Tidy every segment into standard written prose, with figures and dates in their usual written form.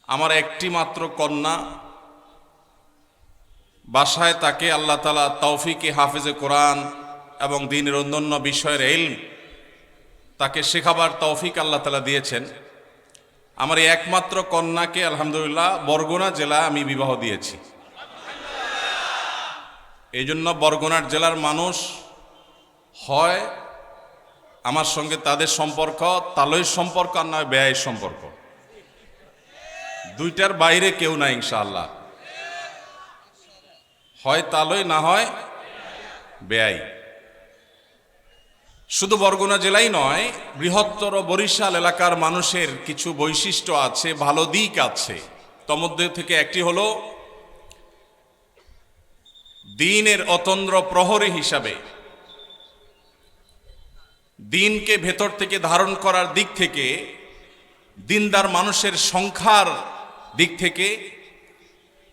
আমার একটি মাত্র কন্যা, বাসায় তাকে আল্লাহ তাআলা তৌফিকে হাফেজে কোরআন এবং দ্বীনের অন্যান্য বিষয়ের ইলম তাকে শেখাবার তৌফিক আল্লাহ তাআলা দিয়েছেন। আমার এই একমাত্র কন্যাকে আলহামদুলিল্লাহ বরগুনা জেলা আমি বিবাহ দিয়েছি। এই জন্য বরগুনার জেলার মানুষ হয় আমার সঙ্গে তাদের সম্পর্ক তালয়ের সম্পর্ক আর নয় ব্যয়ের সম্পর্ক, দুইটার বাইরে কেউ নাই ইনশাআল্লাহ। হয় তালয় না হয় ব্যয়। শুধু বরগুনা জেলাই নয়, বৃহত্তর বরিশাল এলাকার মানুষের কিছু বৈশিষ্ট্য আছে, ভালো দিক আছে। তন্মধ্যে থেকে একটি হলো দ্বীনের অতন্দ্র প্রহরী হিসাবে দ্বীনকে ভেতর থেকে ধারণ করার দিক থেকে, দ্বীনদার মানুষের সংখ্যার দিক থেকে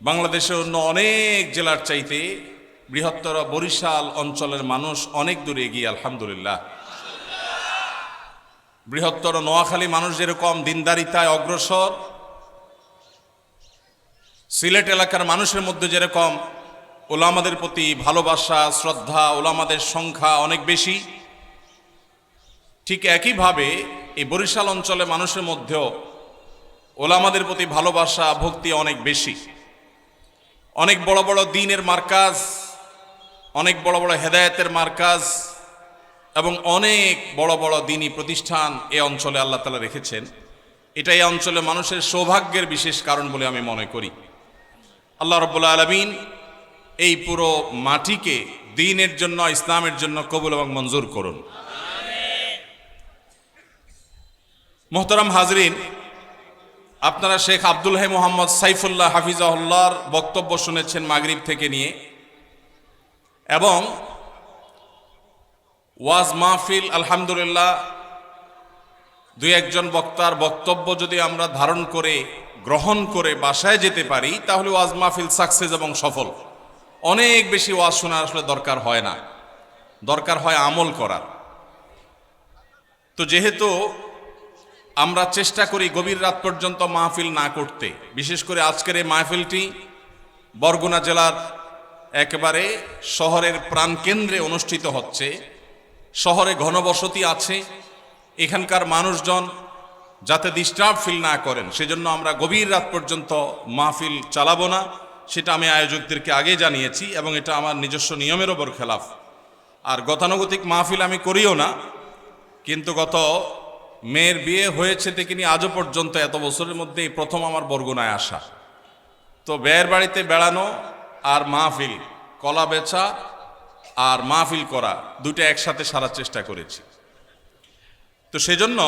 বাংলাদেশের অন্য অনেক জেলার চাইতে বৃহত্তর বরিশাল অঞ্চলের মানুষ অনেক দূরে এগিয়ে আলহামদুলিল্লাহ। বৃহত্তর নোয়াখালী মানুষ যেরকম দিনদারিতায় অগ্রসর, সিলেট এলাকার মানুষের মধ্যে যেরকম ওলামাদের প্রতি ভালোবাসা শ্রদ্ধা, ওলামাদের সংখ্যা অনেক বেশি, ঠিক একইভাবে এই বরিশাল অঞ্চলে মানুষের মধ্যেও ওলামাদের প্রতি ভালোবাসা ভক্তি অনেক বেশি। অনেক বড় বড় দ্বীনের মার্কাজ, অনেক বড় বড় হেদায়েতের মার্কাজ এবং অনেক বড় বড় দ্বীনী প্রতিষ্ঠান এ অঞ্চলে আল্লাহ তাআলা রেখেছেন। এটা এই অঞ্চলে মানুষের সৌভাগ্যের বিশেষ কারণ বলে আমি মনে করি। আল্লাহ রাব্বুল আলামিন এই পুরো মাটিকে দ্বীনের জন্য, ইসলামের জন্য কবুল এবং মঞ্জুর করুন। মোহতারাম হাজরিন, আপনারা শেখ আব্দুল হাই মোহাম্মদ সাইফুল্লাহ হাফিজাহুল্লাহর বক্তব্য শুনেছেন মাগরিব থেকে নিয়ে, এবং ওয়াজ মাহফিল আলহামদুলিল্লাহ দুই একজন বক্তার বক্তব্য যদি আমরা ধারণ করে গ্রহণ করে বাসায় যেতে পারি তাহলে ওয়াজ মাহফিল সাকসেস এবং সফল। অনেক বেশি ওয়াজ শোনার আসলে দরকার হয় না, দরকার হয় আমল করার। তো যেহেতু আমরা চেষ্টা করি গভীর রাত পর্যন্ত মাহফিল না করতে, বিশেষ করে আজকের এই মাহফিলটি বরগুনা জেলার একেবারে শহরের প্রাণকেন্দ্রে অনুষ্ঠিত হচ্ছে। শহরে ঘনবসতি আছে, এখানকার মানুষজন যাতে ডিস্টার্ব ফিল না করেন সেজন্য আমরা গভীর রাত পর্যন্ত মাহফিল চালাবো না, সেটা আমি আয়োজকদেরকে আগে জানিয়েছি এবং এটা আমার নিজস্ব নিয়মের ওপর খেলাফ। আর গতানুগতিক মাহফিল আমি করিও না, কিন্তু গত মেয়ের বিয়ে হয়েছে থেকে নিয়ে আজও পর্যন্ত এত বছরের মধ্যে এই প্রথম আমার বরগুনায় আসা। তো ব্যয়ের বাড়িতে বেড়ানো আর মাহফিল, কলা বেচা আর মাহফিল করা দুটো একসাথে সারার চেষ্টা করেছি। তো সেজন্য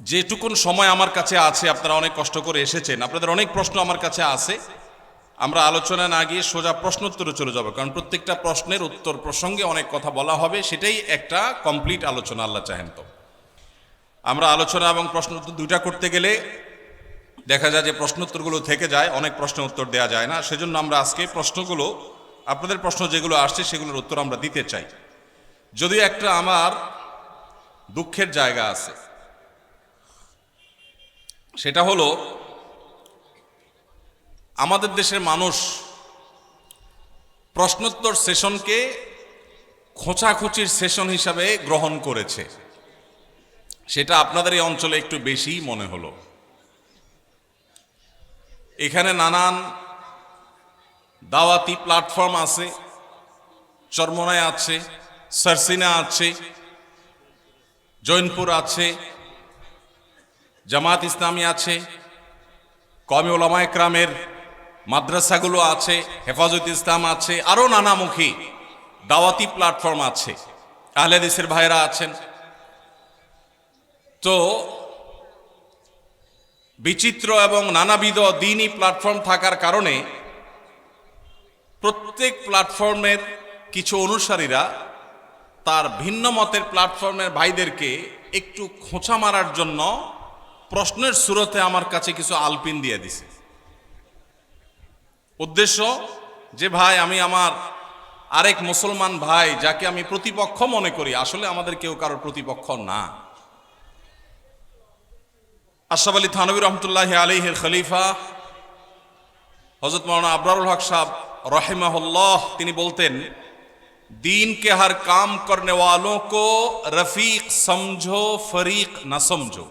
যেটুকুন সময় আমার কাছে আছে, আপনারা অনেক কষ্ট করে এসেছেন, আপনাদের অনেক প্রশ্ন আমার কাছে আছে, আমরা আলোচনা না গিয়ে সোজা প্রশ্নোত্তরে চলে যাব, কারণ প্রত্যেকটা প্রশ্নের উত্তর প্রসঙ্গে অনেক কথা বলা হবে, সেটাই একটা কমপ্লিট আলোচনা আল্লাহ চাহেন। তো আমরা আলোচনা এবং প্রশ্ন উত্তর দুইটা করতে গেলে দেখা যায় যে প্রশ্নোত্তরগুলো থেকে যায়, অনেক প্রশ্নের উত্তর দেওয়া যায় না। সেজন্য আমরা আজকে প্রশ্নগুলো, আপনাদের প্রশ্ন যেগুলো আসছে সেগুলোর উত্তর আমরা দিতে চাই। যদিও একটা আমার দুঃখের জায়গা আছে, সেটা হলো আমাদের দেশের মানুষ প্রশ্নোত্তর সেশনকে খোঁচাখুচির সেশন হিসাবে গ্রহণ করেছে। সেটা আপনাদের এই অঞ্চলে একটু বেশি মনে হলো। এখানে নানান দাওয়াতি প্ল্যাটফর্ম আছে, চরমোনাই আছে, সারসিনা আছে, জৈনপুর আছে, জামাত ইসলামী আছে, কওমি উলামায়ে কেরামের মাদ্রাসাগুলো আছে, হেফাজত ইসলাম আছে, আরও নানামুখী দাওয়াতি প্ল্যাটফর্ম আছে, আহলে হাদিসের ভাইরা আছেন। তো বিচিত্র এবং নানাবিধ দ্বীনী প্ল্যাটফর্ম থাকার কারণে প্রত্যেক প্ল্যাটফর্মের কিছু অনুসারীরা তার ভিন্ন মতের প্ল্যাটফর্মের ভাইদেরকে একটু খোঁচা মারার জন্য প্রশ্নের সুরতে আমার কাছে কিছু আলপিন দিয়ে দিছে। উদ্দেশ্য যে ভাই, আমি আমার আরেক মুসলমান ভাই যাকে আমি প্রতিপক্ষ মনে করি, আসলে আমাদের কেউ কারোর প্রতিপক্ষ না, আশরাফ আলী থানভী রহমতুল্লাহ আলাইহির খলিফা হযরত মাওলানা আবরারুল হক সাহেব রহিমাহুল্লাহ তিনি বলতেন, दीन के हर काम करने वालों को रफीक समझो फरीक ना समझो।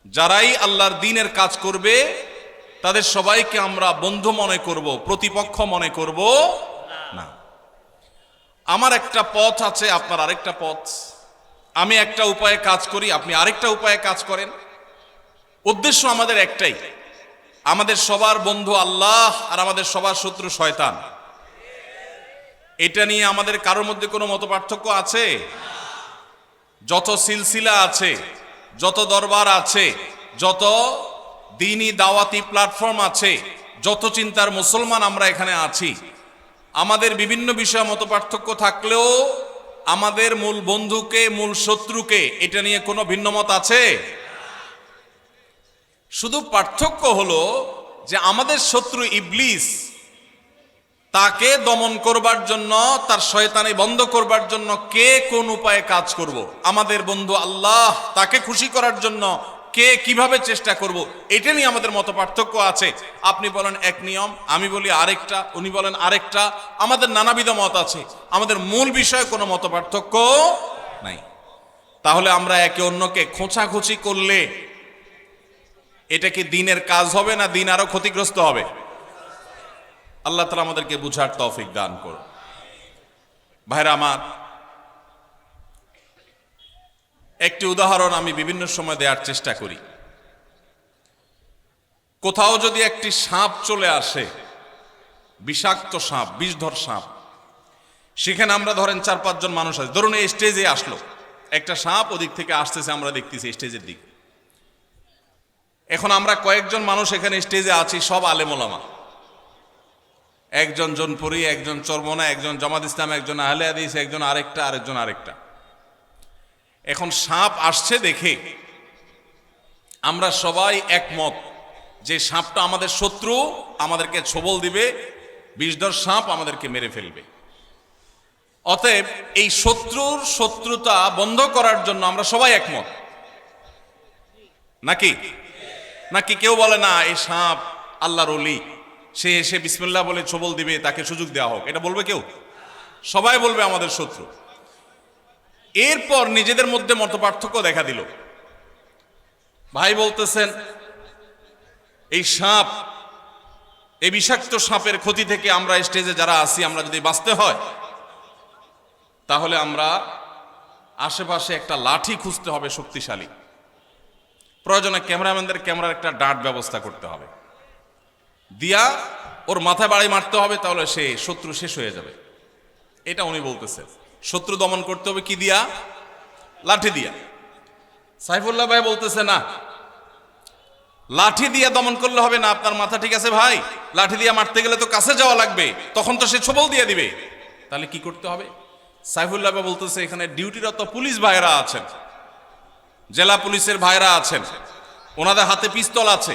যারাই আল্লাহর দ্বীনের কাজ করবে তাদের সবাইকে আমরা বন্ধু মনে করব, প্রতিপক্ষ মনে করব না। আমার একটা পথ আছে, আপনার আরেকটা পথ। আমি একটা উপায়ে কাজ করি, আপনি আরেকটা উপায়ে কাজ করেন। উদ্দেশ্য আমাদের একটাই, আমাদের সবার বন্ধু আল্লাহ আর আমাদের সবার শত্রু শয়তান। এটা নিয়ে আমাদের কারোর মধ্যে কোনো মতপার্থক্য আছে? যত সিলসিলা আছে, যত দরবার আছে, যত দ্বীনি দাওয়াতি প্ল্যাটফর্ম আছে, যত চিন্তার মুসলমান আমরা এখানে আছি, আমাদের বিভিন্ন বিষয়ে মতপার্থক্য থাকলেও আমাদের মূল বন্ধুকে, মূল শত্রুকে এটা নিয়ে কোনো ভিন্ন মত আছে? শুধু পার্থক্য হলো যে আমাদের শত্রু ইবলিস, তাকে দমন করবার জন্য, তার শয়তানি বন্ধ করবার জন্য কে কোন উপায়ে কাজ করব। আমাদের বন্ধু আল্লাহ, তাকে খুশি করার জন্য কে কিভাবে চেষ্টা করব, এটা নিয়ে আমাদের মত পার্থক্য আছে। আপনি বলেন এক নিয়ম, আমি বলি আরেকটা, উনি বলেন আরেকটা, আমাদের নানাবিধ মত আছে। আমাদের মূল বিষয়ে কোনো মত পার্থক্য নাই। তাহলে আমরা একে অন্যকে খোঁচাখুচি করলে এটা কি দ্বীনের কাজ হবে না দ্বীন আরো ক্ষতিগ্রস্ত হবে? আল্লাহ তাআলা আমাদেরকে বুঝার তৌফিক দান করুন। ভাইরা আমার, একটি উদাহরণ আমি বিভিন্ন সময় দেওয়ার চেষ্টা করি। কোথাও যদি একটি সাপ চলে আসে, বিষাক্ত সাপ, বিষধর সাপ, সেখানে আমরা ধরেন 4-5 জন মানুষ আছে, ধরুন এই স্টেজে আসলো একটা সাপ, ওদিক থেকে আসতেছে, আমরা দেখতেছি স্টেজের দিকে। এখন আমরা কয়েকজন মানুষ এখানে স্টেজে আছি, সব আলেম ওলামা, একজন জোনপুরি, একজন চরমোনা, একজন জামাত ইসলাম, একজন আহলে হাদিস, একজন আরেকজন আরেকটা। এখন সাপ আসছে দেখে আমরা সবাই একমত যে সাপটা আমাদের শত্রু, আমাদেরকে ছোবল দিবে, বিষধর সাপ আমাদেরকে মেরে ফেলবে। অতএব এই শত্রুর শত্রুতা বন্ধ করার জন্য আমরা সবাই একমত, নাকি? নাকি কেউ বলে না এই সাপ আল্লাহর ওলি, সে এসে বিসমিল্লাহ বলে ছোবল দিবে, তাকে সুযোগ দেওয়া হোক, এটা বলবে কেউ? সবাই বলবে আমাদের শত্রু। এরপর নিজেদের মধ্যে মতপার্থক্য দেখা দিল। ভাই বলতেছেন এই সাপ, এই বিষাক্ত সাপের ক্ষতি থেকে আমরা স্টেজে যারা আছি, আমরা যদি বাঁচতে হয় তাহলে আমরা আশেপাশে একটা লাঠি খুঁজতে হবে শক্তিশালী, প্রয়োজনে ক্যামেরাম্যানদের ক্যামেরার একটা ডার্ট ব্যবস্থা করতে হবে, দিয়া ওর মাথায় বাড়ি মারতে হবে, তাহলে সে শত্রু শেষ হয়ে যাবে। এটা উনি বলতেছেন। শত্রু দমন করতে হবে কি দিয়া? লাঠি দিয়া। সাইফুল্লাহ ভাই বলতেছে না, লাঠি দিয়া দমন করলে হবে না। আপনার মাথা ঠিক আছে ভাই, লাঠি দিয়া মারতে গেলে তো কাছে যাওয়া লাগবে, তখন তো সে ছোবল দিয়ে দিবে। তাহলে কি করতে হবে? সাইফুল্লাহ ভাই বলতেছে এখানে ডিউটিরত পুলিশ ভাইরা আছেন, জেলা পুলিশের ভাইরা আছেন, ওনাদের হাতে পিস্তল আছে।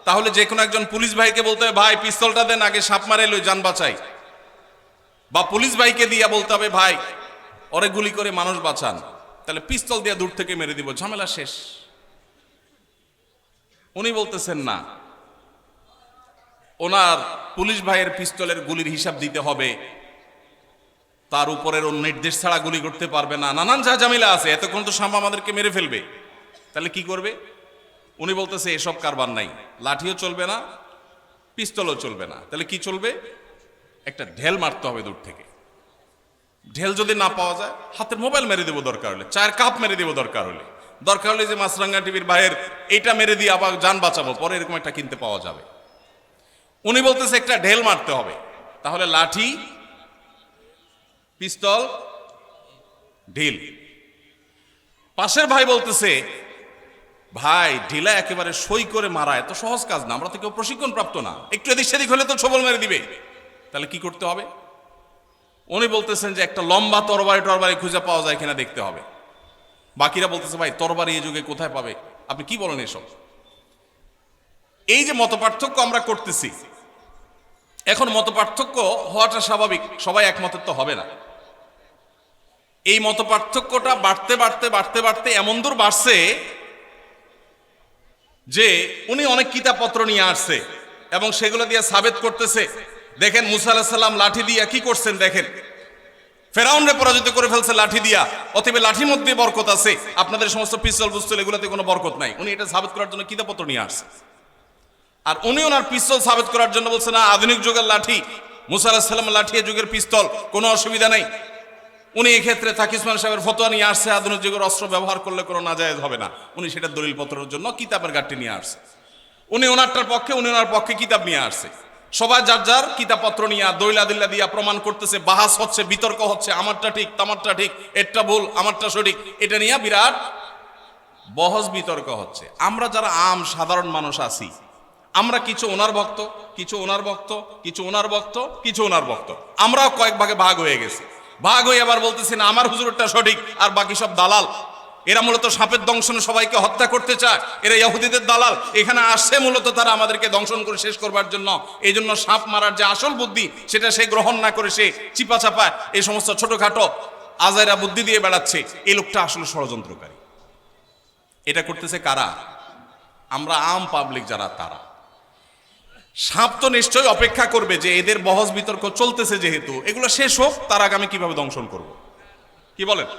তাহলে যে কোনো একজন পুলিশ ভাইকে বলতে হবে ভাই পিস্তলটা দেন, আগে সাপ মারে লই, যান বাঁচাই। বা পুলিশ ভাইকে দিয়া বলতে হবে ভাই ওরে গুলি করে মানুষ বাঁচান, তাহলে পিস্তল দিয়া দূর থেকে মেরে দিব, ঝামেলা শেষ। উনি বলতেছেন না, ওনার পুলিশ ভাইয়ের পিস্তলের গুলির হিসাব দিতে হবে, তার উপরের ওর নির্দেশ ছাড়া গুলি করতে পারবে না, নানান যা ঝামেলা আছে, এতক্ষণ তো সাপ আমাদেরকে মেরে ফেলবে। তাহলে কি করবে? উনি বলতেছে এসব কারবার নাই, লাঠিও চলবে না, পিস্তলও চলবে না। তাহলে কি চলবে? একটা ঢেল মারতে হবে দূর থেকে। ঢেল যদি না পাওয়া যায়, হাতের মোবাইল মেরে দেবো দরকার হলে, চায়ের কাপ মেরে দেবো দরকার হলে যে মাছরাঙ্গা টিভির ভাইয়ের এইটা মেরে দিয়ে আবার যান বাঁচাবো, পরে এরকম একটা কিনতে পাওয়া যাবে। উনি বলতেছে একটা ঢেল মারতে হবে। তাহলে লাঠি, পিস্তল, ঢিল। পাশের ভাই বলতেছে ভাই ঢিলা একেবারে সই করে মারা এত সহজ কাজ না, আমরা তো কেউ প্রশিক্ষণ প্রাপ্ত না, একটু এদিক সেদিক হলে তো ছোবল মেরে দিবে। তাহলে কি করতে হবে? উনি বলতেছেন যে একটা লম্বা তরবারি খুঁজে পাওয়া যায় কিনা দেখতে হবে। বাকিরা বলতেছে ভাই তরবারি এই যুগে কোথায় পাবে, আপনি কি বলেন এসব? এই যে মতপার্থক্য আমরা করতেছি, এখন মতপার্থক্য হওয়াটা স্বাভাবিক, সবাই একমতের তো হবে না। এই মতপার্থক্যটা বাড়তে বাড়তে বাড়তে বাড়তে এমন দূর বাড়ছে যে উনি অনেক কিতাবপত্র নিয়ে আসছে এবং সেগুলো দিয়ে সাবেত করতেছে। দেখেন মুসা আলাইহিস সালাম লাঠি দিয়া কি করছেন, দেখেন ফেরাউনরে পরাজিত করে ফেলছে লাঠি দিয়া, অতএব লাঠির মধ্যে বরকত আছে, আপনাদের সমস্ত পিস্তল বুস্তল এগুলোতে কোনো বরকত নাই। উনি এটা সাবেত করার জন্য কিতাবপত্র নিয়ে আসছে। আর উনি ওনার পিস্তল সাবেত করার জন্য বলছে না আধুনিক যুগের লাঠি, মুসা আলাইহিস সালামের লাঠি যুগের পিস্তল, কোনো অসুবিধা নেই। উনি এই ক্ষেত্রে তাকি উসমান সাহেবের ফতোয়া নিয়ে আসছে, আধুনিক যুগের অস্ত্র ব্যবহার করলে কোনো নাজায়েজ হবে না। উনি সেটা দলিল পত্রের জন্য কিতাবের গাঁটটি নিয়ে আসছে। উনি ওনারটার পক্ষে, উনি ওনার পক্ষে কিতাব নিয়ে আসছে। সবাই যার যার কিতাবপত্র নিয়ে দলিল দিয়া প্রমাণ করতেছে, বাহাস হচ্ছে, বিতর্ক হচ্ছে, আমারটা ঠিক তামারটা ঠিক, এরটা ভুল আমারটা সঠিক, এটা নিয়ে বিরাট বহস বিতর্ক হচ্ছে। আমরা যারা আম সাধারণ মানুষ আছি, আমরা কিছু ওনার ভক্ত, কিছু ওনার ভক্ত, কিছু ওনার ভক্ত, কিছু ওনার ভক্ত, আমরাও কয়েক ভাগে ভাগ হয়ে গেছি। ভাগ হয়ে আবার বলতেছি না আমার হুজুরটা সঠিক আর বাকি সব দালাল। এরা মূলত সাপের দংশনে সবাইকে হত্যা করতে চায়, এরা ইহুদিদের দালাল। এখানে আসছে মূলত তারা আমাদেরকে দংশন করে শেষ করবার জন্য। এই জন্য সাপ মারার যে আসল বুদ্ধি সেটা সে গ্রহণ না করে সে চিপা চাপায় এই সমস্ত ছোটখাটো আজাইরা বুদ্ধি দিয়ে বেড়াচ্ছে। এই লোকটা আসলে ষড়যন্ত্রকারী। এটা করতেছে কারা? আমরা আম পাবলিক যারা, তারা। সাপ তো নিশ্চয়ই অপেক্ষা করবে যে এদের বহস বিতর্ক চলতেছে, যেহেতু এগুলো শেষ হোক তার আগে আমি কিভাবে দংশন করব। কি বলেন?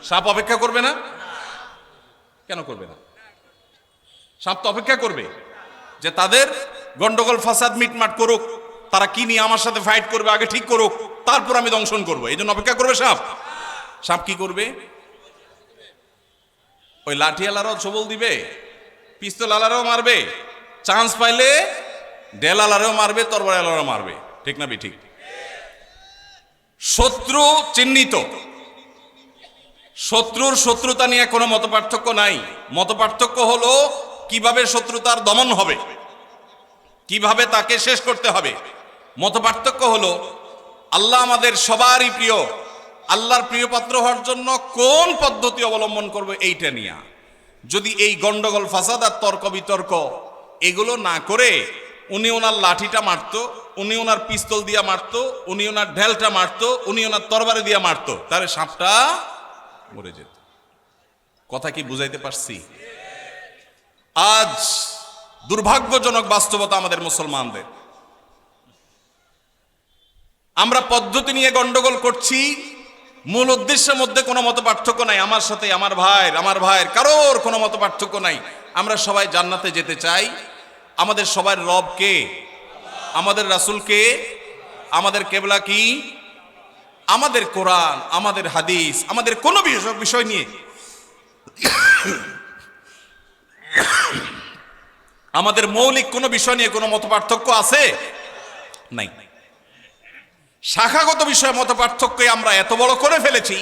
সাপ অপেক্ষা করবে না? কেন করবে না? সাপ তো অপেক্ষা করবে যে তাদের গন্ডগোল ফাসাদ মিটমাট করুক, তারা কি নিয়ে আমার সাথে ফাইট করবে আগে ঠিক করুক, তারপর আমি দংশন করব। এই জন্য অপেক্ষা করবে সাপ। সাপ কি করবে? ওই লাঠিওয়ালারাও ছবল দিবে, পিস্তল আলারাও মারবে, চান্স পাইলে ডেল আলারাও মারবে, তরবারি আলারাও মারবে। ঠিক না ঠিক? শত্রু চিহ্নিত, শত্রুর শত্রুতা নিয়ে কোনো মতপার্থক্য নাই। মতপার্থক্য হলো কিভাবে শত্রুতার দমন হবে, কিভাবে তাকে শেষ করতে হবে। মতপার্থক্য হলো আল্লাহ আমাদের সবারই প্রিয়, আল্লাহর প্রিয় পাত্র হওয়ার জন্য কোন পদ্ধতি অবলম্বন করবে এইটা নিয়ে। যদি এই গন্ডগোল ফাসাদ আর তর্ক বিতর্ক এগুলো না করে উনি ওনার লাঠিটা মারতো, উনি ওনার পিস্তল দিয়া মারতো, উনি ওনার ঢেলটা মারতো, উনি ওনার তরবারি দিয়া মারতো, তাহলে সাপটা মরে যেত। কথা কি বুঝাইতে পারছি? আজ দুর্ভাগ্যজনক বাস্তবতা আমাদের মুসলমানদের, আমরা পদ্ধতি নিয়ে গন্ডগোল করছি, মূল উদ্দেশ্যের মধ্যে কোনো মত পার্থক্য নাই। আমার সাথে আমার ভাইয়ের কারোর কোনো মত পার্থক্য নাই। আমরা সবাই জান্নাতে যেতে চাই। আমাদের সবার রব কে? আমাদের রাসূল কে? আমাদের কেবলা কি? আমাদের কোরআন, আমাদের হাদিস, আমাদের কোনো বিষয় নিয়ে আমাদের মৌলিক কোনো বিষয় নিয়ে কোনো মত পার্থক্য আছে? নাই। শাখাগত বিষয়ে মত পার্থক্য আমরা এত বড় করে ফেলেছি,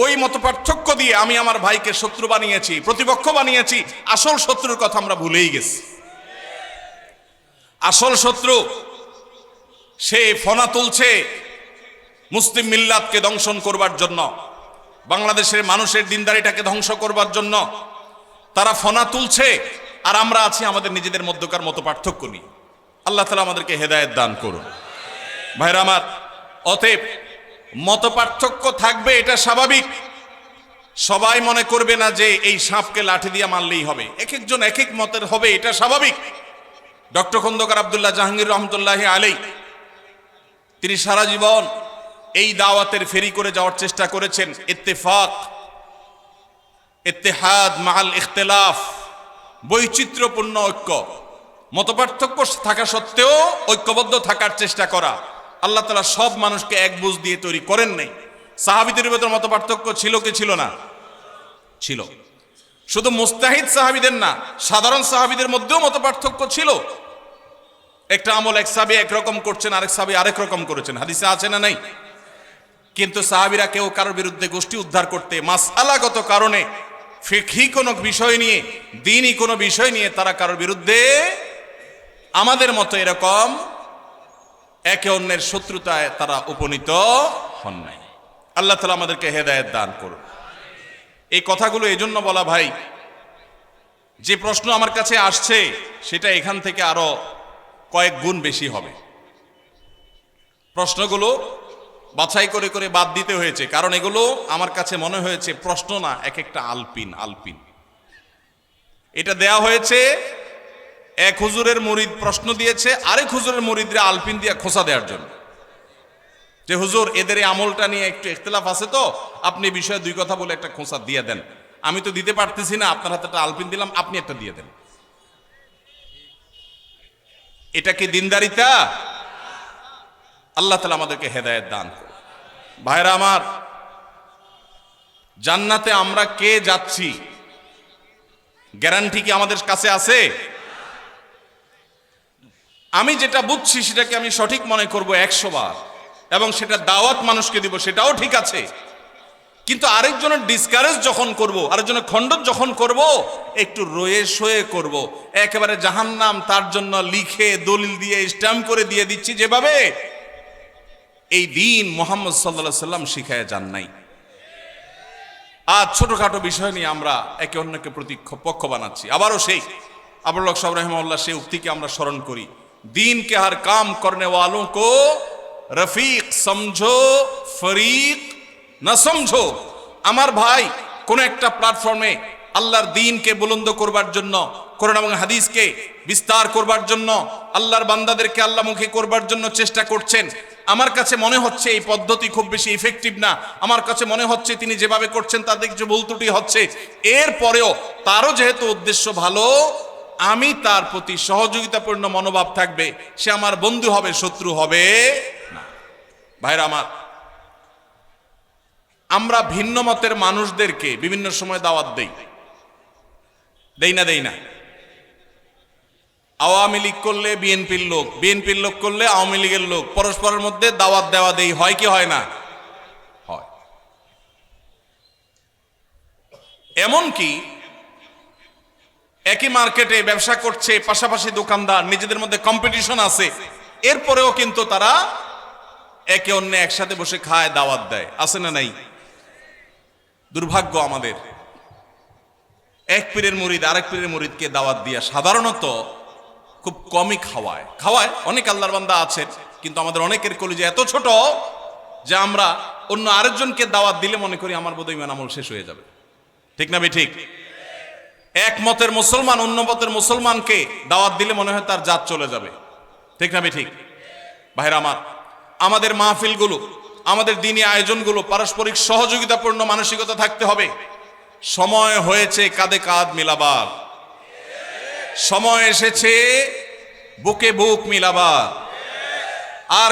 ওই মত পার্থক্য দিয়ে আমি আমার ভাইকে শত্রু বানিয়েছি, প্রতিপক্ষ বানিয়েছি। আসল শত্রুর কথা আমরা ভুলেই গেছি। আসল শত্রু সে ফনা তুলছে মুসলিম মিল্লাতকে দংশন করবার জন্য, বাংলাদেশের মানুষের দিনদারিটাকে ধ্বংস করবার জন্য তারা ফনা তুলছে, আর আমরা আছি আমাদের নিজেদের মধ্যকার মত পার্থক্য নিয়ে। আল্লাহ তাআলা আমাদেরকে হেদায়েত দান করুন। ভাইরা আমার, অতএব মত পার্থক্য থাকবে, এটা স্বাভাবিক। সবাই মনে করবে না যে এই সাপকে লাঠি দিয়ে মারলেই হবে, এক একজন এক এক মতের হবে, এটা স্বাভাবিক। ডক্টর খন্দকার আব্দুল্লাহ জাহাঙ্গীর রহমতুল্লাহি আলাইহি তিনি সারা জীবন এই দাওয়াতের ফেরি করে যাওয়ার চেষ্টা করেছেন। ইত্তেফাক, ইত্তেহাদ মাআল ইখতিলাফ, বৈচিত্র্যপূর্ণ ঐক্য, মতপার্থক্য থাকা সত্ত্বেও ঐক্যবদ্ধ থাকার চেষ্টা করা। আল্লাহ তাআলা সব মানুষকে এক বুঝ দিয়ে তৈরি করেন নাই। সাহাবীদের ভিতর মতপার্থক্য ছিল কি ছিল না? ছিল। শুধু মুস্তাহিদ সাহাবীদের না, সাধারণ সাহাবীদের মধ্যেও মতপার্থক্য ছিল। একটা আমল এক সাহাবী একরকম করছেন, আরেক সাহাবী আরেক রকম করেছেন, হাদিসে আছে না নাই? কিন্তু সাহাবীরা কেউ কারোর বিরুদ্ধে গোষ্ঠী উদ্ধার করতে, মাসআলাগত কারণে, ফিকহি কোনো বিষয় নিয়ে, দ্বীনি কোনো বিষয় নিয়ে তারা কারোর বিরুদ্ধে আমাদের মতো এরকম একে অন্যের শত্রুতায় তারা উপনীত হন নাই। আল্লাহ তাআলা আমাদেরকে হেদায়েত দান করুন। এই কথাগুলো এজন্য বলা ভাই, যে প্রশ্ন আমার কাছে আসছে সেটা এখান থেকে আরো কয়েক গুণ বেশি হবে। প্রশ্নগুলো বাছাই করে করে বাদ দিতে হয়েছে, কারণ এগুলো আমার কাছে মনে হয়েছে প্রশ্ন না, এক একটা আলপিন। এটা দেয়া হয়েছে, এক হুজুরের মুরিদ প্রশ্ন দিয়েছে আরেক হুজুরের মুরিদরে আলপিন দিয়ে খোঁচা দেওয়ার জন্য, যে হুজুর এদের এই আমলটা নিয়ে একটু ইখতিলাফ আছে, তো আপনি বিষয়ে দুই কথা বলে একটা খোঁচা দিয়ে দেন, আমি তো দিতে পারতেছি না, আপনার হাতে একটা আলপিন দিলাম, আপনি একটা দিয়ে দেন। এটা কি দিনদারিতা? আল্লাহ তাআলা আমাদেরকে হেদায়েত দান করুন। ভাইরা আমার, জান্নাতে আমরা কে যাচ্ছি গ্যারান্টি কি আমাদের কাছে আছে? আমি যেটা বুঝছি সেটাকে আমি সঠিক মনে করব 100 বার, এবং সেটা দাওয়াত মানুষকে দিব, সেটাও ঠিক আছে। কিন্তু আরেকজনের ডিসকারেজ যখন করব, আরেকজনের খণ্ডন যখন করব, একটু রয়ে সয়ে করব। একেবারে জাহান্নাম তার জন্য লিখে দলিল দিয়ে স্ট্যাম্প করে দিয়ে দিচ্ছি, যেভাবে এই দিন মুহাম্মদ সাল্লাল্লাহু আলাইহি সাল্লাম শিখায় যান নাই। আজ ছোটখাটো বিষয় নিয়ে আমরা একে অন্যকে প্রতিপক্ষ বানাচ্ছি। আবারও সেই আবুল হক সাহেব রাহিমাহুল্লাহ সেই উক্তিকে আমরা স্মরণ করি, दीन के हर काम करने वालों को रफीक समझो, फरीक न समझो। আমার ভাই কোন একটা প্ল্যাটফর্মে আল্লাহর দ্বীনকে বুলন্দ করবার জন্য, কোরআন এবং হাদিসকে বিস্তার করবার জন্য, আল্লাহর বান্দাদেরকে আল্লাহমুখী করবার জন্য চেষ্টা করছেন। আমার কাছে মনে হচ্ছে এই পদ্ধতি খুব বেশি ইফেক্টিভ না, আমার কাছে মনে হচ্ছে তিনি যেভাবে করছেন তাতে কিছু ভুল ত্রুটি হচ্ছে। এরপরেও তারও যেহেতু উদ্দেশ্য ভালো, আমি তার প্রতি সহযোগিতাপূর্ণ মনোভাব থাকবে, সে আমার বন্ধু হবে, শত্রু হবে না। ভাইরা আমার, আমরা ভিন্ন মতের মানুষদেরকে বিভিন্ন সময় দাওয়াত দেই না? আওয়ামী লীগ করলে বিএনপির লোক, বিএনপির লোক করলে আওয়ামী লীগের লোক, পরস্পরের মধ্যে দাওয়াত দেওয়া দেই হয় কি হয় না? হয়। এমনকি একই মার্কেটে ব্যবসা করছে, পাশাপাশি দোকানদার, নিজেদের মধ্যে কম্পিটিশন আছে, এরপরেও কিন্তু তারা একে অন্য একসাথে বসে খায়, দাওয়াত দেয়, আছে না নাই? দুর্ভাগ্য আমাদের, এক পীরের মুরিদ আরেক পীরের মুরিদকে দাওয়াত দিয়া সাধারণত খুব কমই খাওয়ায়। অনেক আল্লাহর বান্দা আছেন, কিন্তু আমাদের অনেকের কলিজা এত ছোট যে আমরা অন্য আরেকজনকে দাওয়াত দিলে মনে করি আমার বোধহয় ঈমান আমল শেষ হয়ে যাবে। ঠিক না ভাই? ঠিক। এক মতের মুসলমান অন্য মতের মুসলমানকে দাওয়াত দিলে মনে হয় তার জাত চলে যাবে। ঠিক না ভাই? ঠিক। ভাইরা আমার, আমাদের মাহফিলগুলো, আমাদের দ্বীনি আয়োজনগুলো পারস্পরিক সহযোগিতাপূর্ণ মানসিকতা থাকতে হবে। সময় হয়েছে কাঁধে কাঁধ মিলাবার, সময় এসেছে বুকে বুক মিলাবার। আর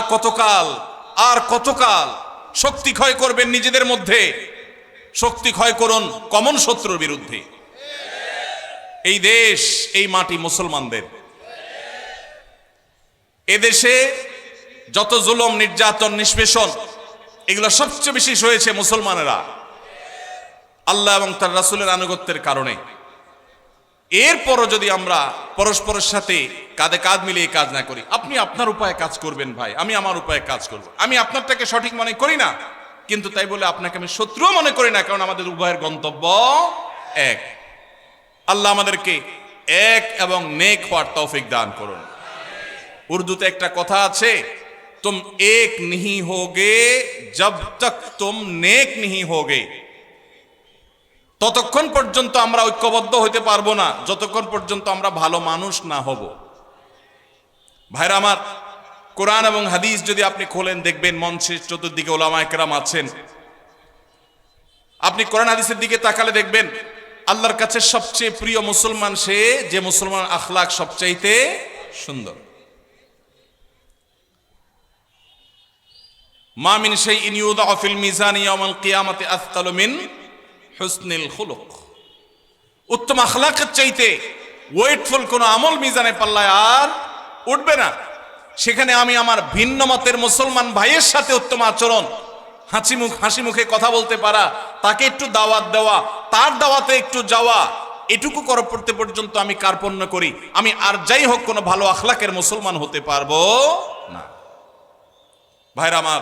কতকাল শক্তি ক্ষয় করবেন নিজেদের মধ্যে? শক্তি ক্ষয় করুন কমন শত্রুর বিরুদ্ধে। এই দেশ, এই মাটি মুসলমানদের। এদেশে যত জুলুম, নির্যাতন, নিষ্পেষণ, এগুলো সবচেয়ে বেশি সয়েছে মুসলমানেরা আল্লাহ এবং তার রাসূলের আনুগত্যের কারণে। এরপরও যদি আমরা পরস্পরের সাথে কাঁধে কাঁধ মিলিয়ে কাজ না করি, আপনি আপনার উপায়ে কাজ করবেন ভাই, আমি আমার উপায়ে কাজ করব। আমি আপনারটাকে সঠিক মনে করি না, কিন্তু তাই বলে আপনাকে আমি শত্রুও মনে করি না, কারণ আমাদের উভয়ের গন্তব্য এক। আল্লাহ আমাদেরকে এক এবং নেক হওয়ার তৌফিক দান করুন। উর্দুতে একটা কথা আছে, তুম এক नहीं होगे जब तक तुम नेक नहीं होगे। ততক্ষণ পর্যন্ত আমরা ঐক্যবদ্ধ হইতে পারবো না যতক্ষণ পর্যন্ত আমরা ভালো মানুষ না হব। ভাইরা আমার, কোরআন এবং হাদিস যদি আপনি খোলেন, দেখবেন মঞ্চের চতুর্দিকে ওলামায়ে কেরাম আছেন। আপনি কোরআন হাদিসের দিকে তাকালে দেখবেন আল্লাহর কাছে সবচেয়ে প্রিয় মুসলমান সে যে মুসলমান আখলাক সবচাইতে সুন্দর। মা মিন শাইইন ইউদাউ ফিল মিজানি ইয়াউমাল কিয়ামাতি আসকালু মিন হুসনিল খুলুক। উত্তম আখলাকের চাইতে ওয়েটফুল কোন আমল মিজানে পাল্লায় আর উঠবে না। সেখানে আমি আমার ভিন্ন মতের মুসলমান ভাইয়ের সাথে উত্তম আচরণ, হাসি মুখে কথা বলতে পারা, তাকে একটু দাওয়াত দেওয়া, তার দাওয়াতে একটু যাওয়া, এটুকু করতে পর্যন্ত আমি কার্পণ্য করি, আমি আর যাই হোক কোনো ভালো আখলাকের মুসলমান হতে পারবো না। ভাইরা আমার,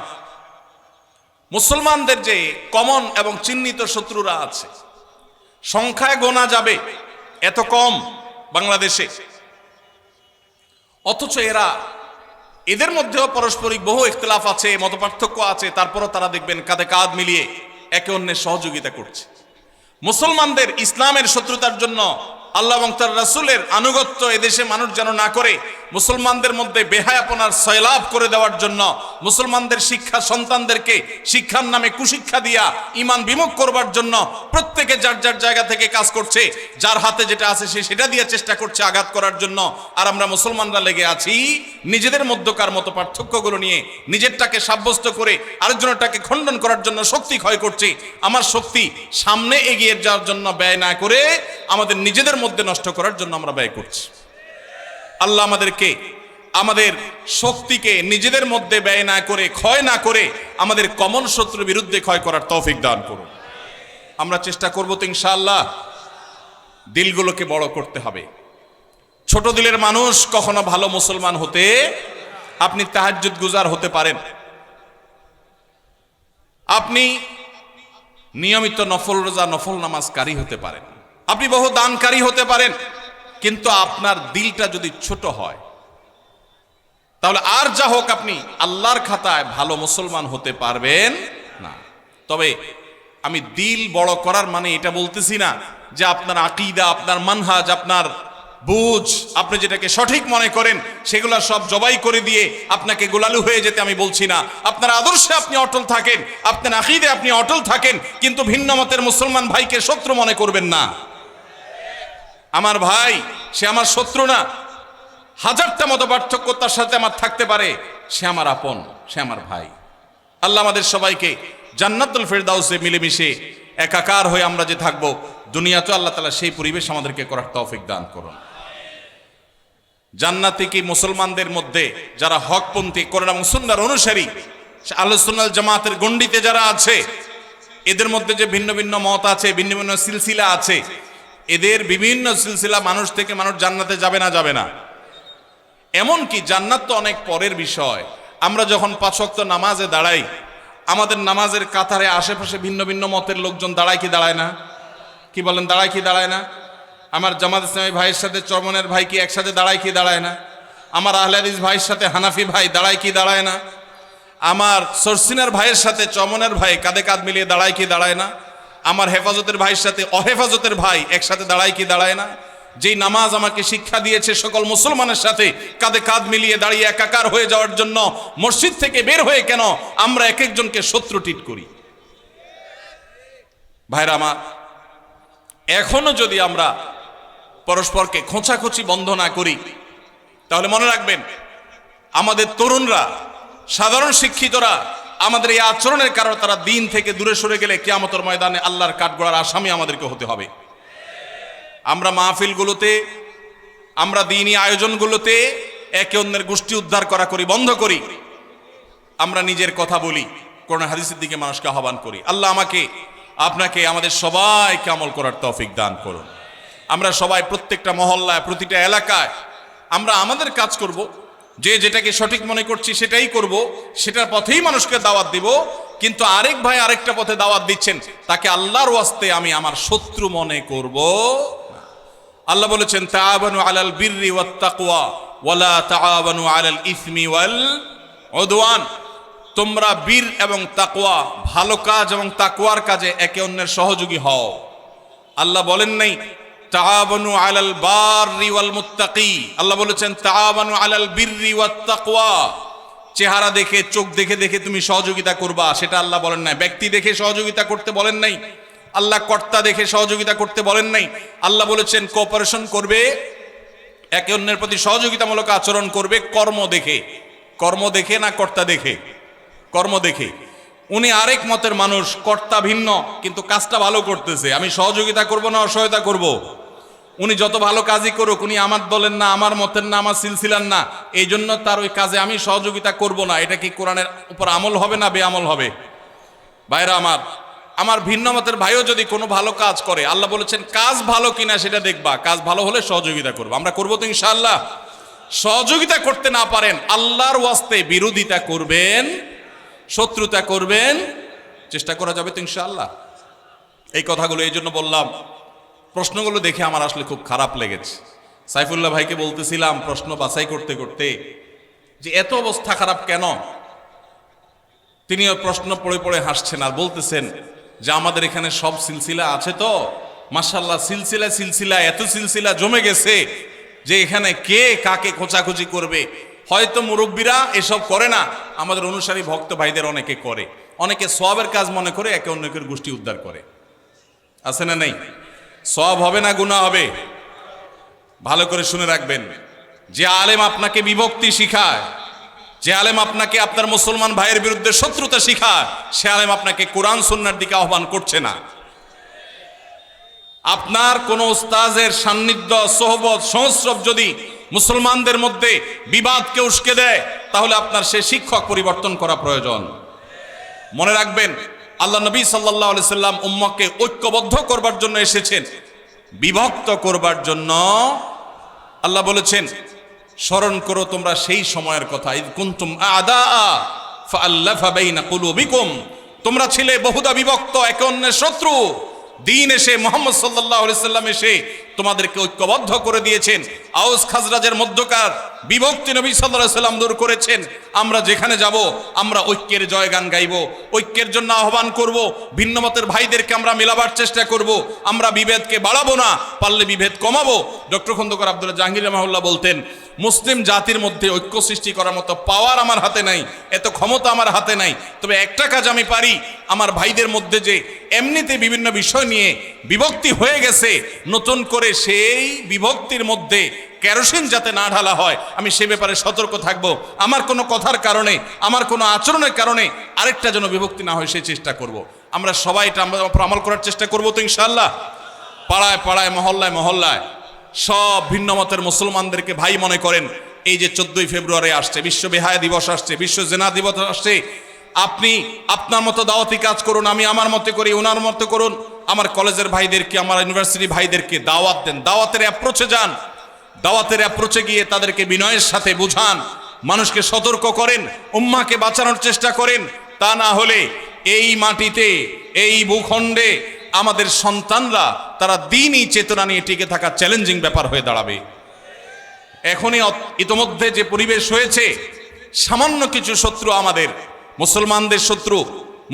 মুসলমানদের যে কমন এবং চিহ্নিত শত্রুরা আছে, সংখ্যায় গোনা যাবে, এত কম বাংলাদেশে, অথচ এদের মধ্যেও পারস্পরিক বহু ইখতিলাফ আছে, মতপার্থক্য আছে, তারপরও তারা দেখবেন কাঁধে কাঁধ মিলিয়ে একে অন্যের সহযোগিতা করছে। মুসলমানদের ইসলামের শত্রুতার জন্য আল্লাহ এবং তার রাসূলের আনুগত্য এদেশে মানুষ যেন না করে, মুসলমানদের মধ্যে বেহায়াপনার সয়লাভ করে দেওয়ার জন্য, মুসলমানদের শিক্ষা সন্তানদেরকে শিক্ষার নামে কুশিক্ষা দিয়া ঈমান বিমুখ করবার জন্য প্রত্যেকে যার যার জায়গা থেকে কাজ করছে, যার হাতে যেটা আছে সে সেটা দিয়ে চেষ্টা করছে আঘাত করার জন্য। আর আমরা মুসলমানরা লেগে আছি নিজেদের মধ্যকার মতো পার্থক্যগুলো নিয়ে, নিজেরটাকে সাব্যস্ত করে আরেকজনেরটাকে খণ্ডন করার জন্য শক্তি ক্ষয় করছি। আমার শক্তি সামনে এগিয়ে যাওয়ার জন্য ব্যয় না করে আমাদের নিজেদের মধ্যে নষ্ট করার জন্য আমরা ব্যয় করছি। আল্লাহ আমাদেরকে আমাদের শক্তিকে নিজেদের মধ্যে ব্যয় না করে, ক্ষয় না করে আমাদের কমন শত্রুর বিরুদ্ধে ক্ষয় করার তৌফিক দান করুন। আমরা চেষ্টা করব তো ইনশাআল্লাহ। দিলগুলোকে বড় করতে হবে। ছোট দিলের মানুষ কখনো ভালো মুসলমান হতে, আপনি তাহাজ্জুদ গুজার হতে পারেন, আপনি নিয়মিত নফল রোজা নফল নামাজকারী হতে পারেন, আপনি বহু দানকারী হতে পারেন, কিন্তু আপনার দিলটা যদি ছোট হয় তাহলে আর যা হোক আপনি আল্লাহর খাতায় ভালো মুসলমান হতে পারবেন না। তবে আমি দিল বড় করার মানে এটা বলতেছি না যে আপনার আকীদা, আপনার মানহাজ, আপনার বুঝ, আপনি যেটাকে সঠিক মনে করেন সেগুলো সব জবাই করে দিয়ে আপনাকে গোলালু হয়ে যেতে আমি বলছি না। আপনার আদর্শে আপনি অটল থাকেন, আপনার আকীদে আপনি অটল থাকেন, কিন্তু ভিন্ন মতের মুসলমান ভাইকে শত্রু মনে করবেন না। আমার ভাই, সে আমার শত্রু না। হাজারটা মতো পার্থক্য তার সাথে আমার থাকতে পারে, সে আমার আপন, সে আমার ভাই। আল্লাহ আমাদের সবাইকে জান্নাতুল ফেরদাউসে মিলেমিশে একাকার হয়ে আমরা যে থাকবো, দুনিয়াতে আল্লাহ তাআলা সেই পরিবেশ আমাদেরকে করার তৌফিক দান করুন। জান্নাতে কি মুসলমানদের মধ্যে যারা হকপন্থী, কোরআন এবং সুন্নাহর অনুসারী, আহলে সুন্নাহ ওয়াল জামাতের গণ্ডিতে যারা আছে, এদের মধ্যে যে ভিন্ন ভিন্ন মত আছে, ভিন্ন ভিন্ন সিলসিলা আছে, এদের বিভিন্ন সিলসিলা মানুষ থেকে মানুষ জান্নাতে যাবে না, যাবে না। এমনকি জান্নাত তো অনেক পরের বিষয়। আমরা যখন 5 ওয়াক্ত নামাজে দাঁড়াই, আমাদের নামাজের কাতারে আশেপাশে ভিন্ন ভিন্ন মতের লোকজন দাঁড়ায় কি দাঁড়ায় না? কি বলেন, দাঁড়ায় কি দাঁড়ায় না? আমার জামাত ইসলামী ভাইয়ের সাথে চরমনের ভাই কি একসাথে দাঁড়ায় কি দাঁড়ায় না? আমার আহলে হাদিস ভাইয়ের সাথে হানাফি ভাই দাঁড়ায় কি দাঁড়ায় না? আমার সরসিনার ভাইয়ের সাথে চরমনের ভাই কাঁধে কাঁধ মিলিয়ে দাঁড়ায় কি দাঁড়ায় না? আমার হেফাজতের ভাইয়ের সাথে অহেফাজতের ভাই একসাথে দাঁড়ায় কি দাঁড়ায় না? যেই নামাজ আমাকে শিক্ষা দিয়েছে সকল মুসলমানের সাথে কাঁধে কাঁধ মিলিয়ে দাঁড়িয়ে একাকার হয়ে যাওয়ার জন্য, মসজিদ থেকে বের হয়ে কেন আমরা এক একজনকে শত্রু ট্রিট করি? ভাইরা আমার, এখনো যদি আমরা পরস্পরকে খোঁচাখুচি বন্ধ না করি, তাহলে মনে রাখবেন আমাদের তরুণরা, সাধারণ শিক্ষিতরা আমাদের এই আচরণের কারণে তারা দিন থেকে দূরে সরে গেলে কিয়ামতের ময়দানে আল্লাহর কাঠগড়ার আসামি আমাদেরকে হতে হবে। আমরা মাহফিলগুলোতে, আমরা দ্বীনি আয়োজনগুলোতে একে অন্যের গোষ্ঠী উদ্ধার করি, বন্ধ করি। আমরা নিজের কথা বলি, কোরআন হাদিসের দিকে মানুষকে আহ্বান করি। আল্লাহ আমাকে, আপনাকে, আমাদের সবাইকে আমল করার তৌফিক দান করুন। আমরা সবাই প্রত্যেকটা মহল্লায়, প্রতিটা এলাকায় আমরা আমাদের কাজ করব, যে যেটাকে সঠিক মনে করছি সেটাই করব, সেটার পথেই মানুষকে দাওয়াত দিব। কিন্তু আরেক ভাই আরেকটা পথে দাওয়াত দিচ্ছেন, তাকে আল্লাহর ওয়াস্তে আমি আমার শত্রু মনে করব। আল্লাহ বলেছেন, তাআবানু আলাল বিররি ওয়াত তাকওয়া ওয়ালা তাআবানু আলাল ইসমি ওয়াল উদওয়ান। তোমরা বীর এবং তাকওয়া, ভালো কাজ এবং তাকওয়ার কাজে একে অন্যের সহযোগী হও। আল্লাহ বলেন নাই তাআবানু আলাল বাররি ওয়াল মুত্তাকি। আল্লাহ বলেছেন তাআবানু আলাল বিররি ওয়াত তাকওয়া। চেহারা দেখে, চোখ দেখে দেখে তুমি সহযোগিতা করবা, সেটা আল্লাহ বলেন নাই। ব্যক্তি দেখে সহযোগিতা করতে বলেন নাই, আল্লাহ কর্তা দেখে সহযোগিতা করতে বলেন নাই। আল্লাহ বলেছেন কোঅপারেশন করবে, একে অন্যের প্রতি সহযোগিতামূলক আচরণ করবে কর্ম দেখে। কর্ম দেখে না কর্তা দেখে? কর্ম দেখে। উনি আরেক মতের মানুষ, কর্তা ভিন্ন, কিন্তু কাজটা ভালো করতেছে, আমি সহযোগিতা করব না অসহায়তা করব? উনি যত ভালো কাজই করুক, উনি আমার দলের না, আমার মতের না, আমার সিলসিলার না, এই জন্য তার ওই কাজে আমি সহযোগিতা করব না। এটা কি কোরআনের উপর আমল হবে না বেআমল হবে? ভাইরা আমার, আমার ভিন্ন মতের ভাইও যদি কোনো ভালো কাজ করে, আল্লাহ বলেছেন কাজ ভালো কিনা সেটা দেখবা, কাজ ভালো হলে সহযোগিতা করবো। আমরা করবো তো ইনশাআল্লাহ। সহযোগিতা করতে না পারেন, আল্লাহর ওয়াস্তে বিরোধিতা করবেন, শত্রুতা করবেন, চেষ্টা করা যাবে তো ইনশাআল্লাহ। এই কথাগুলো এই জন্য বললাম, প্রশ্নগুলো দেখে আমার আসলে খুব খারাপ লেগেছে। সাইফুল্লাহ ভাইকে বলতেছিলাম প্রশ্ন বাছাই করতে করতে যে এত অবস্থা খারাপ কেন? তিনিও প্রশ্ন পড়ে পড়ে হাসছেন আর বলতেছেন যে আমাদের এখানে সব সিলসিলা আছে তো, মাশাআল্লাহ সিলসিলা সিলসিলা এত সিলসিলা জমে গেছে যে এখানে কে কাকে খোঁচাখুচি করবে। হয়তো মুরব্বীরা এসব করে না, আমাদের অনুসারী ভক্ত ভাইদের অনেকে করে, অনেকে সওয়াবের কাজ মনে করে একে অন্যের গোষ্ঠী উদ্ধার করে। আছে না নেই? সওয়াব হবে না গুনাহ হবে? ভালো করে শুনে রাখবেন, যে আলেম আপনাকে বিভক্তি শিখায়, যে আলেম আপনাকে আপনার মুসলমান ভাইয়ের বিরুদ্ধে শত্রুতা শিখায়, সে আলেম আপনাকে কোরআন সুন্নাহর দিকে আহ্বান করছে না। আপনার কোন উস্তাজের সান্নিধ্য, সোহবত, সংস্রব যদি মুসলমানদের মধ্যে বিবাদকে উস্কে দেয়, তাহলে আপনার সে শিক্ষক পরিবর্তন করা প্রয়োজন। মনে রাখবেন, আল্লাহ নবী সাল্লাল্লাহু আলাইহি সাল্লাম উম্মতকে ঐক্যবদ্ধ করবার জন্য এসেছেন, বিভক্ত করবার জন্য। আল্লাহ বলেছেন, স্মরণ করো তোমরা সেই সময়ের কথা, ইদ কুনতুম আ'দা ফাআল্লাফা বাইনা কুলুবিকুম, তোমরা ছিলে বহুদা বিভক্ত, একে অন্যের শত্রু। দিন এসে মুহাম্মদ সাল্লাল্লাহু আলাইহি সাল্লাম এসে তোমাদেরকে ঐক্যবদ্ধ করে দিয়েছেন। আউস খাজরাজের মধ্যকার বিভক্তি নবী সাল্লাল্লাহু আলাইহি সাল্লাম দূর করেছেন। আমরা যেখানে যাব আমরা ঐক্যের জয়গান গাইব, ঐক্যের জন্য আহ্বান করব, ভিন্নমতের ভাইদেরকে আমরা মেলাবার চেষ্টা করব, আমরা বিভেদকে বাড়াবো না, পারলে বিভেদ কমাবো। ডক্টর খন্দকার আব্দুল্লাহ জাহাঙ্গীর রাহমাহুল্লাহ বলতেন, মুসলিম জাতির মধ্যে ঐক্য সৃষ্টি করার মতো পাওয়ার আমার হাতে নাই, এত ক্ষমতা আমার হাতে নাই, তবে একটা কাজ আমি পারি, আমার ভাইদের মধ্যে যে এমনিতে বিভিন্ন বিষয় নিয়ে বিভক্তি হয়ে গেছে, নতুন করে সেই বিভক্তির মধ্যে কেরোসিন যাতে না ঢালা হয়, আমি সে ব্যাপারে সতর্ক থাকব। আমার কোনো কথার কারণে, আমার কোনো আচরণের কারণে আরেকটা যেন বিভক্তি না হয়, সেই চেষ্টা করব। আমরা সবাই এটা আমল করার চেষ্টা করবো তো ইনশাআল্লাহ। পাড়ায় পাড়ায়, মহল্লায় মহল্লায় সব ভিন্ন মতের মুসলমানদেরকে ভাই মনে করেন। এই যে 14ই ফেব্রুয়ারি আসছে, বিশ্ব বেহায়া দিবস আসছে, বিশ্ব জেনা দিবস আসছে, আপনি আপনার মতো দাওয়াতি কাজ করুন, আমি আমার মতে করি, ওনার মতো করুন। আমার কলেজের ভাইদেরকে, আমার ইউনিভার্সিটি ভাইদেরকে দাওয়াত দেন, দাওয়াতের অ্যাপ্রোচে যান, দাওয়াতের অ্যাপ্রোচে গিয়ে তাদেরকে বিনয়ের সাথে বুঝান, মানুষকে সতর্ক করেন, উম্মাহকে বাঁচানোর চেষ্টা করেন। তা না হলে এই মাটিতে, এই ভূখণ্ডে আমাদের সন্তানরা তারা দ্বীনি চেতনা নিয়ে টিকে থাকা চ্যালেঞ্জিং ব্যাপার হয়ে দাঁড়াবে। এখনই ইতোমধ্যে যে পরিবেশ হয়েছে, সামান্য কিছু শত্রু, আমাদের মুসলমানদের শত্রু,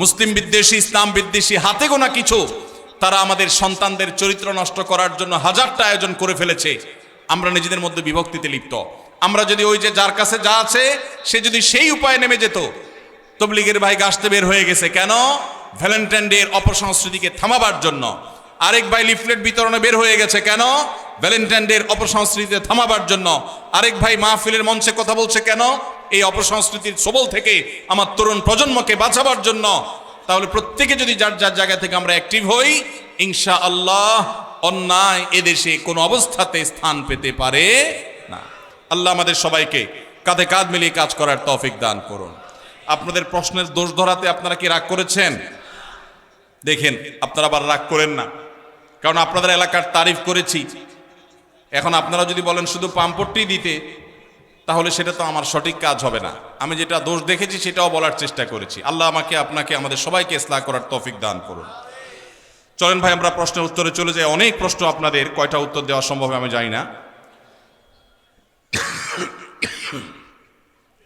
মুসলিম বিদ্বেষী, ইসলাম বিদ্বেষী, হাতে গোনা কিছু, তারা আমাদের সন্তানদের চরিত্র নষ্ট করার জন্য হাজারটা আয়োজন করে ফেলেছে। আমরা নিজেদের মধ্যে বিভক্তিতে লিপ্ত। আমরা যদি ওই যে যার কাছে যা আছে সে যদি সেই উপায়ে নেমে যেত, তবলিগের ভাই গাছতে বের হয়ে গেছে কেন? ভ্যালেন্টাইন ডে এর অপসংস্কৃতিকে থামাবার জন্য। আরেক ভাই লিফলেট বিতরণে বের হয়ে গেছে কেন? ভ্যালেন্টাইন ডে এর অপসংস্কৃতিকে থামাবার জন্য। আরেক ভাই মাহফিলের মঞ্চে কথা বলছে কেন? এই অপসংস্কৃতির সবল থেকে আমার তরুণ প্রজন্মকে বাঁচাবার জন্য। তাহলে প্রত্যেকে যদি যার যার জায়গা থেকে আমরা অ্যাক্টিভ হই, ইনশাআল্লাহ অন্যায় এদেশে কোনো অবস্থাতে স্থান পেতে পারে না। আল্লাহ আমাদের সবাইকে কাঁধে কাঁধ মিলিয়ে কাজ করার তৌফিক দান করুন। আপনাদের প্রশ্নের দোষ ধরাতে আপনারা কি রাগ করেছেন? দেখেন, আপনারা আবার রাগ করেন না, কারণ আপনাদের এলাকার তারিফ করেছি। এখন আপনারা যদি বলেন শুধু পাম্পট্টি দিতে, তাহলে সেটা তো আমার সঠিক কাজ হবে না। আমি যেটা দোষ দেখেছি সেটাও বলার চেষ্টা করেছি। আল্লাহ আমাকে, আপনাকে, আমাদের সবাইকে ইসলাহ করার তৌফিক দান করুন। চলেন ভাই আমরা প্রশ্নের উত্তরে চলে যাই। অনেক প্রশ্ন, আপনাদের কয়টা উত্তর দেওয়া সম্ভব আমি জানি না।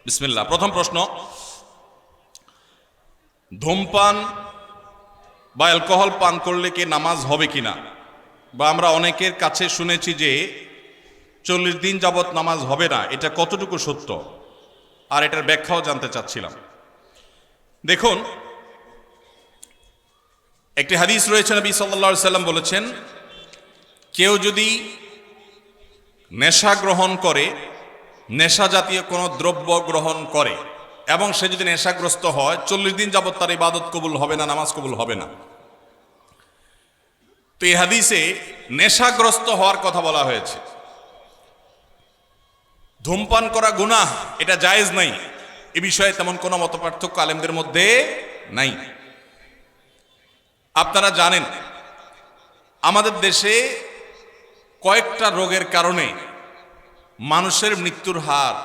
বিসমিল্লাহ। প্রথম প্রশ্ন, ধূমপান বা অ্যালকোহল পান করলে কি নামাজ হবে কিনা? বা আমরা অনেকের কাছে শুনেছি যে 40 দিন যাবত নামাজ হবে না, এটা কতটুকু সত্য? আর এটার ব্যাখ্যাও জানতে চাচ্ছিলাম। দেখুন, একটি হাদিস রয়েছে, নবী সাল্লাল্লাহু আলাইহি সাল্লাম বলেছেন, কেউ যদি নেশা গ্রহণ করে, নেশা জাতীয় কোনো দ্রব্য গ্রহণ করে এবং সে যদি নেশাগ্রস্ত হয়, 40 দিন যাবত তার ইবাদত কবুল হবে না, নামাজ কবুল হবে না। তো এই হাদিসে নেশাগ্রস্ত হওয়ার কথা বলা হয়েছে। ধূমপান করা গুনাহ, এটা জায়েজ নাই, এ বিষয়ে তেমন কোনো মতপার্থক্য আলেমদের মধ্যে নাই। আপনারা জানেন আমাদের দেশে কয়েকটা রোগের কারণে মানুষের মৃত্যুর হার,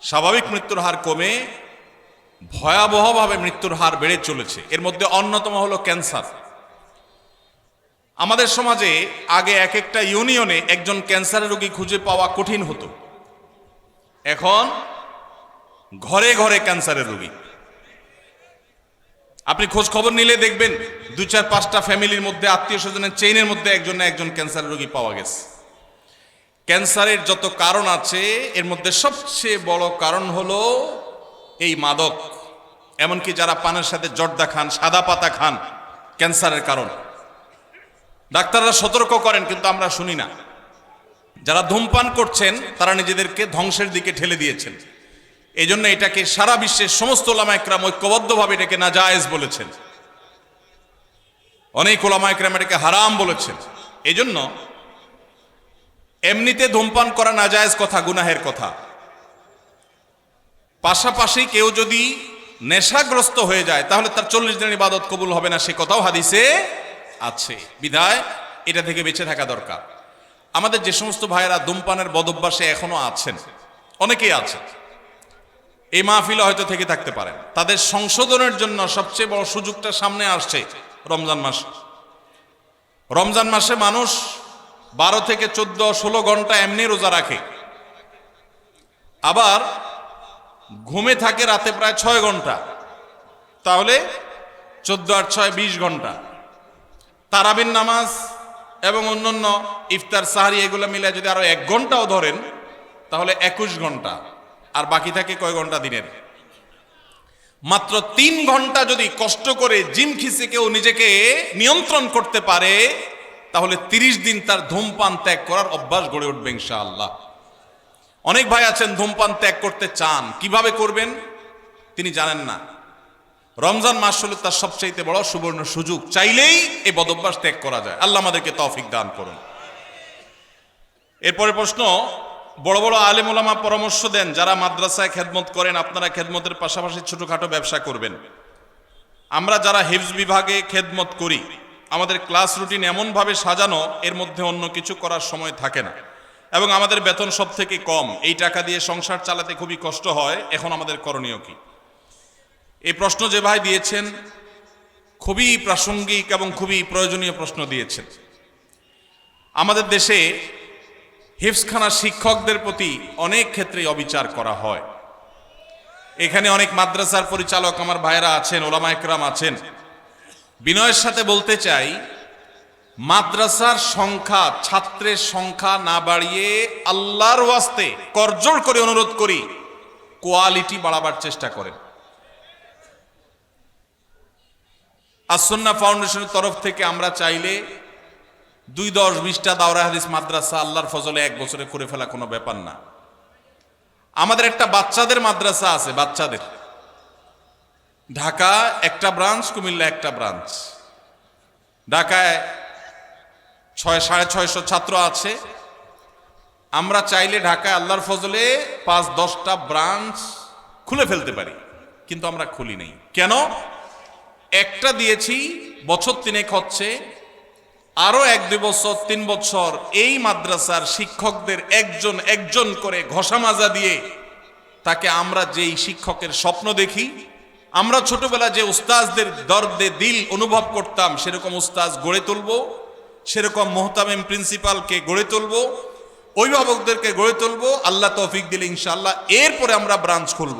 স্বাভাবিক মৃত্যুর হার কমে ভয়াবহভাবে মৃত্যুর হার বেড়ে চলেছে। এর মধ্যে অন্যতম হলো ক্যান্সার। আমাদের সমাজে আগে এক একটা ইউনিয়নে একজন ক্যান্সারের রোগী খুঁজে পাওয়া কঠিন হতো, এখন ঘরে ঘরে ক্যান্সারের রোগী। আপনি খোঁজ খবর নিলে দেখবেন 2-4-5টা ফ্যামিলির মধ্যে আত্মীয় স্বজনের চেইনের মধ্যে একজন না একজন ক্যান্সার রোগী পাওয়া গেছে। ক্যান্সারের যত কারণ আছে এর মধ্যে সবচেয়ে বড় কারণ হলো এই মাদক। এমনকি যারা পানের সাথে জর্দা খান, সাদা পাতা খান, ক্যান্সারের কারণ। ডাক্তাররা সতর্ক করেন কিন্তু আমরা শুনি না। যারা ধূমপান করছেন তারা নিজেদেরকে ধ্বংসের দিকে ঠেলে দিয়েছেন। এই জন্য এটাকে সারা বিশ্বের সমস্ত ওলামা একরাম ঐক্যবদ্ধভাবে এটাকে নাজায়েজ বলেছেন। অনেক ওলামা একরাম এটাকে হারাম বলেছেন। এই জন্য এমনিতে ধূমপান করা নাজায়েজ কথা, গুনাহের কথা। পাশাপাশি কেউ যদি নেশাগ্রস্ত হয়ে যায় তাহলে তার 40 দিনের ইবাদত কবুল হবে না, সে কথাও হাদিসে আছে। বিধায় এটা থেকে বেঁচে থাকা দরকার। আমাদের যে সমস্ত ভাইয়েরা ধূমপানের বদভ্যাসে এখনো আছেন, অনেকেই আছেন, এই মাহফিলে হয়তো থেকে থাকতে পারেন, তাদের সংশোধনের জন্য সবচেয়ে বড় সুযোগটা সামনে আসছে রমজান মাস। রমজান মাসে মানুষ 12 থেকে 14-16 ঘন্টা এমনি রোজা রাখে, আবার ঘুমে থাকে রাতে প্রায় 6 ঘন্টা, তাহলে 14 আর 6 20 ঘন্টা। তারাবির নামাজ এবং অন্যান্য ইফতার সাহারি এগুলো মিলে যদি আরো 1 ঘন্টাও ধরেন তাহলে 21 ঘন্টা, আর বাকি থাকে কয় ঘন্টা দিনের? মাত্র 3 ঘন্টা যদি কষ্ট করে জিম খিসে কেউ নিজেকে নিয়ন্ত্রণ করতে পারে তাহলে 30 দিন তার ধূমপান ত্যাগ করার অভ্যাস গড়ে উঠবে ইনশাআল্লাহ। অনেক ভাই আছেন ধূমপান ত্যাগ করতে চান, কিভাবে করবেন তিনি জানেন না। রমজান মাস হলো তার সবচেয়ে বড় সুবর্ণ সুযোগ, চাইলেই এই বদভ্যাস ত্যাগ করা যায়। আল্লাহ আমাদেরকে তৌফিক দান করুন। এরপরে প্রশ্ন, বড় বড় আলেম ওলামা পরামর্শ দেন যারা মাদ্রাসায় খেদমত করেন আপনারা খেদমতের পাশাপাশি ছোটখাটো ব্যবসা করবেন। আমরা যারা হিফজ বিভাগে খেদমত করি আমাদের ক্লাস রুটিন এমনভাবে সাজানো এর মধ্যে অন্য কিছু করার সময় থাকে না, এবং আমাদের বেতন সব থেকে কম। এই টাকা দিয়ে সংসার চালাতে খুবই কষ্ট হয়। এখন আমাদের করণীয় কি? এই প্রশ্ন যে ভাই দিয়েছেন খুবই প্রাসঙ্গিক এবং খুবই প্রয়োজনীয় প্রশ্ন দিয়েছেন। আমাদের দেশে হিফজখানা শিক্ষকদের প্রতি অনেক ক্ষেত্রে অবিচার করা হয়। এখানে অনেক মাদ্রাসার পরিচালক আমার ভাইয়েরা আছেন, ওলামা একরাম আছেন। বিনয়ের সাথে বলতে চাই, মাদ্রাসার সংখ্যা, ছাত্রের সংখ্যা না বাড়িয়ে আল্লাহর ওয়াস্তে করজোড় করে অনুরোধ করি কোয়ালিটি বাড়াবার চেষ্টা করেন। আস-সুন্নাহ ফাউন্ডেশনের তরফ থেকে আমরা চাইলে 2-10-20টা দাওরা হাদিস মাদ্রাসা আল্লাহর ফজলে 1 বছরে করে ফেলা কোনো ব্যাপার না। আমাদের একটা বাচ্চাদের মাদ্রাসা আছে, বাচ্চাদের। ঢাকা একটা ব্রাঞ্চ, কুমিল্লা একটা ব্রাঞ্চ। ঢাকায় 600-650 ছাত্র আছে। আমরা চাইলে ঢাকায় আল্লাহর ফজলে 5-10টা ব্রাঞ্চ খুলে ফেলতে পারি, কিন্তু আমরা খুলি নেই। কেন? একটা দিয়েছি, বছর 3 হচ্ছে, আরো 1-2 বছর 3 বছর এই মাদ্রাসার শিক্ষকদের একজন একজন করে ঘষা মাজা দিয়ে তাকে আমরা যেই শিক্ষকের স্বপ্ন দেখি, আমরা ছোটবেলা যে উস্তাজদের দর্দে দিল অনুভব করতাম সেরকম উস্তাজ গড়ে তুলব, সেরকম মুহতামিম প্রিন্সিপালকে গড়ে তুলব, অভিভাবকদেরকে গড়ে তুলব। আল্লাহ তৌফিক দিলে ইনশাআল্লাহ এরপরে আমরা ব্রাঞ্চ খুলব।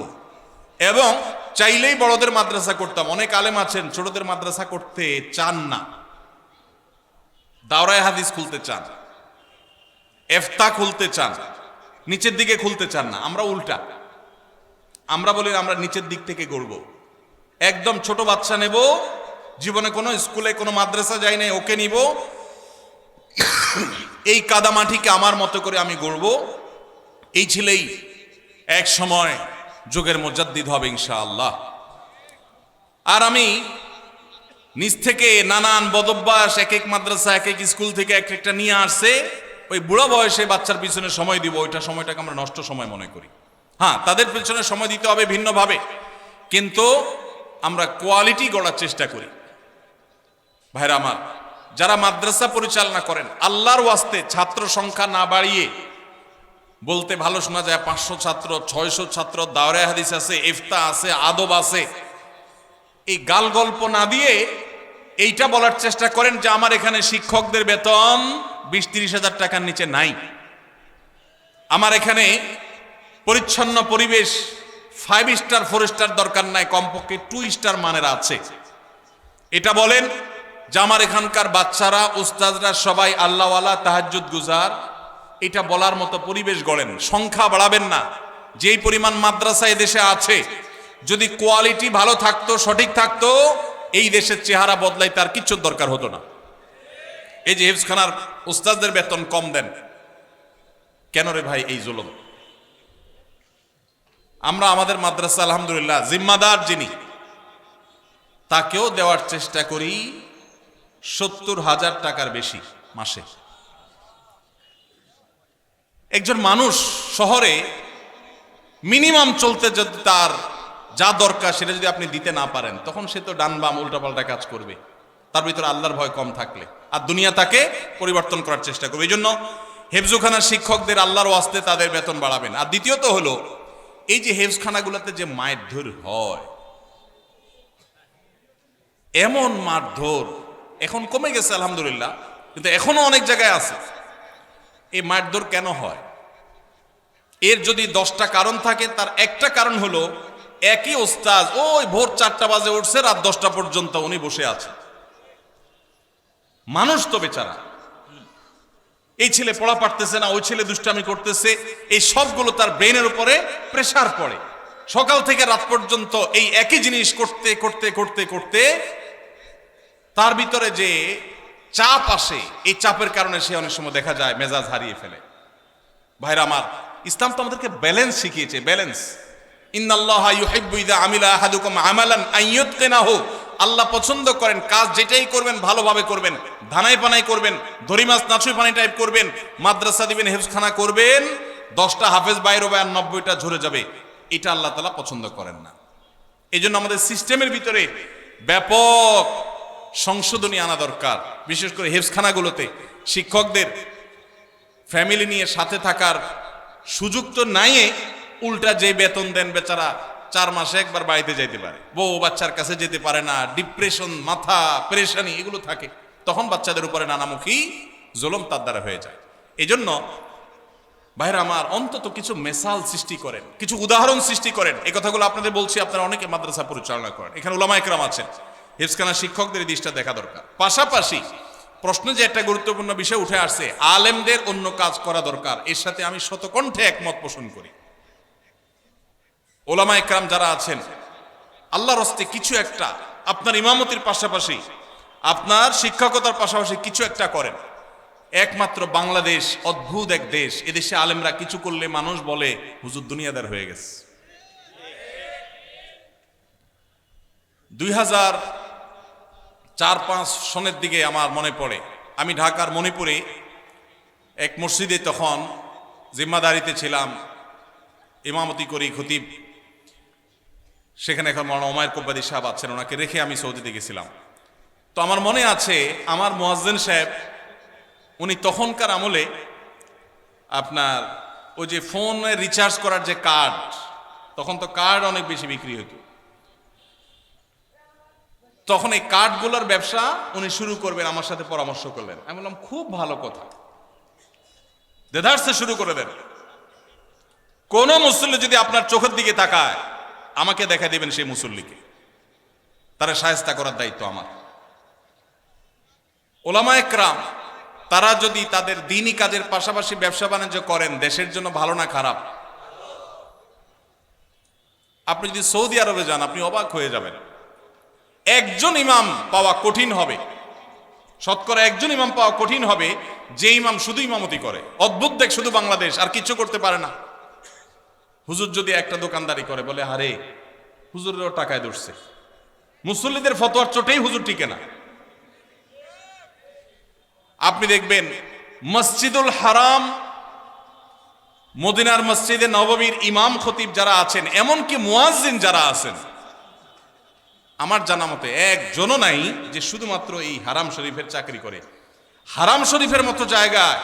এবং চাইলেই বড়দের মাদ্রাসা করতাম। অনেক আলেম আছেন ছোটদের মাদ্রাসা করতে চান না, দাওরায়ে হাদিস খুলতে চান, ইফতা খুলতে চান, নিচের দিকে খুলতে চান না। আমরা উল্টা, আমরা বলি আমরা নিচের দিক থেকে গড়ব। একদম ছোট বাচ্চা নেব, জীবনে কোনো স্কুলে কোনো মাদ্রাসা যাই নাই, ওকে নিব, এই কাদামাটিকে আমার মতো করে আমি গড়ব। এই ছেলেই এক সময় যুগের মুজাদ্দিদ হবে ইনশাআল্লাহ। আর আমি নিজ থেকে নানান বদভ্যাস এক এক মাদ্রাসা এক এক স্কুল থেকে এক একটা নিয়ে আসছে, ওই বুড়া বয়সে বাচ্চার পিছনে সময় দিব, ওইটা সময়টাকে আমরা নষ্ট সময় মনে করি। হ্যাঁ, তাদের পিছনে সময় দিতে হবে ভিন্নভাবে, কিন্তু আমরা কোয়ালিটি গড়ার চেষ্টা করি। ভাইরা আমার, যারা মাদ্রাসা পরিচালনা করেন আল্লাহর ওয়াস্তে ছাত্র সংখ্যা না বাড়িয়ে, বলতে ভালো শোনা যায় 500 ছাত্র 600 ছাত্র, দাওরায়ে হাদিস আছে, ইফতা আছে, আদব আছে, এই গাল গল্প না দিয়ে এইটা বলার চেষ্টা করেন যে আমার এখানে শিক্ষকদের বেতন 20-30 হাজার টাকার নিচে নাই, আমার এখানে পরিচ্ছন্ন পরিবেশ 5 স্টার 4 স্টার দরকার নাই, কমপক্ষে 2 স্টার মানের আছে। এটা বলেন যে আমার এখানকার বাচ্চারা উস্তাদরা সবাই আল্লাহওয়ালা তাহাজ্জুদ গুজার, এটা বলার মতো পরিবেশ গড়েন। সংখ্যা বাড়াবেন না। যেই পরিমাণ মাদ্রাসা এই দেশে আছে, যদি কোয়ালিটি ভালো থাকতো, সঠিক থাকতো, এই দেশের চেহারা বদলাই তার কিচ্ছু দরকার হতো না। এই যে হিফজখানার উস্তাদদের বেতন কম দেন কেন রে ভাই? এই জুলুম। আমরা আমাদের মাদ্রাসা আলহামদুলিল্লাহ জিম্মাদার যিনি, তাকেও দেওয়ার চেষ্টা করি 70,000 টাকার বেশি মাসে। একজন মানুষ শহরে মিনিমাম চলতে যদি তার যা দরকার সেটা যদি আপনি দিতে না পারেন, তখন সে তো ডান বাম উল্টাপাল্টা কাজ করবে। তার ভিতরে আল্লাহর ভয় কম থাকলে আর দুনিয়া তাকে পরিবর্তন করার চেষ্টা করবে। এই জন্য হেফজখানার শিক্ষকদের আল্লাহর ওয়াস্তে তাদের বেতন বাড়াবেন। আর দ্বিতীয়ত হলো, এই যে হেফজখানাগুলোতে যে মারধর হয়, এমন মারধর এখন কমে গেছে আলহামদুলিল্লাহ, কিন্তু এখনো অনেক জায়গায় আছে। এই মারধর কেন হয়? এর যদি 10টা কারণ থাকে, তার একটা কারণ হলো একই ওস্তাদ ওই ভোর 4টা বাজে উঠছে, রাত 10টা পর্যন্ত উনি বসে আছে। মানুষ তো বেচারা, এই ছেলে পড়া পারতেছে না, ওই ছেলে দুষ্টামি করতেছে, এই সবগুলো তার ব্রেনের উপরে প্রেসার পড়ে। সকাল থেকে রাত পর্যন্ত এই একই জিনিস করতে করতে করতে করতে তার ভিতরে যে চাপ আসে, এই চাপের কারণে সে অনেক সময় দেখা যায় মেজাজ হারিয়ে ফেলে। ভাইরা আমার, ইসলাম তো আমাদেরকে ব্যালেন্স শিখিয়েছে। ব্যালেন্স, ইন্নাল্লাহা ইউহিব্বু ইযা আমিলা আহাদুকুম আমালান আইয়ুতকিনাহু, আল্লাহ পছন্দ করেন কাজ যেটাই করবেন ভালোভাবে করবেন, ধানাই পানাই করবেন, দড়ি মাছ নাচুই পানি টাইপ করবেন, মাদ্রাসা দিবেন, হেফজখানা করবেন, 10টা হাফেজ বাইর হবে আর 90টা ঝরে যাবে। এটা আল্লাহ তাআলা পছন্দ করেন না। এই জন্য আমাদের সিস্টেমের ভিতরে ব্যাপক সংশোধনী আনা দরকার। বিশেষ করে হেফজখানাগুলোতে শিক্ষকদের ফ্যামিলি নিয়ে সাথে থাকার সুযোগ তো নাই, উল্টা যে বেতন দেন বেচারা 4 মাসে একবার বাড়িতে যাইতে পারে, বউ বাচ্চার কাছে যেতে পারে না, ডিপ্রেশন, মাথা পেরেশানি এগুলো থাকে, তখন বাচ্চাদের উপরে নানামুখী জুলুম তার দ্বারা হয়ে যায়। এই জন্য ভাইরা আমার, অন্তত কিছু মেসাল সৃষ্টি করেন, কিছু উদাহরণ সৃষ্টি করেন। এই কথাগুলো আপনাদের বলছি, আপনারা অনেকে মাদ্রাসা পরিচালনা করেন, এখানে উলামা একরাম আছেন, হিফজখানা শিক্ষকদের এই দিকটা দেখা দরকার। পাশাপাশি প্রশ্নে যে একটা গুরুত্বপূর্ণ বিষয় উঠে আসছে, আলেমদের অন্য কাজ করা দরকার, এর সাথে আমি শতকণ্ঠে একমত পোষণ করি। উলামা একরাম যারা আছেন, আল্লাহর হস্তে কিছু একটা আপনার ইমামতির পাশাপাশি, আপনার শিক্ষকতার পাশাপাশি কিছু একটা করেন। একমাত্র বাংলাদেশ অদ্ভুত এক দেশ, এদেশে আলেমরা কিছু করলে মানুষ বলে হুজুর দুনিয়াদার হয়ে গেছে। 2004-05 সনের দিকে আমার মনে পড়ে, আমি ঢাকার মণিপুরে এক মসজিদে তখন জিম্মাদারিতে ছিলাম, ইমামতি করি, খতিব সেখানে এখন মৌলানা ওমায়ের কোব্বাদি সাহেব আছেন, ওনাকে রেখে আমি সৌদিতে গেছিলাম। তো আমার মনে আছে, আমার মুয়াজ্জিন সাহেব উনি তখনকার আমলে আপনার ওই যে ফোনে রিচার্জ করার যে কার্ড, তখন তো কার্ড অনেক বেশি বিক্রি হতো, তখন এই কার্ডগুলোর ব্যবসা উনি শুরু করবেন, আমার সাথে পরামর্শ করলেন। আমি বললাম খুব ভালো কথা, দেদারসে শুরু করে দেন। কোন মুসল্লি যদি আপনার চোখের দিকে তাকায়, আমাকে দেখা দিবেন সেই মুসল্লিকে, তারা শায়েস্তা করার দায়িত্ব আমার। উলামা একরাম তারা যদি তাদের দ্বীনি কাজের পাশাপাশি ব্যবসা বাণিজ্য করেন, দেশের জন্য ভালো না খারাপ? আপনি যদি সৌদি আরবে যান, আপনি অবাক হয়ে যাবেন। একজন ইমাম পাওয়া কঠিন হবে, শতকরা একজন ইমাম পাওয়া কঠিন হবে যে ইমাম শুধু ইমামতি করে। অদ্ভুত দেখ, শুধু বাংলাদেশ, আর কিছু করতে পারে না। হুজুর যদি একটা দোকানদারি করে, বলে আরে হুজুরেরও টাকায় ধরছে, মুসল্লিদের ফতোয়ার চোটেই হুজুর টিকে না। আপনি দেখবেন মসজিদুল হারাম, মদিনার মসজিদে নববীর ইমাম খতিব যারা আছেন, এমনকি মুয়াজ্জিন যারা আছেন, আমার জানা মতে একজনও নাই যে শুধুমাত্র এই হারাম শরীফের চাকরি করে। হারাম শরীফের মতো জায়গায়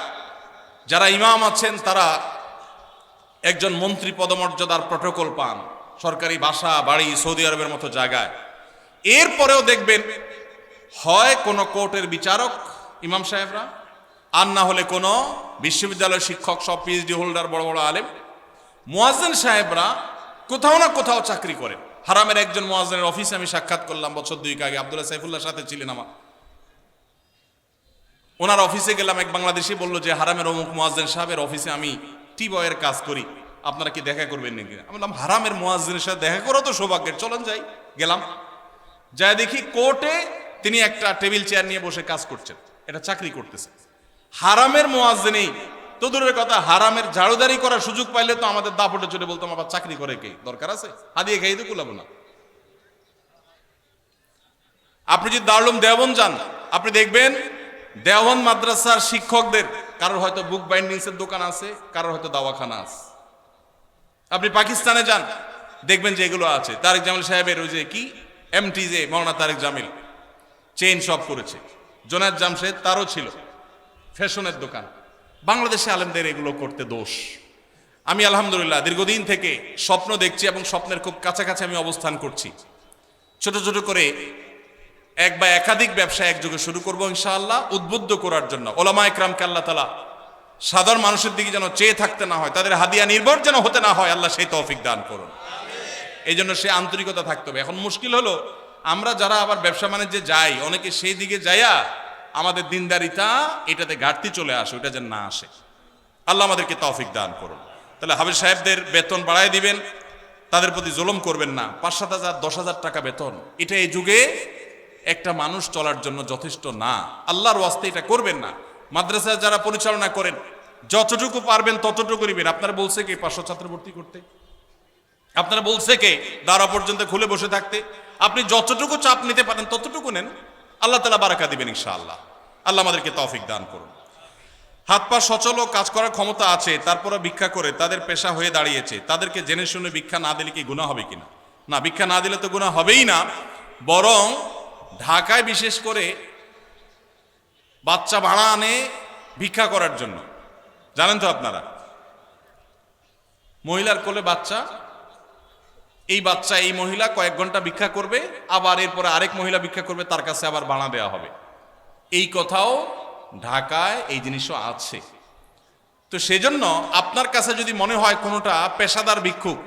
যারা ইমাম আছেন, তারা একজন মন্ত্রী পদমর্যাদার প্রটোকল পান, সরকারি বাসা বাড়ি সৌদি আরবের মতো জায়গায়। এরপরেও দেখবেন হয় কোনো কোর্টের বিচারক ইমাম সাহেবরা, আর না হলে কোনো বিশ্ববিদ্যালয়ের শিক্ষক, সব পিএইচডি হোল্ডার, বড় বড় আলেম। মুয়াজ্জিন সাহেবরা কোথাও না কোথাও চাকরি করেন। হারামের একজন মুয়াজ্জিনের অফিসে আমি সাক্ষাৎ করলাম বছর 2 আগে, আব্দুল্লাহ সাইফুল্লাহর সাথে ছিলেন আমার। ওনার অফিসে গেলাম, এক বাংলাদেশি বলল যে হারামের অমুক মুয়াজ্জিন সাহেবের অফিসে আমি টি বয়ের কাজ করি, আপনারা কি দেখা করবেন নাকি? আমি বললাম হারামের মুয়াজ্জিনের সাথে দেখা করো তো সৌভাগ্যের, চলেন যাই। গেলাম, যাই দেখি কোর্টে তিনি একটা টেবিল চেয়ার নিয়ে বসে কাজ করছেন, এটা চাকরি করতেছে। হারামের মুয়াজ্জিনই তো দূরের কথা, হারামের ঝাড়ুদারি করার সুযোগ পাইলে তো আমাদের দাপটে চলে বলতাম আবার চাকরি করে কে, দরকার আছে? হাদিয়ে খাই তো কুলাবো না। আপনি যদি দারুল দেওবন্দ যান, আপনি দেখবেন দেওবন্দ মাদ্রাসার শিক্ষকদের কারোর হয়তো বুক বাইন্ডিংস এর দোকান আছে, কারোর হয়তো দাওয়াখানা আছে। আপনি পাকিস্তানে যান, দেখবেন যে এগুলো আছে। তারেক জামিল সাহেবের ওই যে কি এমটিজে, মৌলানা তারেক জামিল চেইন শপ করেছে। জোনায়েদ জামশেদ তারও ছিল ফ্যাশনের দোকান। বাংলাদেশে আলেমদের এগুলো করতে দোষ। আমি আলহামদুলিল্লাহ দীর্ঘদিন থেকে স্বপ্ন দেখছি এবং স্বপ্নের খুব কাছাকাছি আমি অবস্থান করছি। ছোট ছোট করে এক বা একাধিক ব্যবসা একযোগে শুরু করবো ইনশাআল্লাহ, উদ্বুদ্ধ করার জন্য। ওলামা ইকরামকে আল্লাহ তাআলা সাধারণ মানুষের দিকে যেন চেয়ে থাকতে না হয়, তাদের হাদিয়া নির্ভর যেন হতে না হয়, আল্লাহ সেই তৌফিক দান করুন। এই জন্য সে আন্তরিকতা থাকতে হবে। এখন মুশকিল হলো আমরা যারা আবার ব্যবসা বাণিজ্যে যাই, অনেকে সেই দিকে যাইয়া আমাদের দিনদারিতা এটাতে ঘাটতি চলে আসে, ওটা যেন না আসে। আল্লাহ আমাদেরকে তৌফিক দান করুন। তাহলে হাফেজ সাহেবদের বেতন বাড়ায় দিবেন, তাদের প্রতি জুলুম করবেন না। 5-7 হাজার 10,000 টাকা বেতন, এটা এই যুগে একটা মানুষ চলার জন্য যথেষ্ট না। আল্লাহর ওয়াস্তে এটা করবেন না। মাদ্রাসা যারা পরিচালনা করেন যতটুকু পারবেন ততটুকু করিবেন। আপনারা বলছে কে 500 ছাত্র ভর্তি করতে? আপনারা বলছে কে দ্বারা পর্যন্ত খুলে বসে থাকতে? আপনি যতটুকু চাপ নিতে পারেন ততটুকু নেন, আল্লাহ তাআলা বারাকা দিবেন ইনশাআল্লাহ। আল্লাহ আমাদেরকে তৌফিক দান করুন। হাত পা সচল ও কাজ করার ক্ষমতা আছে, তারপরে ভিক্ষা করে তাদের পেশা হয়ে দাঁড়িয়েছে, তাদেরকে জেনে শুনে ভিক্ষা না দিলে কি গুনাহ হবে কিনা? না, ভিক্ষা না দিলে তো গুনাহ হবেই না, বরং ঢাকায় বিশেষ করে বাচ্চা ভাড়া আনে ভিক্ষা করার জন্য। জানেন তো আপনারা, মহিলার কোলে বাচ্চা, এই বাচ্চা এই মহিলা কয়েক ঘন্টা ভিক্ষা করবে, আবার এরপরে আরেক মহিলা ভিক্ষা করবে, তার কাছে আবার ভাড়া দেওয়া হবে। এই কথাও ঢাকায় এই জিনিসও আছে। তো সেজন্য আপনার কাছে যদি মনে হয় কোনোটা পেশাদার ভিক্ষুক,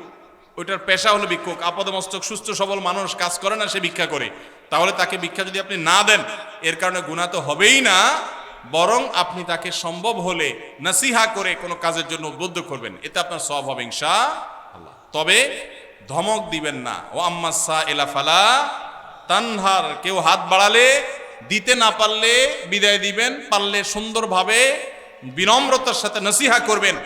ওইটার পেশা হলো ভিক্ষুক, আপাদমস্তক সুস্থ সবল মানুষ, কাজ করে না, সে ভিক্ষা করে, তাহলে তাকে ভিক্ষা যদি আপনি না দেন, এর কারণে গুনাহ তো হবেই না, বরং আপনি তাকে সম্ভব হলে নসিহা করে কোনো কাজের জন্য উদ্বুদ্ধ করবেন, এতে আপনার সওয়াব হবে ইনশাআল্লাহ। তবে ধমক দিবেন না। ও আম্মাসা ইলা ফালা তানহার, কেউ হাত বাড়ালে দিতে না পারলে বিদায় দিবেন, পারলে সুন্দরভাবে বিনম্রতার সাথে নসিহা করবেন,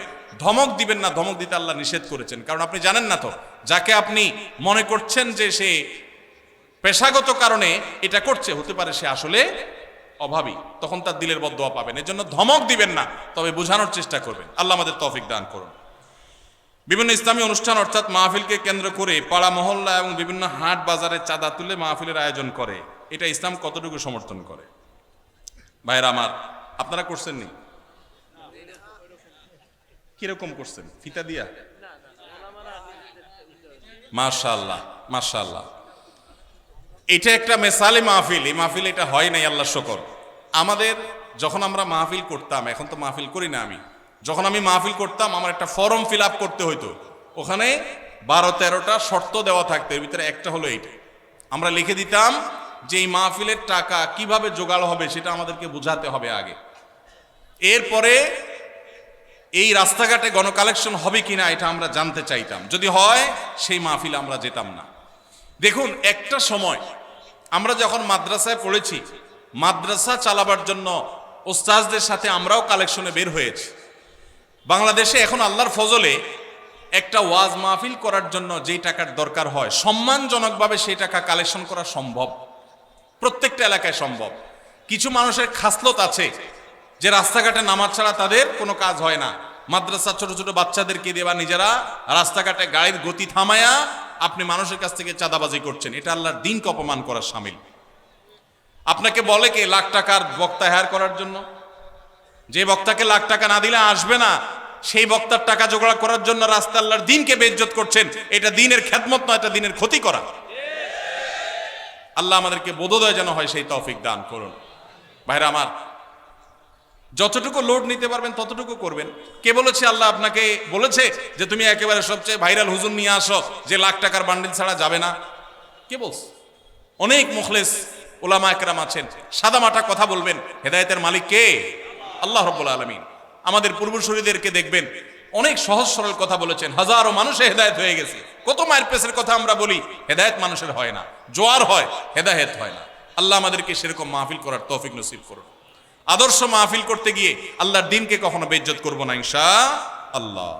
ধমক দিবেন না। ধমক দিতে আল্লাহ নিষেধ করেছেন, কারণ আপনি জানেন না তো যাকে আপনি মনে করছেন যে সে পেশাগত কারণে এটা করছে, হতে পারে সে আসলে অভাবী, তখন তার দিলের বদদোয়া পাবেন। এজন্য ধমক দিবেন না, তবে বোঝানোর চেষ্টা করবেন। আল্লাহ আমাদের তৌফিক দান করুন। বিভিন্ন ইসলামী অনুষ্ঠান অর্থাৎ মাহফিলকে কেন্দ্র করে পাড়া মহল্লা এবং বিভিন্ন হাট বাজারে চাঁদা তুলে মাহফিলের আয়োজন করে, এটা ইসলাম কতটুকু সমর্থন করে? ভাইরা আমার, আপনারা করছেন নি? কিরকম করছেন? ফিতা দিয়া? মাশাআল্লাহ মাশাআল্লাহ, এটা একটা মেসালে মাহফিল। এই মাহফিল এটা হয় নাই, আল্লাহ শুকর। আমাদের যখন আমরা মাহফিল করতাম, এখন তো মাহফিল করি না আমি, যখন আমি মাহফিল করতাম আমার একটা ফর্ম ফিল আপ করতে হইতো, ওখানে 12-13টা শর্ত দেওয়া থাকতো, এর ভিতরে একটা হলো এইটা। আমরা লিখে দিতাম যে এই মাহফিলের টাকা কিভাবে জোগাড় হবে সেটা আমাদেরকে বোঝাতে হবে আগে, এরপরে এই রাস্তাঘাটে গণকালেকশন হবে কিনা এটা আমরা জানতে চাইতাম, যদি হয় সেই মাহফিলে আমরা যেতাম না। দেখুন, একটা সময় আমরা যখন মাদ্রাসায় পড়েছি, মাদ্রাসা চালাবার জন্য ওস্তাজদের সাথে আমরাও কালেকশনে বের হয়েছি। বাংলাদেশে এখন আল্লাহর ফজলে একটা ওয়াজ মাহফিল করার জন্য যেই টাকার দরকার হয়, সম্মানজনকভাবে সেই টাকা কালেকশন করা সম্ভব, প্রত্যেকটা এলাকায় সম্ভব। কিছু মানুষের খাসলত আছে যে রাস্তাঘাটে নামাজ ছাড়া তাদের কোনো কাজ হয় না। মাদ্রাসা ছোট ছোট বাচ্চাদেরকে দিয়ে বা নিজেরা রাস্তাঘাটে গাড়ির গতি থামায়া আপনি মানুষের কাছ থেকে চাঁদাবাজি করছেন, এটা আল্লাহর দ্বীনকে অপমান করার শামিল। আপনাকে বলে কে লাখ টাকার বক্তা হায়ার করার জন্য, যে বক্তাকে লাখ টাকা না দিলে আসবে না, সেই বক্তার টাকা জোগাড় করার জন্য রাস্তা আল্লাহর দ্বীনকে বেইজ্জত করছেন। এটা দ্বীনের খেদমত নয়, এটা দ্বীনের ক্ষতি করা। আল্লাহ আমাদেরকে বোধোদয় যেন হয় সেই তৌফিক দান করুন। ভাইরা আমার, যতটুকু লোড নিতে পারবেন ততটুকু করবেন। কে বলেছে আল্লাহ আপনাকে বলেছে যে তুমি একেবারে সবচেয়ে ভাইরাল হুজুর নিয়ে আসো যে লাখ টাকার বান্ডিল ছাড়া যাবে না? কে বলছে? অনেক মুখলেস ওলামা একরাম আছেন, সাদামাটা কথা বলবেন। হেদায়েতের মালিক কে? আল্লাহ রাব্বুল আলামিন। আমাদের পূর্বসূরীদেরকে দেখবেন অনেক সহজ সরল কথা বলেছেন, হাজারো মানুষে হেদায়েত হয়ে গেছে। কত মায়ের পেছের কথা আমরা বলি, হেদায়েত মানুষের হয় না, জোয়ার হয়, হেদায়েত হয় না। আল্লাহ আমাদেরকে সেরকম মাহফিল করার তৌফিক নসিব করুন। আদর্শ মাহফিল করতে গিয়ে আল্লাহর দ্বীনকে কখনো বেইজ্জত করব না ইনশাআল্লাহ।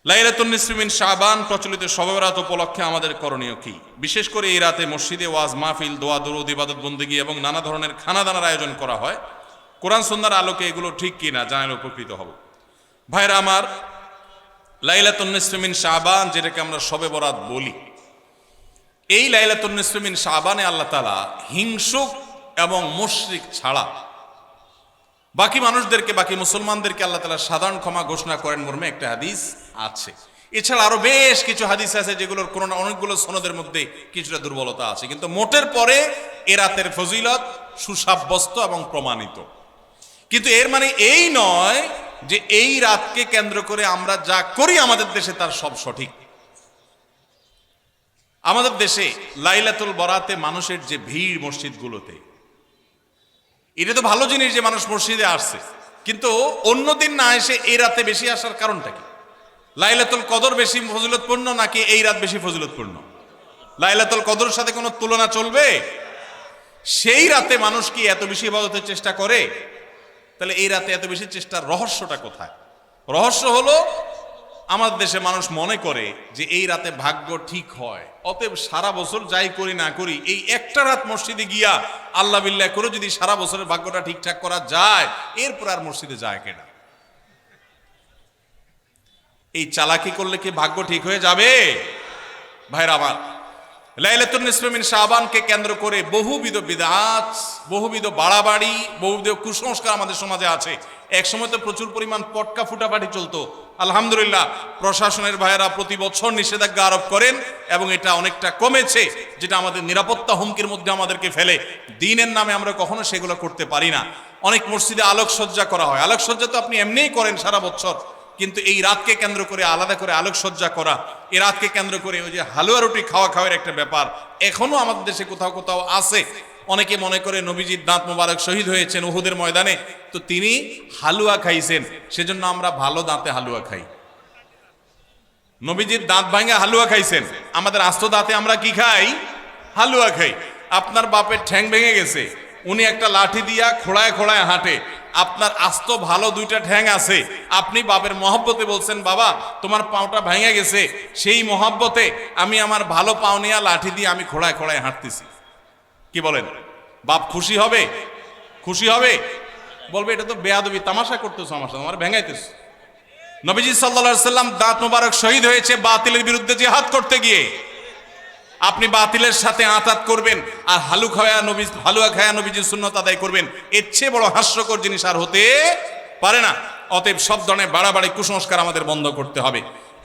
লাইলাতুন নিসফি মিন শাবান প্রচলিত শবে বরাত উপলক্ষে আমাদের করণীয় কি? বিশেষ করে এই রাতে মসজিদে ওয়াজ মাহফিল, দোয়া দরুদ, ইবাদত বন্দেগী এবং নানা ধরনের খানাদানার আয়োজন করা হয়। কোরআন সুন্নাহর আলোকে এগুলো ঠিক কিনা জানালে উপকৃত হব। ভাইরা আমার, লাইলাতুন নিসফি মিন শাবান যেটাকে আমরা শবে বরাত বলি, এই লাইলাতুন নিসফি মিন শাবানে আল্লাহ তাআলা হিংসুক এবং মুশরিক ছাড়া বাকি মানুষদেরকে, বাকি মুসলমানদেরকে আল্লাহ তাআলা সাধারণ ক্ষমা ঘোষণা করেন মর্মে একটা হাদিস আছে। এছাড়া আরো বেশ কিছু হাদিস আছে যেগুলোর কোনো না অনেকগুলো সনদের মধ্যে কিছুটা দুর্বলতা আছে, কিন্তু মোটের পরে এ রাতের ফজিলত সুসাব্যস্ত এবং প্রমাণিত। কিন্তু এর মানে এই নয় যে এই রাতকে কেন্দ্র করে আমরা যা করি আমাদের দেশে তার সব সঠিক। আমাদের দেশে লাইলাতুল বরাতে মানুষের যে ভিড় মসজিদগুলোতে, এটা তো ভালো জিনিস যে মানুষ মসজিদে আসছে, কিন্তু অন্যদিন না এসে এই রাতে বেশি আসার কারণটা কি? লাইলাতুল কদর বেশি ফজিলতপূর্ণ নাকি এই রাত বেশি ফজিলতপূর্ণ? লাইলাতুল কদরের সাথে কোনো তুলনা চলবে? সেই রাতে মানুষ কি এত বেশি ইবাদতের চেষ্টা করে? তাহলে এই রাতে এত বেশি চেষ্টার রহস্যটা কোথায়? রহস্য হলো আমাদের দেশে মানুষ মনে করে যে এই রাতে ভাগ্য ঠিক হয়, অতএব সারা বছর যাই করি না করি এই একটা রাত মসজিদে গিয়া আল্লাহ বিল্লাহ করে যদি সারা বছরের ভাগ্যটা ঠিকঠাক করা যায়, এরপর আর মসজিদে যায় কেনা। এই চালাকি করলে কি ভাগ্য ঠিক হয়ে যাবে? ভাইরা আমার, লাইলাতুন নিসফি মিন শাবানকে কেন্দ্র করে বহুবিধ বিদআত, বহুবিধ বাড়াবাড়ি, বহুবিধ কুসংস্কার আমাদের সমাজে আছে। এক সময় তো প্রচুর পরিমাণ পটকা ফুটাফাটি চলতো। আলহামদুলিল্লাহ, প্রশাসনের ভাইয়েরা প্রতি বছর নিষেধাজ্ঞা আরোপ করেন এবং এটা অনেকটা কমেছে, যেটা আমাদের নিরাপত্তা হুমকির মধ্যে আমাদেরকে ফেলে। দ্বীনের নামে আমরা কখনো সেগুলো করতে পারি না। অনেক মসজিদে আলোকসজ্জা করা হয়। আলোকসজ্জা তো আপনি এমনিই করেন সারা বছর, কিন্তু এই রাতকে কেন্দ্র করে আলাদা করে আলোকসজ্জা করা, এই রাতকে কেন্দ্র করে ওই যে হালুয়া রুটি খাওয়ার একটা ব্যাপার এখনো আমাদের দেশে কোথাও কোথাও আছে। অনেকে মনে করে নবীজির দাঁত মোবারক শহীদ হয়েছেন উহুদের ময়দানে, তো তিনি হালুয়া খাইছেন, সেজন্য আমরা ভালো দাঁতে হালুয়া খাই। নবীজির দাঁত ভাঙে হালুয়া খাইছেন, আমাদের আস্ত দাঁতে আমরা কি খাই? হালুয়া খাই। আপনার বাপের ঠ্যাং ভেঙে গেছে, উনি একটা লাঠি দিয়া খোড়ায় খোড়ায় হাঁটে, আপনার আস্ত ভালো দুইটা ঠ্যাং আছে, আপনি বাপের মহব্বতে বলছেন বাবা তোমার পাওটা ভেঙে গেছে, সেই মহব্বতে আমি আমার ভালো পাও নিয়ে লাঠি দিয়ে আমি খোড়ায় খোড়ায় হাঁটতেছি। কি বলেন? বাপ খুশি হবে? খুশি হবে? বলবে এটা তো বেয়াদবি, তামাশা করতেছো আমার সাথে, আমার ভেঙাইতেছো। নবীজি সাল্লাল্লাহু আলাইহি সাল্লাম দাঁত মোবারক শহীদ হয়েছে বাতিলের বিরুদ্ধে জিহাদ করতে গিয়ে। আপনি বাতিলের সাথে আঁতাত করবেন আর হালুয়া খায়া নবীজির সুন্নাত আদায় করবেন, এর চেয়ে বড় হাস্যকর জিনিস আর হতে পারে না। অতএব সব ধরনের বাড়াবাড়ি কুসংস্কার আমাদের বন্ধ করতে হবে।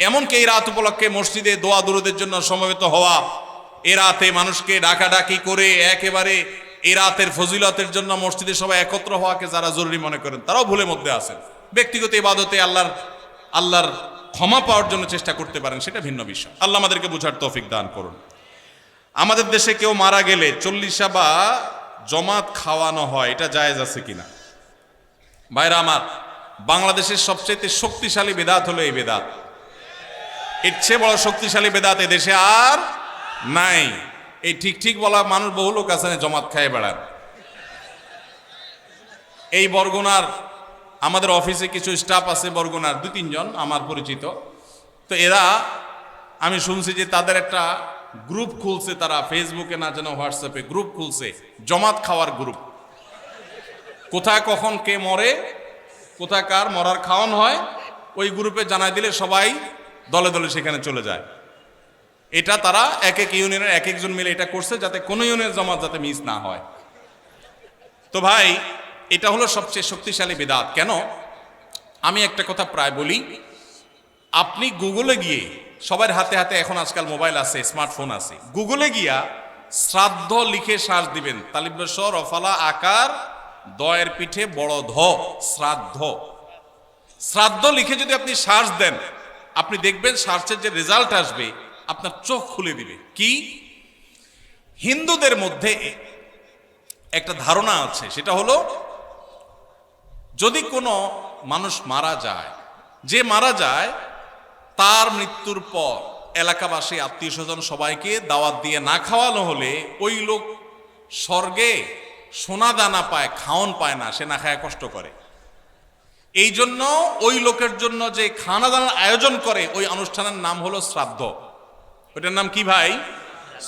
এমনকি এই রাত উপলক্ষে মসজিদে দোয়া দুরুদের জন্য সমবেত হওয়া, এ রাতে মানুষকে ডাকাডাকি করে একেবারে এ রাতের ফজিলতের জন্য মসজিদে সবাই একত্র হওয়াকে যারা জরুরি মনে করেন তারাও ভুলের মধ্যে আছেন। ব্যক্তিগত ইবাদতে আল্লাহর ক্ষমা পাওয়ার জন্য চেষ্টা করতে পারেন, সেটা ভিন্ন বিষয়। আল্লাহ আমাদেরকে বুঝার তৌফিক দান করুন। আমাদের দেশে কেউ মারা গেলে চল্লিশা বা জমাত খাওয়ানো হয়, এটা জায়েজ আছে কিনা? ভাইরা আমার, বাংলাদেশের সবচেয়ে শক্তিশালী বেদাত হলো এই বেদাত। এর চেয়ে বড় শক্তিশালী বেদাত এ দেশে আর নাই। এই ঠিক বলা মানুষ বহু লোক আছে জমাত খায় বেড়ান। এই বরগুনার আমাদের অফিসে কিছু স্টাফ আছে, বরগুনার 2-3 জন আমার পরিচিত। তো এরা, আমি শুনছি যে তাদের একটা গ্রুপ খুলছে, তারা ফেসবুকে না যেন হোয়াটসঅ্যাপে গ্রুপ খুলছে, জমাত খাওয়ার গ্রুপ। কোথায় কখন কে মরে, কোথায় কার মরার খাওয়ান হয়, ওই গ্রুপে জানাই দিলে সবাই দলে দলে সেখানে চলে যায়। এটা তারা এক এক ইউনিয়নের এক একজন মিলে এটা করছে যাতে কোনো ইউনিয়নের জমাত যাতে মিস না হয়। তো ভাই, এটা হলো সবচেয়ে শক্তিশালী বিদআত। কেন? আমি একটা কথা প্রায় বলি, আপনি গুগলে গিয়ে, সবার হাতে হাতে এখন আজকাল মোবাইল আছে, স্মার্টফোন আছে, গুগলে গিয়া শ্রাদ্ধ লিখে সার্চ দিবেন, তালিবেশ্বর রফালা আকার দয়ের পিঠে বড় ধ, শ্রাদ্ধ। শ্রাদ্ধ লিখে যদি আপনি সার্চ দেন, আপনি দেখবেন সার্চের যে রেজাল্ট আসবে আপনার চোখ খুলে দিবে। কি? হিন্দুদের মধ্যে একটা ধারণা আছে, সেটা হলো যদি কোনো মানুষ মারা যায়, যে মারা যায় তার মৃত্যুর পর এলাকাবাসী আত্মীয় স্বজন সবাইকে দাওয়াত দিয়ে না খাওয়ানো হলে ওই লোক স্বর্গে সোনা দানা পায়, খাওন পায় না, সে না খায় কষ্ট করে। এই জন্য ওই লোকের জন্য যে খানা দানার আয়োজন করে ওই অনুষ্ঠানের নাম হলো শ্রাদ্ধ। ওইটার নাম কি ভাই?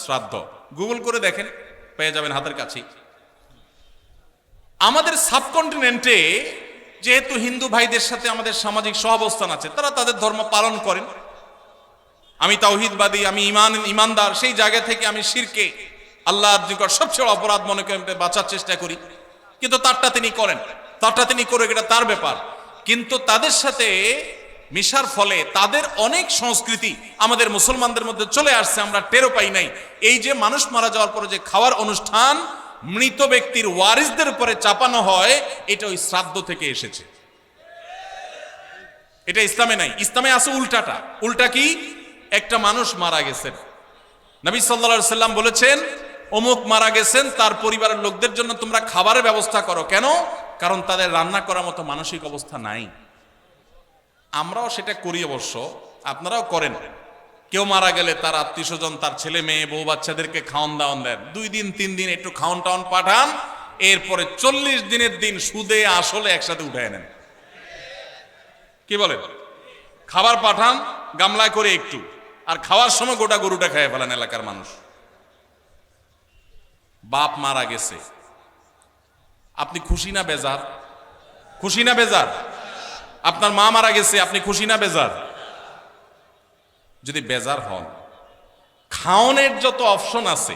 শ্রাদ্ধ। গুগল করে দেখেন, পেয়ে যাবেন হাতের কাছে। আমাদের সাবকন্টিনেন্টে যেহেতু হিন্দু ভাইদের সাথে আমাদের সামাজিক সহাবস্থান আছে, তারা তাদের ধর্ম পালন করেন। আমি তাওহীদবাদী, আমি ইমানদার, সেই জায়গা থেকে আমি শিরকে আল্লাহর নিকট সবচেয়ে অপরাধ মনে করে বাঁচার চেষ্টা করি, কিন্তু তারটা তিনি করেন, তারটা তিনি করে, এটা তার ব্যাপার। কিন্তু তাদের সাথে মিশার ফলে তাদের অনেক সংস্কৃতি আমাদের মুসলমানদের মধ্যে চলে আসছে, আমরা টেরও পাই নাই। এই যে মানুষ মারা যাওয়ার পরে যে খাওয়ার অনুষ্ঠান মৃত ব্যক্তির ওয়ারিসদের উপরে চাপানো হয়, এটা ওই শ্রাদ্ধ থেকে এসেছে। এটা ইসলামে নাই। ইসলামে আছে উল্টাটা। উল্টা কি? একটা মানুষ মারা গেছেন, নবী সাল্লাল্লাহু আলাইহি সাল্লাম বলেছেন অমুক মারা গেছেন, তার পরিবারের লোকদের জন্য তোমরা খাবারের ব্যবস্থা করো। কেন? কারণ তাদের রান্না করার মতো মানসিক অবস্থা নাই। আমরাও সেটা করি, অবশ্য আপনারাও করেন। কেউ মারা গেলে তার আত্মীয় স্বজন, তার ছেলে মেয়ে, বউ বাচ্চাদেরকে খাওয়ান দাওয়ান দেন, 2 দিন 3 দিন একটু খাওয়ান টাওয়ান পাঠান, এরপরে 40 দিনের দিন সুদে আসলে একসাথে উঠায় নেন। কি বলেন? খাবার পাঠান গামলায় করে একটু, আর খাওয়ার সময় গোটা গরুটা খেয়ে ফেলেন এলাকার মানুষ। বাপ মারা গেছে, আপনি খুশি না বেজার? খুশি না বেজার? আপনার মা মারা গেছে, আপনি খুশি না বেজার? যদি বেজার হন, খাওয়ানোর যত অপশন আছে,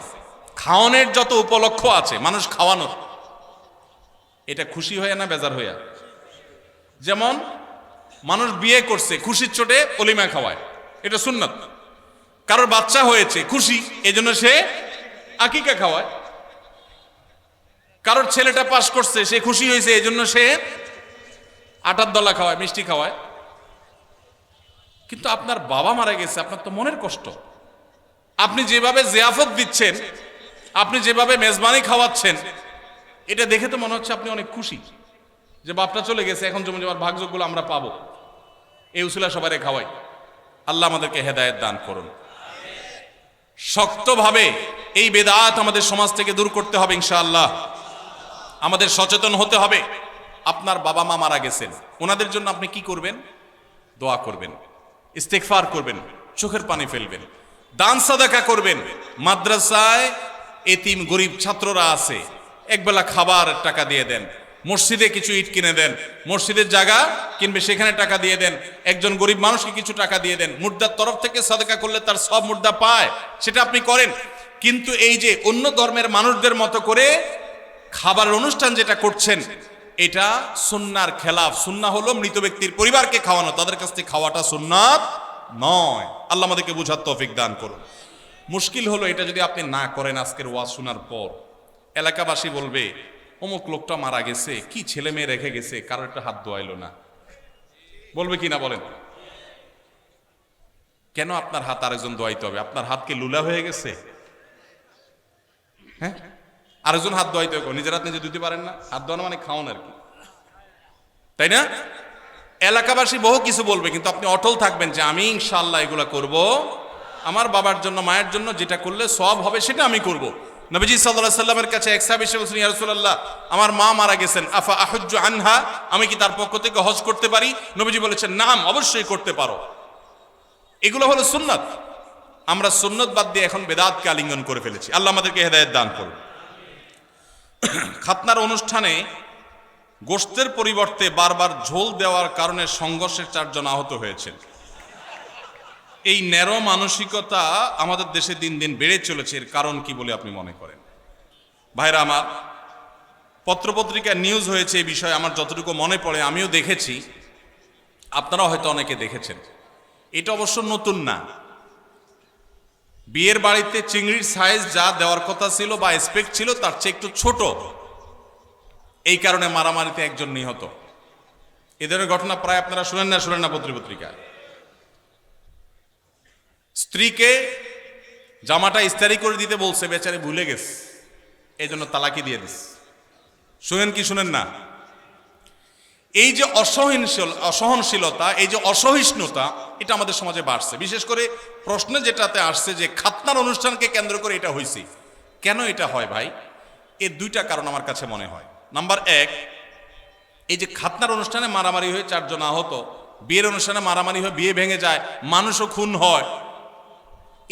খাওয়ানোর যত উপলক্ষ আছে মানুষ খাওয়ানোর, এটা খুশি হয়ে না বেজার হইয়া? যেমন মানুষ বিয়ে করছে, খুশির চোটে অলিমা খাওয়ায়, এটা সুন্নাত। কারোর বাচ্চা হয়েছে, খুশি, এজন্য সে আকিকা খাওয়ায়। কারোর ছেলেটা পাস করছে, সে খুশি হয়েছে, এজন্য সে আটার দলা খাওয়ায়, মিষ্টি খাওয়ায়। কিন্তু আপনার বাবা মারা গেছে, আপনার তো মনের কষ্ট। আপনি যেভাবে জিয়াফত দিচ্ছেন, আপনি যেভাবে মেজবানি খাওয়াচ্ছেন, এটা দেখে তো মনে হচ্ছে আপনি অনেক খুশি যে বাপটা চলে গেছে, এখন জমি জমার ভাগযোগগুলো আমরা পাবো। এই উসিলা সবাই খাওয়াই। আল্লাহ আমাদেরকে হেদায়েত দান করুন। শক্তভাবে এই বেদাত আমাদের সমাজ থেকে দূর করতে হবে ইনশাআল্লাহ। আমাদের সচেতন হতে হবে। আপনার বাবা মা মারা গেছেন, ওনাদের জন্য আপনি কি করবেন? দোয়া করবেন, ইস্তেগফার করবেন, চোখের পানি ফেলবেন, দান সাদাকা করবেন। মাদ্রাসায় এতিম গরিব ছাত্ররা আছে, একবেলা খাবার টাকা দিয়ে দেন। মসজিদে কিছু ইট কিনে দেন, মসজিদের জায়গা কিনবে, সেখানে টাকা দিয়ে দেন। একজন গরিব মানুষকে কিছু টাকা দিয়ে দেন। মুর্দার তরফ থেকে সাদাকা করলে তার সব মুর্দা পায়, সেটা আপনি করেন। কিন্তু এই যে অন্য ধর্মের মানুষদের মতো করে খাবারের অনুষ্ঠান যেটা করছেন, এটা সুন্নাহর খেলাফ। সুন্নাহ হলো মৃত ব্যক্তির পরিবারকে খাওয়ানো, তাদের কাছ থেকে খাওয়াটা সুন্নাত নয়। আল্লাহ আমাদেরকে বুঝার তৌফিক দান করুন। মুশকিল হলো এটা যদি আপনি না করেন, আজকের ওয়াজ শোনার পর এলাকাবাসী বলবে অমুক লোকটা মারা গেছে, কি ছেলে মেয়ে রেখে গেছে, কারোর একটা হাত ধোয়াইলো না। বলবে কি না বলেন? কেন আপনার হাত আরেকজন ধোয়াইতে হবে? আপনার হাত কি লুলা হয়ে গেছে? হ্যাঁ, আরেকজন হাত ধোয়াইতে হবে, নিজের হাত নিজে ধুতে পারেন না? হাত ধোয়ানো মানে খাওয়ান আর কি, তাই না? এলাকাবাসী বহু কিছু বলবে, কিন্তু আপনি অটল থাকবেন যে আমি ইনশাআল্লাহ এগুলা করব, আমার বাবার জন্য মায়ের জন্য যেটা করলে সওয়াব হবে সেটা আমি করব। নবীজি সাল্লাল্লাহু আলাইহি সাল্লামের কাছে এক সাহাবী এসে বলছেন, ইয়া রাসূলুল্লাহ, আমার মা মারা গেছেন, আফা আহুজ্জু আনহা, আমি কি তার পক্ষ থেকে হজ করতে পারি? নবীজি বলেছেন, নাম, অবশ্যই করতে পারো। এগুলো হলো সুন্নাত। আমরা সুন্নাত বাদ দিয়ে এখন বেদাতকে আলিঙ্গন করে ফেলেছি। আল্লাহ আমাদেরকে হেদায়েত দান করুন। খাতনার অনুষ্ঠানে গোশতের পরিবর্তে বারবার ঝোল দেওয়ার কারণে সংঘর্ষে 4 জন আহত হয়েছেন। এই ন্যারো মানসিকতা আমাদের দেশে দিন দিন বেড়ে চলেছে। এর কারণ কি বলে আপনি মনে করেন? ভাইরা আমার, পত্রপত্রিকায় নিউজ হয়েছে এই বিষয়ে, আমার যতটুকু মনে পড়ে আমিও দেখেছি, আপনারাও হয়তো অনেকে দেখেছেন। এটা অবশ্য নতুন না। বিয়ের বাড়িতে চিংড়ির সাইজ যা দেওয়ার কথা ছিল বা এক্সপেক্ট ছিল তার চেয়ে একটু ছোট এই কারণে মারামারিতে একজন নিহত। এ ধরনের ঘটনা প্রায় আপনারা শুনেন না পত্রিকায়। স্ত্রীকে জামাটা ইস্তারি করে দিতে বলছে, বেচারে ভুলে গেছে, এই জন্য তালাকি দিয়ে দিস। শুনেন কি শুনেন না? এই যে অসহনশীলতা, এই যে অসহিষ্ণুতা, এটা আমাদের সমাজে বাড়ছে। বিশেষ করে প্রশ্নে যেটাতে আসছে যে খাতনার অনুষ্ঠানকে কেন্দ্র করে এটা হয়েছে। কেন এটা হয় ভাই? এর দুইটা কারণ আমার কাছে মনে হয়। নাম্বার এক, এই যে খাতনার অনুষ্ঠানে মারামারি হয়ে 4 জন আহত, বিয়ের অনুষ্ঠানে মারামারি হয়ে বিয়ে ভেঙে যায়, মানুষও খুন হয়,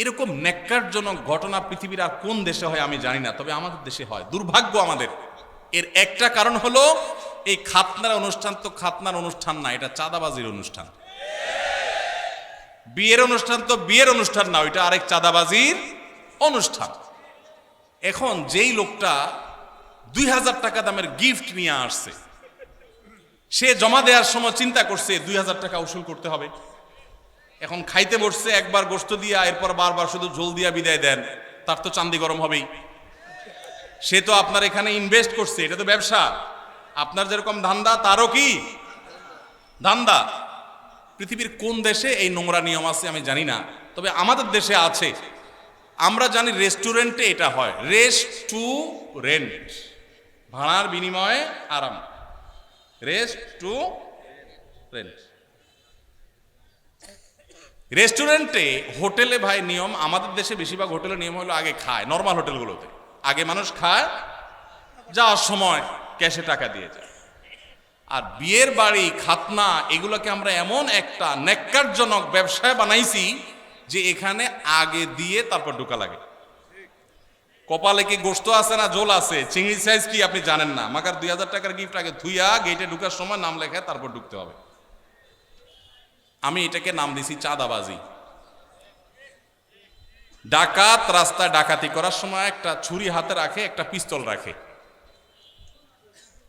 এরকম ন্যাক্কারজনক ঘটনা পৃথিবীর আর কোন দেশে হয় আমি জানি না, তবে আমাদের দেশে হয়। দুর্ভাগ্য আমাদের। এর একটা কারণ হলো এই খাতনার অনুষ্ঠান তো খাতনার অনুষ্ঠান না, এটা চাঁদাবাজির অনুষ্ঠান। বিয়ের অনুষ্ঠান তো বিয়ের অনুষ্ঠান না, ওইটা আরেক চাঁদাবাজির অনুষ্ঠান। এখন যেই লোকটা 2000 টাকা দামের গিফট নিয়ে আসছে, সে জমা দেওয়ার সময় চিন্তা করছে 2000 টাকা উসুল করতে হবে। এখন খাইতে বসছে, একবার গোস্ত দিয়া এরপর বারবার শুধু ঝোল দিয়া বিদায় দেন, তার তো চান্দি গরম হবেই। সে তো আপনার এখানে ইনভেস্ট করছে, এটা তো ব্যবসা। আপনার যেরকম ধান্দা, তারও কি ধান্দা। পৃথিবীর কোন দেশে এই নোংরা নিয়ম আছে আমি জানি না, তবে আমাদের দেশে আছে। আমরা জানি রেস্টুরেন্টে এটা হয়, রেস্টুরেন্ট, ভাড়ার বিনিময়ে আরাম, রেস্টুরেন্ট। রেস্টুরেন্টে, হোটেলে ভাই নিয়ম, আমাদের দেশে বেশিরভাগ হোটেলের নিয়ম হলো আগে খায়, নর্মাল হোটেলগুলোতে আগে মানুষ খায়, যাওয়ার সময় ক্যাশে টাকা দিয়ে যায়। আর বিয়ের বাড়ি, খাতনা, এগুলোকে আমরা এমন একটা ন্যাক্কারজনক ব্যবসায় বানাইছি যে এখানে আগে দিয়ে তারপর ঢোকা লাগে। কপালে কি গোস্ত আছে না ঝোল আছে, চিংড়ি সাইজ কি আপনি জানেন না, মাকার 2000 টাকার গিফট আগে ধুইয়া গেটে ঢুকার সময় নাম লেখায় তারপর ঢুকতে হবে। আমি এটাকে নাম দিছি চাঁদাবাজি। ডাকাত রাস্তায় ডাকাতি করার সময় একটা ছুরি হাতে রাখে, একটা পিস্তল রাখে।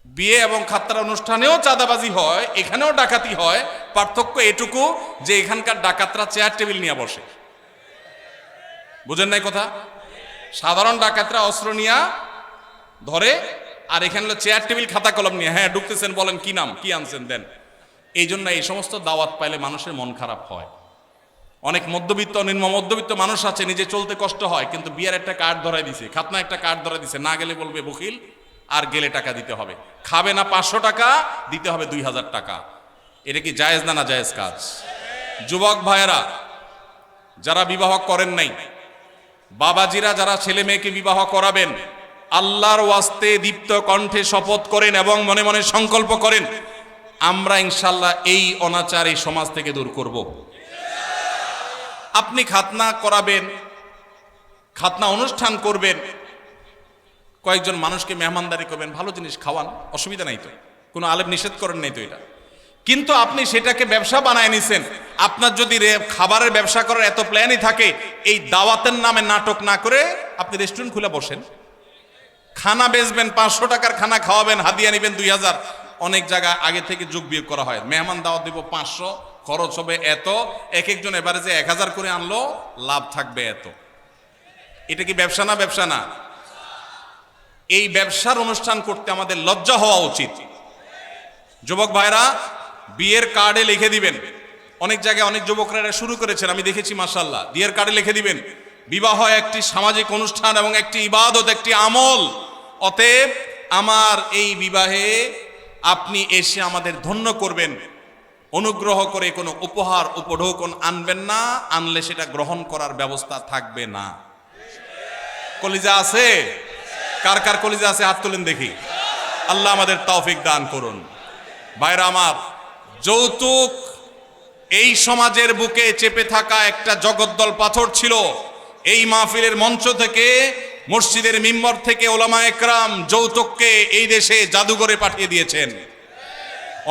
বিয়ে এবং খাতনার অনুষ্ঠানেও চাঁদাবাজি হয়, এখানেও ডাকাতি হয়। পার্থক্য এটুকু যে এখানকার ডাকাতরা চেয়ার টেবিল নিয়ে বসে। বুঝেন নাই কথা? সাধারণ ডাকাতরা অস্ত্র নিয়ে ধরে, আর এখানে চেয়ার টেবিল খাতা কলম নিয়ে, হ্যাঁ ঢুকতেছেন, বলেন কি নাম, কি আনছেন দেন। এই জন্য এই সমস্ত দাওয়াত পাইলে মানুষের মন খারাপ হয়। অনেক মধ্যবিত্ত, নিম্ন মধ্যবিত্ত মানুষ আছে, নিজে চলতে কষ্ট হয়, কিন্তু বিয়ের একটা কার্ড ধরাই দিছে, খাতনা একটা কার্ড ধরাই দিছে, না গেলে বলবে বকিল, আর গেলে টাকা দিতে হবে। খাবে না 500 টাকা, দিতে হবে 2000 টাকা। এটা কি জায়েজ না জায়েজ কাজ? যুবক ভাইয়েরা যারা বিবাহ করেন নাই, বাবাজিরা যারা ছেলে মেয়েকে বিবাহ করাবেন, আল্লাহর ওয়াস্তে দীপ্ত কণ্ঠে শপথ করেন এবং মনে মনে সংকল্প করেন, আমরা ইনশাল্লাহ এই অনাচার এই সমাজ থেকে দূর করব। আপনি খাতনা করাবেন, খাতনা অনুষ্ঠান করবেন, কয়েকজন মানুষকে মেহমানদারি করবেন, ভালো জিনিস খাওয়ান, অসুবিধা নাই তো, কোনো আলেম নিষেধ করেন নাই তো এটা। কিন্তু আপনি সেটাকে ব্যবসা বানায় নিছেন। আপনার যদি খাবারের ব্যবসা করার এত প্ল্যানই থাকে, এই দাওয়াতের নামে নাটক না করে আপনি রেস্টুরেন্ট খুলে বসেন, খানা বেচবেন, 500 টাকার খানা খাওয়াবেন, হাদিয়া নেবেন 2000। অনেক জায়গায় আগে থেকে যোগ বিয়োগ করা হয়, মেহমান দাওয়াত দিব 500, খরচ হবে এত, এক একজন এবারে যে 1000 করে আনলো, লাভ থাকবে এত। এটা কি ব্যবসা না? ব্যবসা না? এই ব্যবসার অনুষ্ঠান করতে আমাদের লজ্জা হওয়া উচিত। যুবক ভাইরা বিয়ের কার্ডে লিখে দিবেন, অনেক জায়গায় অনেক যুবকরা এটা শুরু করেছেন, আমি দেখেছি মাশাআল্লাহ। বিয়ের কার্ডে লিখে দিবেন, বিবাহ একটি সামাজিক অনুষ্ঠান এবং একটি ইবাদত, একটি আমল। অতএব আমার এই বিবাহে আপনি এসে আমাদের ধন্য করবেন, অনুগ্রহ করে কোনো উপহার উপঢৌকন আনবেন না, আনলে সেটা গ্রহণ করার ব্যবস্থা থাকবে না। কলিজা আছে? কার কার কলিজা আছে হাত তুলেন দেখি। আল্লাহ আমাদের তৌফিক দান করুন। ভাইরা আমার, যৌতুক এই সমাজের বুকে চেপে থাকা একটা জগদ্দল পাথর ছিল। এই মাহফিলের মঞ্চ থেকে, মসজিদের মিম্বর থেকে ওলামায়ে কেরাম যৌতুককে এই দেশে জাদুঘরে পাঠিয়ে দিয়েছেন।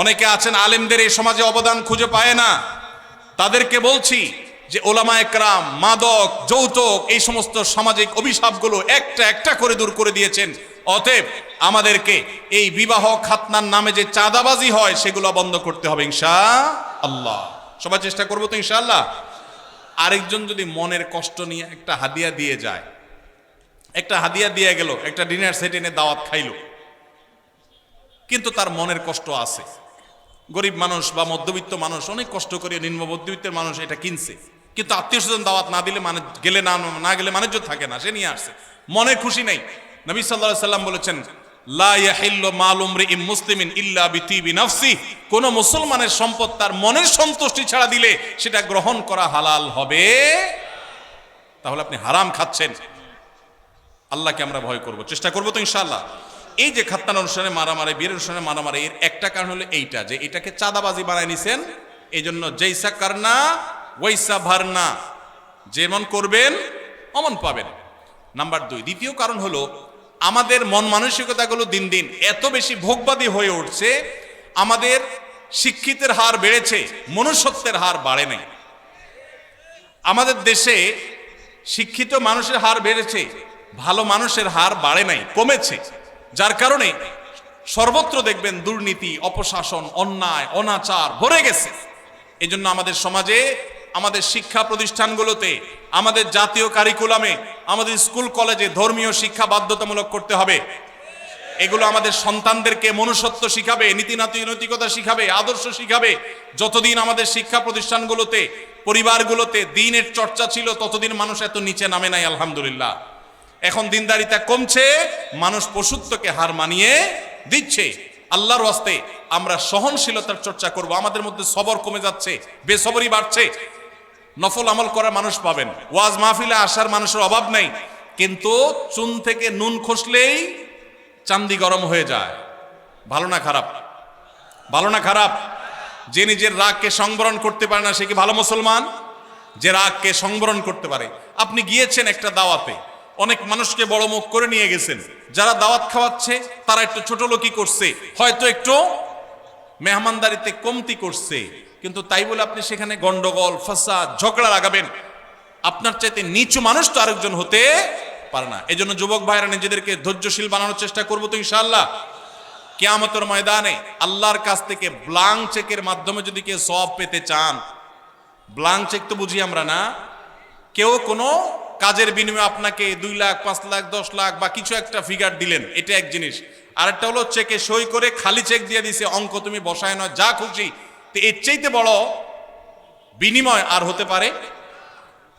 অনেকে আছেন আলেমদের এই সমাজে অবদান খুঁজে পায় না, তাদেরকে বলছি যে ওলামায়ে কেরাম মাদক, যৌতুক, এই সমস্ত সামাজিক অভিশাপগুলো একটা একটা করে দূর করে দিয়েছেন। অতএব আমাদেরকে এই বিবাহ খাতনার নামে যে চাঁদাবাজি হয় সেগুলো বন্ধ করতে হবে ইনশাআল্লাহ। সবাই চেষ্টা করবো তো ইনশাআল্লাহ। আরেকজন যদি মনের কষ্ট নিয়ে একটা হাদিয়া দিয়ে যায়, একটা হাদিয়া দিয়ে গেল, একটা ডিনার সেট এনে দাওয়াত খাইলো, কিন্তু তার মনের কষ্ট আছে। গরিব মানুষ বা মধ্যবিত্ত মানুষ অনেক কষ্ট করে, নিম্ন মধ্যবিত্তের মানুষ এটা কিনছে, কিন্তু আত্মীয় স্বজন দাওয়াত না দিলে মানে গেলে না গেলে মানুষ থাকে না, সে নিয়ে আসছে, মনে খুশি নেই। নবী সাল্লাল্লাহু আলাইহি সাল্লাম বলেছেন, লা ইয়াহিল্লু মালু ইমরিইন মুসলিমিন ইল্লা বিতিবি নাফসি, কোন মুসলমানের সম্পদ তার মনের সন্তুষ্টি ছাড়া দিলে সেটা গ্রহণ করা হালাল হবে। তাহলে আপনি হারাম খাচ্ছেন। আল্লাহকে আমরা ভয় করব, চেষ্টা করবো তো ইনশাআল্লাহ। এই যে খাত্তান অনুষ্ঠানে মারামারি, বিয়ের অনুষ্ঠানে মারামারি, এর একটা কারণ হলো এইটা, যে এটাকে চাঁদাবাজি বানায় নিছেন। এই জন্য জৈসা কারনা ওয়াইসা ভারনা, যেমন করবেন অমন পাবেন। নাম্বার 2, দ্বিতীয় কারণ হলো আমাদের মন মানসিকতাগুলো দিন দিন এত বেশি ভোগবাদী হয়ে উঠছে, আমাদের শিক্ষিতের হার বেড়েছে, মনুষ্যত্বের হার বাড়ে নাই। আমাদের দেশে শিক্ষিত মানুষের হার বেড়েছে, ভালো মানুষের হার বাড়ে নাই, কমেছে। যার কারণে সর্বত্র দেখবেন দুর্নীতি, অপশাসন, অন্যায়, অনাচার ভরে গেছে। এই জন্য আমাদের সমাজে, আমাদের শিক্ষা প্রতিষ্ঠানগুলোতে, আমাদের জাতীয় কারিকুলামে, আমাদের স্কুল কলেজে ধর্মীয় শিক্ষা বাধ্যতামূলক করতে হবে। এগুলো আমাদের সন্তানদেরকে মনুষ্যত্ব শিখাবে, নৈতিকতা শিখাবে, আদর্শ শিখাবে। যতদিন আমাদের শিক্ষা প্রতিষ্ঠানগুলোতে, পরিবারগুলোতে দ্বীনের চর্চা ছিল, ততদিন মানুষ এত নিচে নামে নাই, আলহামদুলিল্লাহ। এখন দিনদারিতা কমছে, মানুষ পশুত্বকে হার মানিয়ে দিচ্ছে। আল্লাহর ওয়াস্তে আমরা সহনশীলতার চর্চা করব। আমাদের মধ্যে সবর কমে যাচ্ছে, বেসবরই বাড়ছে। নফল আমল করার মানুষ পাবেন, ওয়াজ মাহফিলে আসার মানুষের অভাব নাই, কিন্তু চুন থেকে নুন খসলেই চান্দি গরম হয়ে যায়। ভালো না খারাপ? ভালো না খারাপ? যে নিজের রাগকে সংবরণ করতে পারে না, সে কি ভালো মুসলমান? যে রাগকে সংবরণ করতে পারে। আপনি গিয়েছেন একটা দাওয়াতে, অনেক মানুষকে বড় মুখ করে নিয়ে গেছেন, যারা দাওয়াত খাওয়াচ্ছে তারা একটু ছোট লোকই করছে, হয়তো একটু মেহমানদারিতে কমতি করছে, কিন্তু তাই বলে আপনি সেখানে গন্ডগোল, ফাসাদ, ঝগড়া লাগাবেন? আপনার চাইতে নিচু মানুষ তো আরেকজন হতে পারে না। এই জন্য যুবক ভাইরা নিজেদেরকে ধৈর্যশীল বানানোর চেষ্টা করবো তো ইনশাআল্লাহ। কিয়ামতের ময়দানে আল্লাহর কাছ থেকে ব্লাঙ্ক চেকের মাধ্যমে যদি কেউ সওয়াব পেতে চান, ব্লাঙ্ক চেক তো বুঝি আমরা না, কেউ কোনো কাজের বিনিময়ে আপনাকে 2 লাখ, 5 লাখ, 10 লাখ বা কিছু একটা ফিগার দিলেন, এটা এক জিনিস। আরেকটা হলো চেকে সই করে খালি চেক দিয়ে দিছে, অঙ্ক তুমি বসায় নয়, যা খুশি। তো এর চাইতে বড় বিনিময় আর হতে পারে?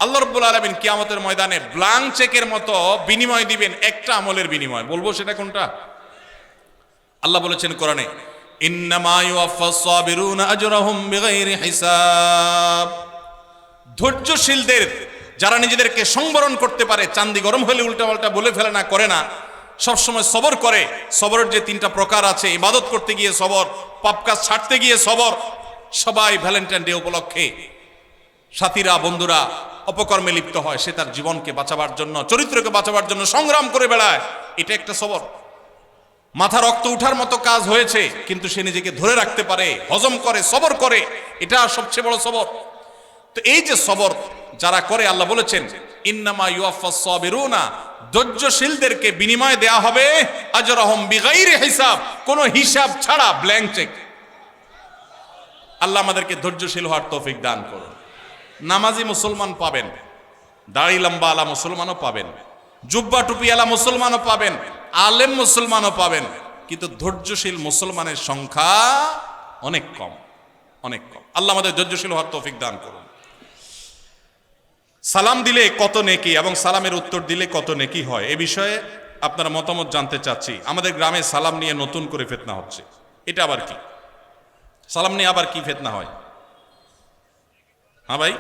আল্লাহ রাব্বুল আলামিন কিয়ামতের ময়দানে ব্লাঙ্ক চেকের মতো বিনিময় দিবেন, একটা আমলের বিনিময়। বলবো সেটা কোনটা? আল্লাহ বলেছেন কোরআনে, ইন্নামা ইউওয়াফাস সাবিরুনা আজরাহুম বিগাইরি হিসাব। ধৈর্যশীলদের, যারা নিজেদেরকে সংবরণ করতে পারে, চান্দি গরম হলে উল্টাপাল্টা বলে ফেলে না, করে না, সবসময় সবর করে। সবরের যে 3টা প্রকার আছে, ইবাদত করতে গিয়ে সবর, পাপ কাজ ছাড়তে গিয়ে সবর। সবাই ভ্যালেন্টাইন ডে উপলক্ষে সাথীরা, বন্ধুরা অপকর্মে লিপ্ত হয়, সে তার জীবনকে বাঁচাবার জন্য, চরিত্রকে বাঁচাবার জন্য সংগ্রাম করে বেড়ায়, এটা একটা সবর। মাথা রক্ত উঠার মতো কাজ হয়েছে, কিন্তু সে নিজেকে ধরে রাখতে পারে, হজম করে, সবর করে, এটা সবচেয়ে বড় সবর। তো এই যে সবর যারা করে, আল্লাহ বলেছেন ইন্নামা ইউওয়াফাস সাবিরুনা, ধৈর্যশীলদেরকে বিনিময় দেয়া হবে আজরাহুম বিগাইরি হিসাব, কোনো হিসাব ছাড়া, ব্ল্যাঙ্ক চেক। আল্লাহ আমাদেরকে ধৈর্যশীল হওয়ার তৌফিক দান করুন। নামাজি মুসলমান পাবেন, দাড়ি লম্বা আলা মুসলমানও পাবেন, জুব্বা টুপি আলা মুসলমানও পাবেন, আলেম মুসলমানও পাবেন, কিন্তু ধৈর্যশীল মুসলমানের সংখ্যা অনেক কম, অনেক কম। আল্লাহ আমাদের ধৈর্যশীল হওয়ার তৌফিক দান করুন। সালাম দিলে কত নেকি এবং সালামের উত্তর দিলে কত নেকি হয়, এ বিষয়ে আপনারা মতামত জানতে চাচ্ছি। আমাদের গ্রামে সালাম নিয়ে নতুন করে ফিতনা হচ্ছে, এটা আবার কি? সালাম নিয়ে আবার কি ফিতনা হয়? হ্যাঁ ভাই,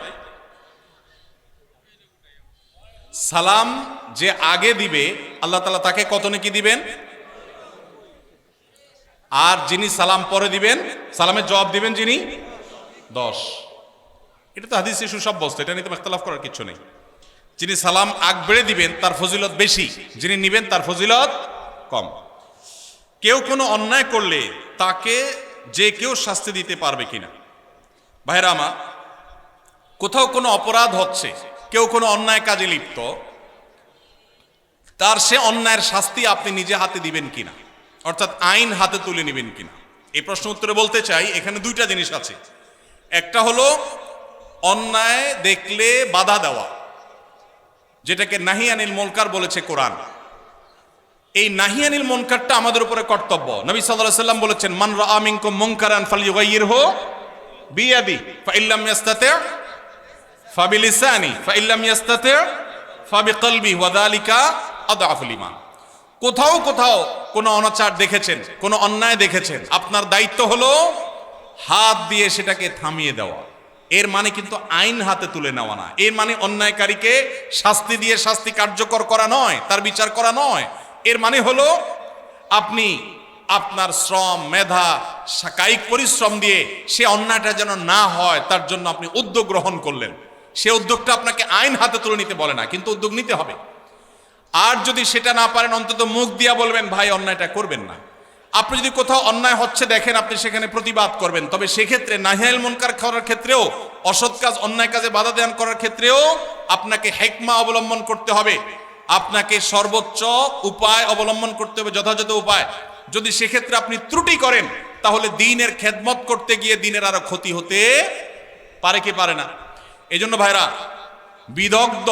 সালাম যে আগে দিবে আল্লাহ তাআলা তাকে কত নেকি দিবেন, আর যিনি সালাম পরে দিবেন, সালামের জবাব দিবেন যিনি, 10। এটা তো হাদিসে সুসাব্যস্ত, এটা নিয়ে তো ইখতিলাফ করার কিছু নেই। যিনি সালাম আগ বেড়ে দিবেন তার ফজিলত বেশি, যিনি নিবেন তার ফজিলত কম। কেউ কোনো অন্যায় করলে তাকে যে কেউ শাস্তি দিতে পারবে কিনা? ভাইরা আমার, কোথাও কোনো অপরাধ হচ্ছে, কেউ কোনো অন্যায় কাজে লিপ্ত, তার সে অন্যায়ের শাস্তি আপনি নিজে হাতে দিবেন কিনা, অর্থাৎ আইন হাতে তুলে নেবেন কিনা? এই প্রশ্ন উত্তরে বলতে চাই, এখানে 2টা জিনিস আছে। একটা হলো অন্যায় দেখলে বাধা দেওয়া, যেটাকে নাহি আনিল মুনকার বলেছে কোরআন। এই নাহিয়ানিল মুনকারটা আমাদের উপরে কর্তব্য। নবী সাল্লাল্লাহু আলাইহি ওয়াসাল্লাম বলেছেন, মান রাআ মিনকুম মুনকারান ফালইয়ুগাইয়িরহু বিয়াদি ফাইল্লাম ইয়াস্তাতি' ফাবিলিসানি ফাইল্লাম ইয়াস্তাতি' ফাবিকলবি ওয়া যালিকা আদআফুল ঈমান। কোথাও কোথাও কোনো অনাচার দেখেছেন, কোনো অন্যায় দেখেছেন, আপনার দায়িত্ব হলো হাত দিয়ে সেটাকে থামিয়ে দেওয়া। এর মানে কিন্তু আইন হাতে তুলে নেওয়া না। এর মানে অন্যায়কারীকে শাস্তি দিয়ে শাস্তি কার্যকর করা নয়, তার বিচার করা নয়। এর মানে হলো আপনি আপনার শ্রম, মেধা, কায়িক পরিশ্রম দিয়ে সে অন্যায়টা যেন না হয় তার জন্য আপনি উদ্যোগ গ্রহণ করলেন। সে উদ্যোগটা আপনাকে আইন হাতে তুলে নিতে বলে না, কিন্তু উদ্যোগ নিতে হবে। আর যদি সেটা না পারেন, অন্তত মুখ দিয়া বলবেন, ভাই অন্যায়টা করবেন না। আপনি যদি কোথাও অন্যায় হচ্ছে দেখেন, আপনি সেখানে প্রতিবাদ করবেন। তবে সেক্ষেত্রে নাহিয়াল মুনকার করার ক্ষেত্রেও, অসৎ কাজ, অন্যায় কাজে বাধা দান করার ক্ষেত্রেও আপনাকে হিকমা অবলম্বন করতে হবে। আপনাকে সর্বোচ্চ উপায় অবলম্বন করতে হবে, যথাযথ উপায়। যদি সেক্ষেত্রে আপনি ত্রুটি করেন, তাহলে দ্বীনের খেদমত করতে গিয়ে দ্বীনের আরো ক্ষতি হতে পারে কি পারে না। এই জন্য ভাইরা, বিদগ্ধ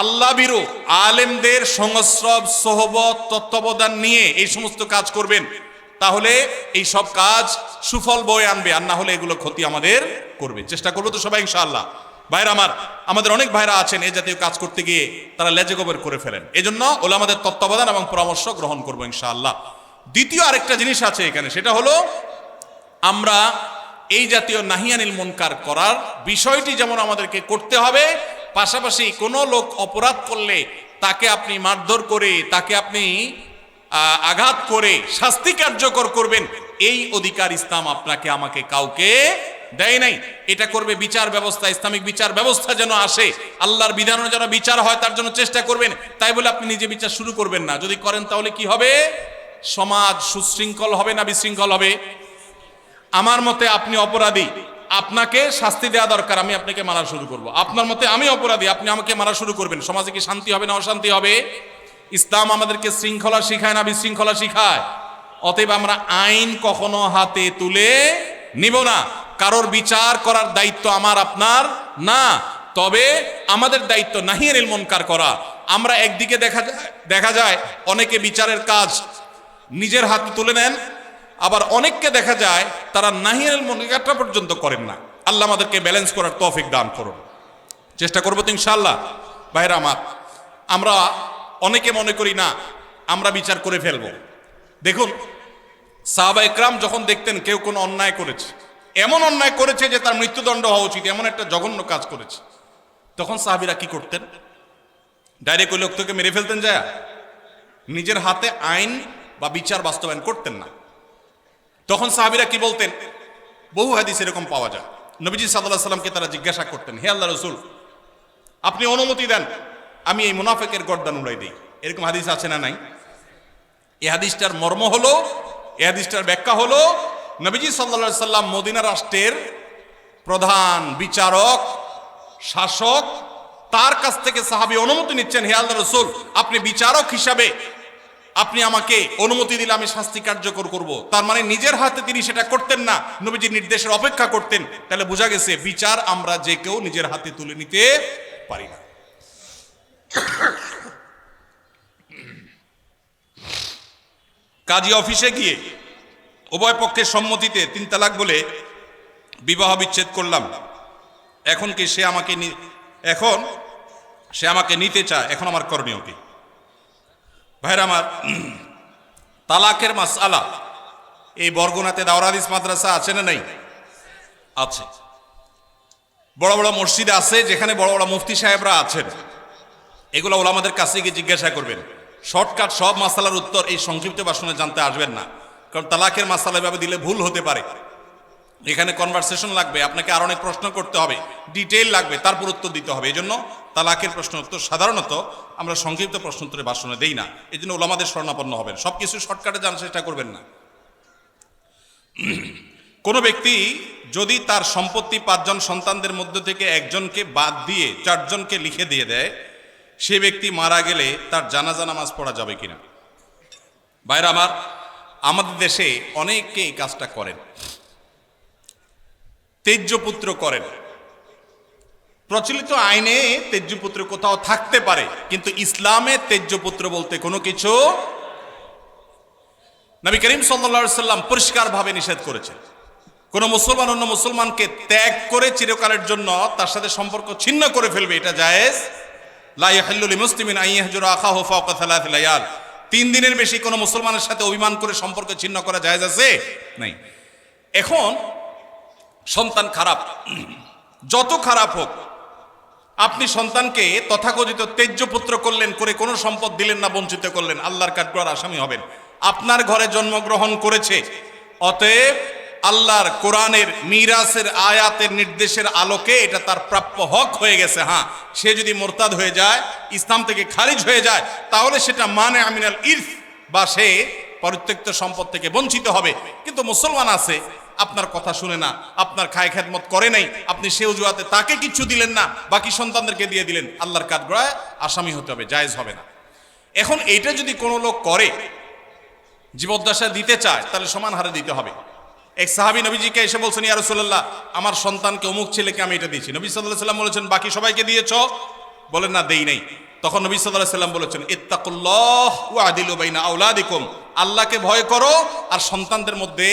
আল্লাহ বিরু আলেমদের সংস্রব, সোহবত, তত্ত্বাবধান নিয়ে এই সমস্ত কাজ করবেন, তাহলে এই সব কাজ সুফল বয়ে আনবে। আর না হলে এগুলো ক্ষতি আমাদের করবে। চেষ্টা করবো তো সবাই ইনশাআল্লাহ। ভাইরা আমার, আমাদের অনেক ভাইরা আছেন এই জাতীয় কাজ করতে গিয়ে তারা লেজে গোবর করে ফেলেন। এই জন্য ওলামাদের তত্ত্বাবধান এবং পরামর্শ গ্রহণ করবো ইনশাআল্লাহ। দ্বিতীয় আরেকটা জিনিস আছে এখানে, সেটা হলো আমরা এই জাতীয় নাহিয়ানিল মুনকার করার বিষয়টি যেমন আমাদেরকে করতে হবে, পাশাপাশি কোনো লোক অপরাধ করলে তাকে আপনি মারধর করে, তাকে আপনি আঘাত করে শাস্তি কার্যকর করবেন, এই অধিকার ইসলাম আপনাকে আমাকে কাউকে দেয় নাই। এটা করবে বিচার ব্যবস্থা, ইসলামিক বিচার ব্যবস্থা যেন আসে, আল্লাহর বিধানও যেন বিচার হয় তার জন্য চেষ্টা করবেন। তাই বলে আপনি নিজে বিচার শুরু করবেন না। যদি করেন তাহলে কি হবে? সমাজ সুশৃঙ্খল হবে না বিশৃঙ্খল হবে? আমার মতে আপনি অপরাধী, আপনাকে শাস্তি দেওয়া দরকার, আমি আপনাকে মারা শুরু করব। আপনার মতে আমি অপরাধী, আপনি আমাকে মারা শুরু করবেন, সমাজে কি শান্তি হবে না অশান্তি হবে? ইসলাম আমাদেরকে শৃঙ্খলা শিখায় না বিশৃঙ্খলা শিখায়? অতএব আমরা আইন কখনো হাতে তুলে নিব না। কারোর বিচার করার দায়িত্ব আমার আপনার না, তবে আমাদের দায়িত্ব নাহিয়ানিল মুনকার করা। আমরা একদিকে দেখা যায় অনেকে বিচারের কাজ নিজের হাতে তুলে নেন, আবার অনেককে দেখা যায় তারা নাহিয়ানিল মুনকারটা পর্যন্ত করেন না। আল্লাহ আমাদেরকে ব্যালেন্স করার তৌফিক দান করুন। চেষ্টা করবো তো ইনশাআল্লাহ। ভাইরা আমার, আমরা অনেকে মনে করি না আমরা বিচার করে ফেলবো। দেখুন, সাহাবা ইকরাম যখন দেখতেন কেউ কোনো অন্যায় করেছে, এমন অন্যায় করেছে যে তার মৃত্যুদণ্ড হওয়া উচিত, এমন একটা জঘন্য কাজ করেছে, তখন সাহাবীরা কি করতেন? ডাইরেক্ট ওই লোকটাকে মেরে ফেলতেন যায়? নিজের হাতে আইন বা বিচার বাস্তবায়ন করতেন না। তখন সাহাবীরা কি বলতেন? বহু হাদিস এরকম পাওয়া যায়। নবীজি সাল্লাল্লাহু আলাইহি সাল্লামকে তারা জিজ্ঞাসা করতেন, হে আল্লাহর রাসূল, আপনি অনুমতি দেন আমি এই মুনাফিকের গর্দান উড়াই দিই। এরকম হাদিস আছে না নাই? এই হাদিসটার মর্ম হলো, এই হাদিসটার ব্যাখ্যা হলো, নবীজি সাল্লাল্লাহু আলাইহি সাল্লাম মদিনা রাষ্ট্রের প্রধান বিচারক, শাসক, তার কাছ থেকে সাহাবী অনুমতি নিচ্ছেন, হে আল্লাহর রাসূল, আপনি বিচারক হিসাবে আপনি আমাকে অনুমতি দিলে আমি শাস্তি কার্যকর করব। তার মানে নিজের হাতে তিনি সেটা করতেন না, নবীজির নির্দেশের অপেক্ষা করতেন। তাহলে বোঝা গেছে বিচার আমরা যে কেউ নিজের হাতে তুলে নিতে পারি না। কাজী অফিসে গিয়ে উভয় পক্ষের সম্মতিতে 3 তালাক বলে বিবাহ বিচ্ছেদ করলাম, এখন কি সে আমাকে নিতে চায়, এখন আমার করণীয় কি? ভাইরা আমার, তালাকের মাসআলা এই বরগুনাতে দাওরা হাদিস মাদ্রাসা আছে না নাই? আছে। বড় বড় মসজিদ আছে যেখানে বড় বড় মুফতি সাহেবরা আছেন। এগুলো ওলামাদের কাছে গিয়ে জিজ্ঞাসা করবেন। শর্টকাট সব মাসালার উত্তর এই সংক্ষিপ্ত ভাষণে জানতে আসবেন না, কারণ তালাকের মাসালা এভাবে দিলে ভুল হতে পারে। এখানে কনভারসেশন লাগবে, আপনাকে আর অনেক প্রশ্ন করতে হবে, ডিটেইল লাগবে, তারপর উত্তর দিতে হবে। এই জন্য তালাকের প্রশ্ন উত্তর সাধারণত আমরা সংক্ষিপ্ত প্রশ্ন উত্তরে ভাষণে দেই না। এই জন্য ওলামাদের শরণাপন্ন হবেন, সব কিছু শর্টকাটে জানার চেষ্টা করবেন না। কোনো ব্যক্তি যদি তার সম্পত্তি 5 জন সন্তানদের মধ্যে থেকে একজনকে বাদ দিয়ে 4 জনকে লিখে দিয়ে দেয়, সে ব্যক্তি মারা গেলে তার জানাজা নামাজ পড়া যাবে কিনা? ভাইরা আমার, আমাদের দেশে অনেকে এই কাজটা করেন, তেজ্যপুত্র করেন। প্রচলিত আইনে তেজ্যপুত্র কোথাও থাকতে পারে, কিন্তু ইসলামে তেজ্যপুত্র বলতে কোনো কিছু নবী করিম সাল্লাল্লাহু আলাইহি সাল্লাম পরিষ্কারভাবে নিষেধ করেছেন, কোন মুসলমান অন্য মুসলমানকে ত্যাগ করে চিরকালের জন্য তার সাথে সম্পর্ক ছিন্ন করে ফেলবে, এটা জায়েজ। লা ইয়াহিল্লু লিমুসলিমিন আন ইয়াহজুরা আখাহু ফাওকা সালাত লায়াল, 3 দিনের বেশি কোনো মুসলমানের সাথে অভিমান করে সম্পর্ক ছিন্ন করা জায়েজ আছে? নাই। এখন সন্তান খারাপ, যত খারাপ হোক, আপনি সন্তানকে তথাকথিত তেজ্য পুত্র করলেন, করে কোনো সম্পদ দিলেন না, বঞ্চিত করলেন, আল্লাহর কাঠগড়ার আসামি হবেন। আপনার ঘরে জন্মগ্রহণ করেছে, অতএব আল্লাহর কোরআনের মিরাসের আয়াতের নির্দেশের আলোকে এটা তার প্রাপ্য হক হয়ে গেছে। হ্যাঁ, সে যদি মোরতাদ হয়ে যায়, ইসলাম থেকে খারিজ হয়ে যায়, তাহলে সেটা মানে আমিনাল ইরফ, বা সে পরিত্যক্ত সম্পদ থেকে বঞ্চিত হবে। কিন্তু মুসলমান আছে, আপনার কথা শুনে না, আপনার খায় খেদমত করে নাই, আপনি সে অজুহাতে তাকে কিছু দিলেন না, বাকি সন্তানদেরকে দিয়ে দিলেন, আল্লাহর কাঠগড়ায় আসামি হতে হবে, জায়েজ হবে না। এখন এইটা যদি কোনো লোক করে, জীবদ্দশা দিতে চায়, তাহলে সমান হারে দিতে হবে। এক সাহাবী নবীজিকে এসে বলছেন, ইয়া রাসূলুল্লাহ, আমার সন্তানকে অমুক ছেলেকে আমি এটা দিয়েছি। নবী সাল্লাল্লাহু আলাইহি সাল্লাম বলেছেন, বাকি সবাইকে দিয়েছো? বলেন না, দেই নাই। তখন নবী সাল্লাল্লাহু আলাইহি সাল্লাম বলেছেন, ইত্তাকুল্লাহ ওয়া আদিলু বাইনা আওলাদিকুম, আল্লাহকে ভয় করো আর সন্তানদের মধ্যে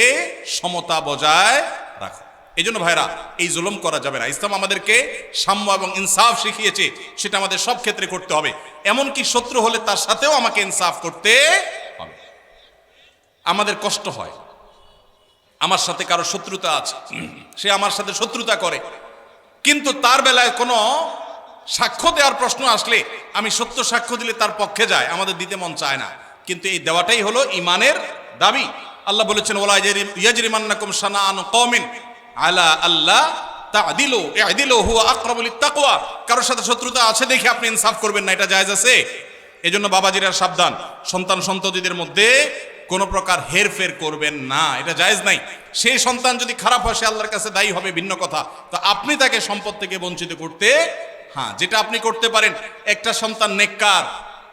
সমতা বজায় রাখো। এই জন্য ভাইরা, এই জুলুম করা যাবে না। ইসলাম আমাদেরকে সাম্য এবং ইনসাফ শিখিয়েছে, সেটা আমাদের সব ক্ষেত্রে করতে হবে। এমনকি শত্রু হলে তার সাথেও আমাকে ইনসাফ করতে হবে। আমাদের কষ্ট হয়, আমার সাথে কারো শত্রুতা আছে, সে আমার সাথে শত্রুতা করে, কিন্তু তার বেলায় কোনো সাক্ষ্য দেওয়ার প্রশ্ন আসলে আমি সত্য সাক্ষ্য দিলে তার পক্ষে যায়, আমাদের দিতে মন চায় না। কিন্তু এই দেওয়াটাই হলো ইমানের দাবি। আল্লাহ বলেছেন, ওয়ালা ইয়াজরিমান্নাকুম শানাআনু কওমিন আলা আল্লাহ তা'দিলু ই'দিলু হুয়া আকরাবু লিত-তাকওয়া। কারোর সাথে শত্রুতা আছে দেখে আপনি ইনসাফ করবেন না, এটা জায়েজ আছে? এজন্য বাবাজিরা সাবধান, সন্তান সন্ততিদের মধ্যে কোনো প্রকার হেরফের করবেন না, এটা জায়েজ নাই। সেই সন্তান যদি খারাপ হয়, সে আল্লাহর কাছে দায়ী হবে, ভিন্ন কথা। তো আপনি তাকে সম্পদ থেকে বঞ্চিত করতে, হ্যাঁ, যেটা আপনি করতে পারেন, একটা সন্তান নেককার,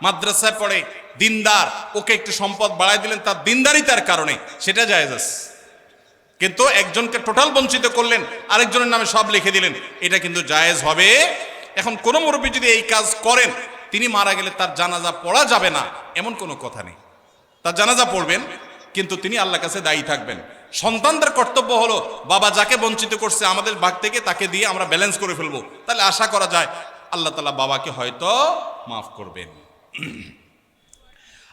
মাদ্রাসায় পড়ে, দিনদার, ওকে একটু সম্পদ বাড়ায় দিলেন তার দিনদারিতার কারণে, সেটা জায়েজ আছে। কিন্তু একজনকে টোটাল বঞ্চিত করলেন, আরেকজনের নামে সব লিখে দিলেন, এটা কিন্তু জায়েজ হবে। এখন কোন মুরব্বী যদি এই কাজ করেন, তিনি মারা গেলে তার জানাজা পড়া যাবে না, এমন কোনো কথা নেই। তার জানাজা পড়বেন, কিন্তু তিনি আল্লাহর কাছে দায়ী থাকবেন। সন্তানদের কর্তব্য হলো, বাবা যাকে বঞ্চিত করছে আমাদের ভাগ থেকে তাকে দিয়ে আমরা ব্যালেন্স করে ফেলবো, তাহলে আশা করা যায় আল্লাহ তাআলা বাবাকে হয়তো মাফ করবেন।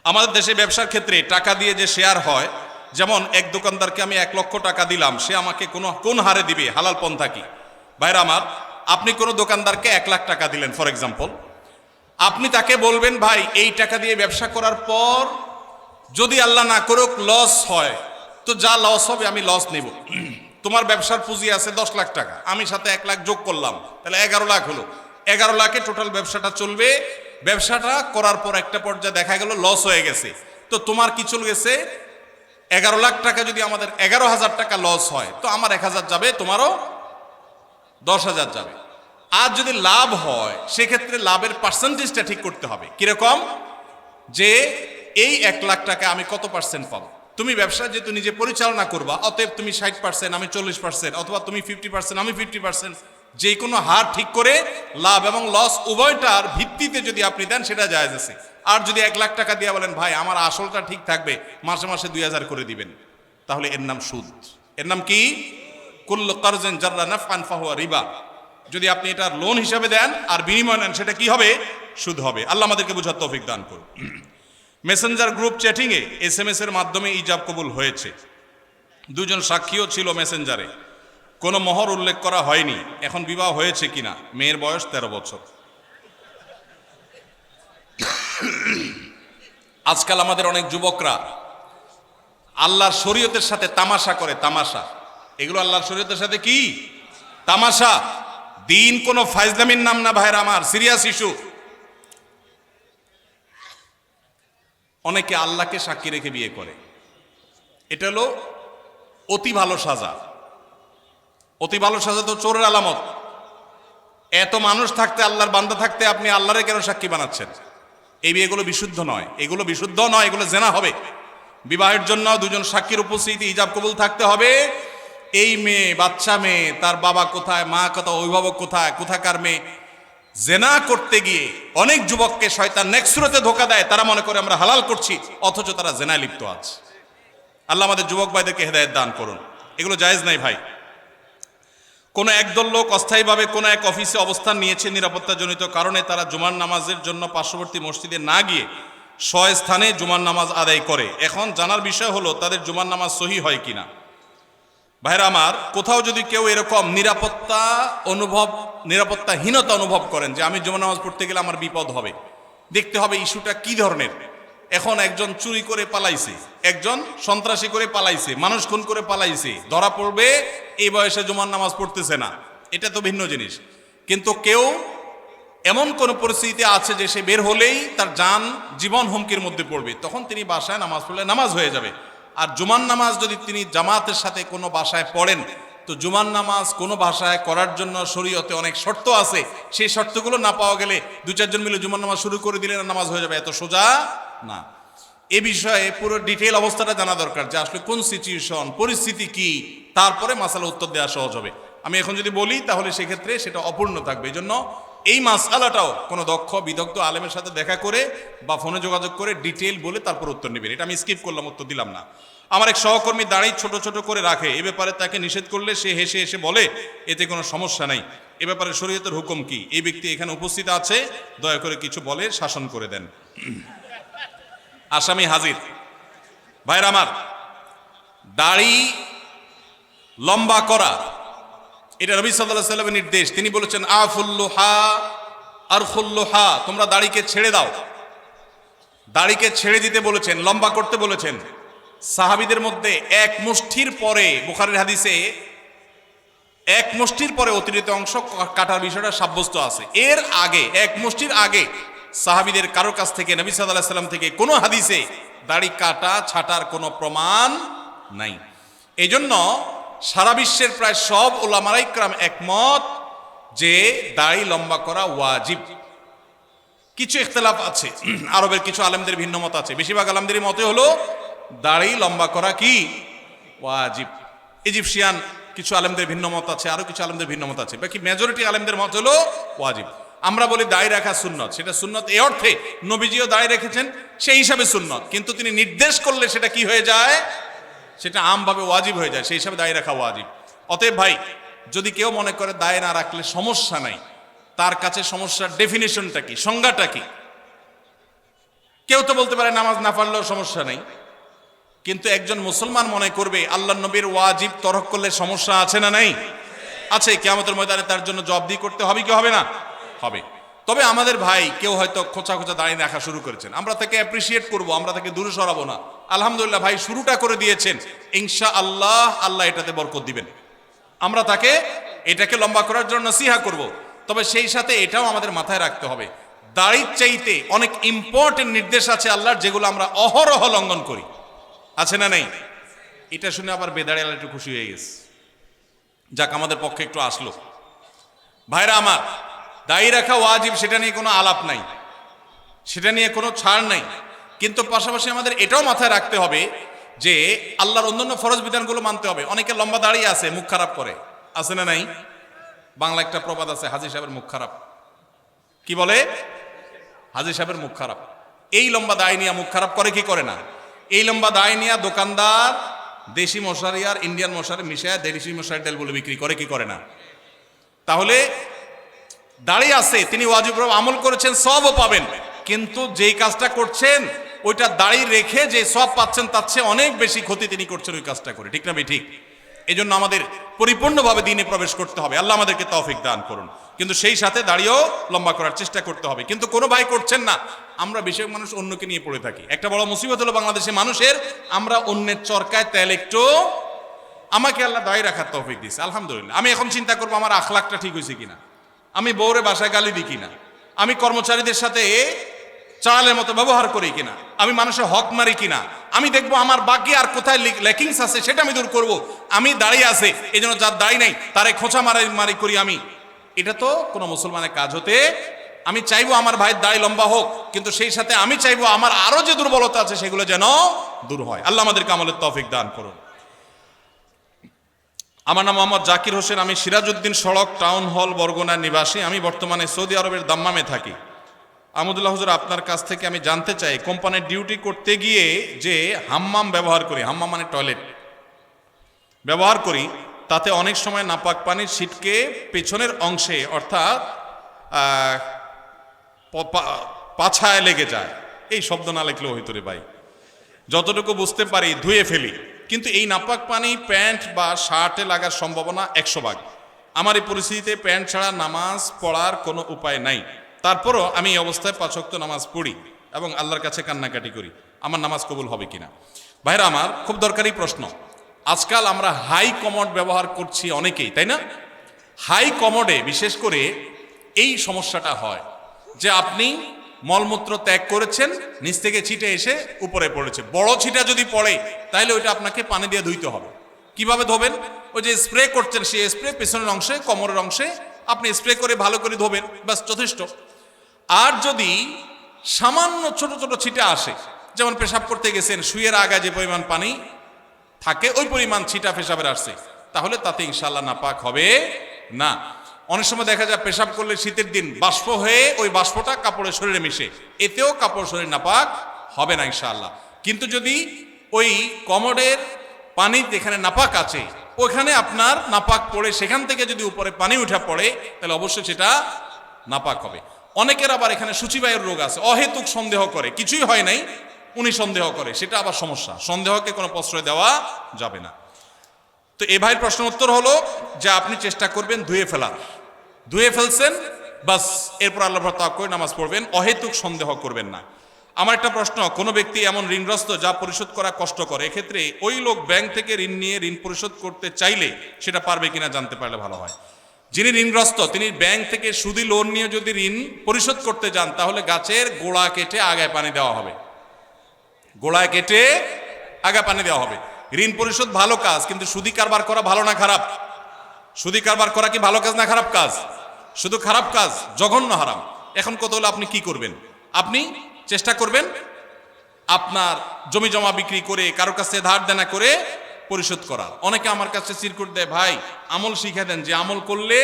আমাদের দেশে ব্যবসার ক্ষেত্রে টাকা দিয়ে যে শেয়ার হয়, যেমন এক দোকানদারকে আমি 1 লক্ষ টাকা দিলাম, সে আমাকে কোন হারে দিবে, হালাল পন্থা কি? ভাইরা আমার, আপনি কোনো দোকানদারকে 1 লাখ টাকা দিলেন ফর এক্সাম্পল, আপনি তাকে বলবেন, ভাই এই টাকা দিয়ে ব্যবসা করার পর যদি আল্লাহ না করুক লস হয়, তো যা লস হবে আমি লস নেব। তোমার ব্যবসার পুঁজি আছে 10 লাখ টাকা, আমি সাথে 1 লাখ যোগ করলাম, তাহলে 11 লাখ হলো। 11 লাখে টোটাল ব্যবসাটা চলবে। ব্যবসাটা করার পর একটা পর্যায়ে দেখা গেল লস হয়ে গেছে, তো তোমার কি চলে গেছে? 11 লাখ টাকা যদি আমাদের 11,000 টাকা লস হয়, তো আমার 1,000 যাবে, তোমারও 10,000 যাবে। আর যদি লাভ হয়, সেক্ষেত্রে লাভের পার্সেন্টেজটা ঠিক করতে হবে। কিরকম? যে এই 1 লাখ টাকা আমি কত পার্সেন্ট পাবো? তুমি ব্যবসা যেহেতু নিজে পরিচালনা করবা, অতএব তুমি 60%, আমি 40%, অথবা তুমি 50%, আমি 50%, যে কোনো হার ঠিক করে লাভ এবং লস উভয়টার ভিত্তিতে যদি আপনি দেন, সেটা জায়েজ আছে। আর যদি 1 লাখ টাকা দিয়ে বলেন, ভাই আমার আসলটা ঠিক থাকবে, মাসে মাসে 2000 করে দিবেন, তাহলে এর নাম সুদ। এর নাম কি? কুল্লু কারজিন জাররা নাফআন ফাহুয়া রিবা। যদি আপনি এটা লোন হিসাবে দেন আর বিনিময় নেন, সেটা কি হবে? সুদ হবে। আল্লাহ আমাদেরকে বোঝার তৌফিক দান করুন। মেসেঞ্জার গ্রুপ চ্যাটিংয়ে SMS এর মাধ্যমে ইজাব কবুল হয়েছে। 2 জন সাক্ষীও ছিল মেসেঞ্জারে, কোনো মোহর উল্লেখ করা হয়নি। এখন বিবাহ হয়েছে কিনা? মেয়ের বয়স 13 বছর। আজকাল আমাদের অনেক যুবকরা আল্লাহর শরীয়তের সাথে তামাশা করে। তামাশা, এগুলো আল্লাহর শরীয়তের সাথে কি তামাশা? দিন কোনো ফাইজলামির নাম না ভাইরা আমার, সিরিয়াস ইস্যু। অনেকে আল্লাহকে সাক্ষী রেখে বিয়ে করে, এটা হলো অতি ভালো সাজা। অতি ভালো সাজা তো চোরের আলামত। এত মানুষ থাকতে, আল্লাহর বান্দা থাকতে, আপনি আল্লাহরে কেন সাক্ষী বানাচ্ছেন? এই বিয়েগুলো বিশুদ্ধ নয়, এগুলো বিশুদ্ধ নয়, এগুলো জেনা হবে। বিবাহের জন্য 2 জন সাক্ষীর উপস্থিতি, ইজাব কবুল থাকতে হবে। এই মেয়ে, বাচ্চা মেয়ে, তার বাবা কোথায়, মা কোথায়, অভিভাবক কোথায়, কোথাকার মেয়ে, জেনা করতে গিয়ে অনেক যুবককে শয়তান নেক্সুরতে ধোকা দেয়। তারা মনে করে আমরা হালাল করছি, অথচ তারা জেনায় লিপ্ত আছে। আল্লাহ আমাদের যুবক ভাইদেরকে হেদায়েত দান করুন। এগুলো জায়েজ নাই ভাই। কোনো একদল লোক অস্থায়ীভাবে কোনো এক অফিসে অবস্থান নিয়েছে, নিরাপত্তাজনিত কারণে তারা জুমার নামাজের জন্য পার্শ্ববর্তী মসজিদে না গিয়ে স্বস্থানে জুমার নামাজ আদায় করে। এখন জানার বিষয় হলো তাদের জুমার নামাজ সহি হয় কিনা। ভাইরা আমার, কোথাও যদি কেউ এরকম নিরাপত্তাহীনতা অনুভব করেন যে আমি জুমার নামাজ পড়তে গেলে আমার বিপদ হবে, দেখতে হবে ইস্যুটা কি ধরনের। এখন একজন চুরি করে পালাইছে, একজন সন্ত্রাসী করে পালাইছে, মানুষ খুন করে পালাইছে, ধরা পড়বে এই বয়সে জুমার নামাজ পড়তেছে না, এটা তো ভিন্ন জিনিস। কিন্তু কেউ এমন কোন পরিস্থিতিতে আছে যে সে বের হলেই তার জীবন হুমকির মধ্যে পড়বে, তখন তিনি বাসায় নামাজ পড়লে নামাজ হয়ে যাবে। আর জুমার নামাজ যদি তিনি জামাতের সাথে কোনো বাসায় পড়েন, তো জুমার নামাজ কোনো ভাষায় করার জন্য শরীয়তে অনেক শর্ত আছে। সেই শর্তগুলো না পাওয়া গেলে দু চারজন মিলে জুমার নামাজ শুরু করে দিলে নামাজ হয়ে যাবে, এত সোজা না। এ বিষয়ে পুরো ডিটেইল অবস্থাটা জানা দরকার, যে আসলে কোন সিচুয়েশন, পরিস্থিতি কি, তারপরে মাসালা উত্তর দেওয়া সহজ হবে। আমি এখন যদি বলি তাহলে সেক্ষেত্রে সেটা অপূর্ণ থাকবে। এই জন্য এই মাসালাটাও কোনো দক্ষ বিদগ্ধ আলেমের সাথে দেখা করে বা ফোনে যোগাযোগ করে ডিটেইল বলে তারপর উত্তর নেবেন। এটা আমি স্কিপ করলাম, উত্তর দিলাম না। আমার এক সহকর্মী দাঁড়িয়ে ছোট ছোট করে রাখে, এ ব্যাপারে তাকে নিষেধ করলে সে হেসে হেসে বলে এতে কোনো সমস্যা নাই। এ ব্যাপারে শরীয়তের হুকুম কি? এই ব্যক্তি এখানে উপস্থিত আছে, দয়া করে কিছু বলে শাসন করে দেন। আসামি হাজির। ভাইরা আমার, দাড়ি লম্বা করা এটা নবী সাল্লাল্লাহু আলাইহি ওয়াসাল্লামের নির্দেশ। তিনি বলেছেন আফুল্লুহা আরখুল্লুহা, তোমরা দাড়িকে ছেড়ে দাও। দাড়িকে ছেড়ে দিতে বলেছেন, লম্বা করতে বলেছেন। সাহাবীদের মধ্যে এক মুষ্টির পরে, বুখারীর হাদিসে এক মুষ্টির পরে অতিরিক্ত অংশ কাটার বিষয়টা সাব্যস্ত আছে। এর আগে এক মুষ্টির আগে সাহাবীদের কারোর কাছ থেকে, নবী সাল্লাল্লাহু আলাইহি ওয়াসাল্লাম থেকে কোনো হাদিসে দাড়ি কাটা ছাটার কোনো প্রমাণ নাই। এজন্য সারা বিশ্বের প্রায় সব উলামায়ে ইকরাম একমত যে দাড়ি লম্বা করা ওয়াজিব। কিছু ইখতিলাফ আছে, আরবের কিছু আলেমদের ভিন্ন মত আছে। বেশিরভাগ আলেমদের মতে হলো দাড়ি লম্বা করা কি ওয়াজিব। ইজিপশিয়ান কিছু আলেমদের ভিন্ন মত আছে, আরো কিছু আলেমদের ভিন্ন মত আছে, বাকি মেজরিটি আলেমদের মত হলো ওয়াজিব। আমরা বলি দাড়ি রাখা সুন্নত, সেটা সুন্নত এই অর্থে নবীজিও দাড়ি রেখেছেন, সেই হিসাবে সুন্নত। কিন্তু তিনি নির্দেশ করলে সেটা কি হয়ে যায়, সেটা আমভাবে ওয়াজিব হয়ে যায়, সেই হিসাবে দাড়ি রাখা ওয়াজিব। অতএব ভাই, যদি কেউ মনে করে দাড়ি না রাখলে সমস্যা নাই, তার কাছে সমস্যার ডেফিনিশনটা কি, সংজ্ঞাটা কি? কেউ তো বলতে পারে নামাজ না পড়লেও সমস্যা নেই, কিন্তু একজন মুসলমান মনে করবে আল্লাহর নবীর ওয়াজিব তরক করলে সমস্যা আছে না নাই? আছে। কিয়ামতের ময়দানে তার জন্য জবাবদিহি করতে হবে কি হবে না? হবে। তবে আমাদের ভাই কেউ হয়তো খোঁচা খোঁচা দাঁড়িয়ে রাখা শুরু করেছেন, আমরা তাকে অ্যাপ্রিসিয়েট করব, আমরা তাকে দূরে সরাবো না। আলহামদুলিল্লাহ ভাই শুরুটা করে দিয়েছেন, ইনশাআল্লাহ আল্লাহ এটাতে বরকত দিবেন। আমরা তাকে এটাকে লম্বা করার জন্য নসিহা করব। তবে সেই সাথে এটাও আমাদের মাথায় রাখতে হবে, দাড়ির চাইতে অনেক ইম্পর্টেন্ট নির্দেশ আছে আল্লাহর, যেগুলো আমরা অহরহ লঙ্ঘন করি। আছে না নাই? এটা শুনে আবার বেদাড়ি আল্লাহ একটু খুশি হয়ে গেছে, যাক আমাদের পক্ষে একটু আসলো। ভাইরা আমার, দাড়ি রাখা ওয়াজিব, সেটা নিয়ে কোনো আলাপ নাই, সেটা নিয়ে কোনো ছাড় নাই। কিন্তু পাশাপাশি আমাদের এটাও মাথায় রাখতে হবে যে আল্লাহর অন্যান্য ফরজ বিধানগুলো মানতে হবে। অনেকে লম্বা দাড়ি আছে, মুখ খারাপ করে, আছে না নাই? বাংলা একটা প্রবাদ আছে, হাজী সাহেবের মুখ খারাপ। কি বলে? হাজী সাহেবের মুখ খারাপ। এই লম্বা দাড়ি নিয়ে মুখ খারাপ করে কি করে না? এই লম্বা দাড়ি নিয়ে দোকানদার দেশি মশারি আর ইন্ডিয়ান মশারি মিশায় দেশি মশারি তেল বলে বিক্রি করে কি করে না? তাহলে দাড়ি আছে, তিনি ওয়াজিব আমল করেছেন, সবও পাবেন, কিন্তু যেই কাজটা করছেন ওইটা দাড়ি রেখে যে সব পাচ্ছেন তার চেয়ে অনেক বেশি ক্ষতি তিনি করছেন ওই কাজটা করে। ঠিক না ভাই? ঠিক। এই জন্য আমাদের পরিপূর্ণভাবে দ্বীনে প্রবেশ করতে হবে, আল্লাহ আমাদেরকে তৌফিক দান করুন। কিন্তু সেই সাথে দাড়িও লম্বা করার চেষ্টা করতে হবে। কিন্তু কোনো ভাই করছেন না, আমরা বেশিরভাগ মানুষ অন্যকে নিয়ে পড়ে থাকি। একটা বড় মুসিবত হলো বাংলাদেশের মানুষের, আমরা অন্যের চরকায় তেল একটু। আমাকে আল্লাহ দাড়ি রাখার তৌফিক দিয়েছে, আলহামদুলিল্লাহ। আমি এখন চিন্তা করবো আমার আখলাকটা ঠিক হয়েছে কিনা, আমি বউরে বাসায় গালি দিই কিনা, আমি কর্মচারীদের সাথে চালের মতো ব্যবহার করি কিনা, আমি মানুষের হক মারি কিনা, আমি দেখবো আমার বাকি আর কোথায় ল্যাকিংস আছে সেটা আমি দূর করব। আমি দাঁড়িয়ে আছে, এই জন্য যার দাড়ি নাই তারে খোঁচা মারি করি আমি, এটা তো কোনো মুসলমানের কাজ হতে। আমি চাইবো আমার ভাইয়ের দাড়ি লম্বা হোক, কিন্তু সেই সাথে আমি চাইবো আমার আরো যে দুর্বলতা আছে সেগুলো যেন দূর হয়। আল্লাহ আমাদেরকে আমলের তৌফিক দান করুন। আমার নাম মোহাম্মদ জাকির হোসেন, আমি সিরাজউদ্দিন সড়ক টাউন হল বরগুনার নিবাসী। আমি বর্তমানে সৌদি আরবের দাম্মামে থাকি। আহমদুল্লাহ হুজুর, আপনার কাছ থেকে আমি জানতে চাই, কোম্পানির ডিউটি করতে গিয়ে যে হাম্মাম ব্যবহার করি, হাম্মাম মানে টয়লেট ব্যবহার করি, তাতে অনেক সময় নাপাক পানির ছিটকে পেছনের অংশে অর্থাৎ পাছায় লেগে যায়। এই শব্দ না লিখলেও হইতো রে ভাই, যতটুকু বুঝতে পারি ধুয়ে ফেলি, কিন্তু এই নাপাক পানি প্যান্ট বা শার্টে লাগার সম্ভাবনা 100 ভাগ। আমার এই পরিস্থিতিতে প্যান্ট ছাড়া নামাজ পড়ার কোনো উপায় নাই, তারপরও আমি এই অবস্থায় 5 ওয়াক্ত নামাজ পড়ি এবং আল্লাহর কাছে কান্নাকাটি করি, আমার নামাজ কবুল হবে কিনা? ভাইরা আমার, খুব দরকারি প্রশ্ন। আজকাল আমরা হাই কমোড ব্যবহার করছি অনেকেই, তাই না? হাই কমোডে বিশেষ করে এই সমস্যাটা হয় যে আপনি মলমূত্র ত্যাগ করেছেন, নিচ থেকে ছিটে এসে উপরে পড়েছে। বড় ছিটা যদি পড়ে তাহলে ওইটা আপনাকে পানি দিয়ে ধুইতে হবে। কিভাবে ধোবেন? ওই যে স্প্রে করছেন, সেই স্প্রে পেছনের অংশে, কোমরের অংশে আপনি স্প্রে করে ভালো করে ধোবেন, ব্যাস যথেষ্ট। আর যদি সামান্য ছোট ছোট ছিটা আসে, যেমন পেশাব করতে গেছেন, শুয়ের আগায় যে পরিমাণ পানি থাকে ওই পরিমাণ ছিটা পেশাবের আসছে, তাহলে তাতে ইনশাআল্লাহ নাপাক হবে না। অনেক সময় দেখা যায় পেশাব করলে শীতের দিন বাষ্প হয়ে ওই বাষ্পটা কাপড়ের শরীরে মিশে, এতেও কাপড় শরীর নাপাক হবে না ইনশাআল্লাহ। কিন্তু যদি ওই কমোডের পানি যেখানে নাপাক আছে ওখানে আপনার নাপাক পড়ে সেখান থেকে যদি উপরে পানি উঠা পড়ে তাহলে অবশ্যই সেটা নাপাক হবে। অনেকের আবার এখানে সূচিবায়ুর রোগ আছে, অহেতুক সন্দেহ করে, কিছুই হয় নাই উনি সন্দেহ করে, সেটা আবার সমস্যা। সন্দেহকে কোনো প্রশ্রয় দেওয়া যাবে না। তো এ ভাইয়ের প্রশ্ন উত্তর হলো যে আপনি চেষ্টা করবেন ধুয়ে ফেলার, ধুয়ে ফেলছেন বাস, এরপর আল্লাহর উপর তাওয়াক্কুল করে নামাজ পড়বেন, অহেতুক সন্দেহ করবেন না। আমার একটা প্রশ্ন, কোনো ব্যক্তি এমন ঋণগ্রস্ত যা পরিশোধ করা কষ্টকর, এক্ষেত্রে ওই লোক ব্যাংক থেকে ঋণ নিয়ে ঋণ পরিশোধ করতে চাইলে সেটা পারবে কিনা জানতে পারলে ভালো হয়। যিনি ঋণগ্রস্ত তিনি ব্যাংক থেকে সুদি লোন নিয়ে যদি ঋণ পরিশোধ করতে যান তাহলে গাছের গোড়া কেটে আগায় পানি দেওয়া হবে, গোড়ায় কেটে আগে পানি দেওয়া হবে। ঋণ পরিশোধ ভালো কাজ, কিন্তু সুদি কারবার করা ভালো না খারাপ? সুদি কারবার করা কি ভালো কাজ না খারাপ কাজ? শুধু খারাপ কাজ, জঘন্য হারাম। এখন কত হলে আপনি কি করবেন? আপনি চেষ্টা করবেন আপনার জমি জমা বিক্রি করে কারো কাছে ধার দেনা করে পরিশোধ করার। অনেকে আমার কাছে চিরকুট দেয়, ভাই আমল শিখে দেন, যে আমল করলে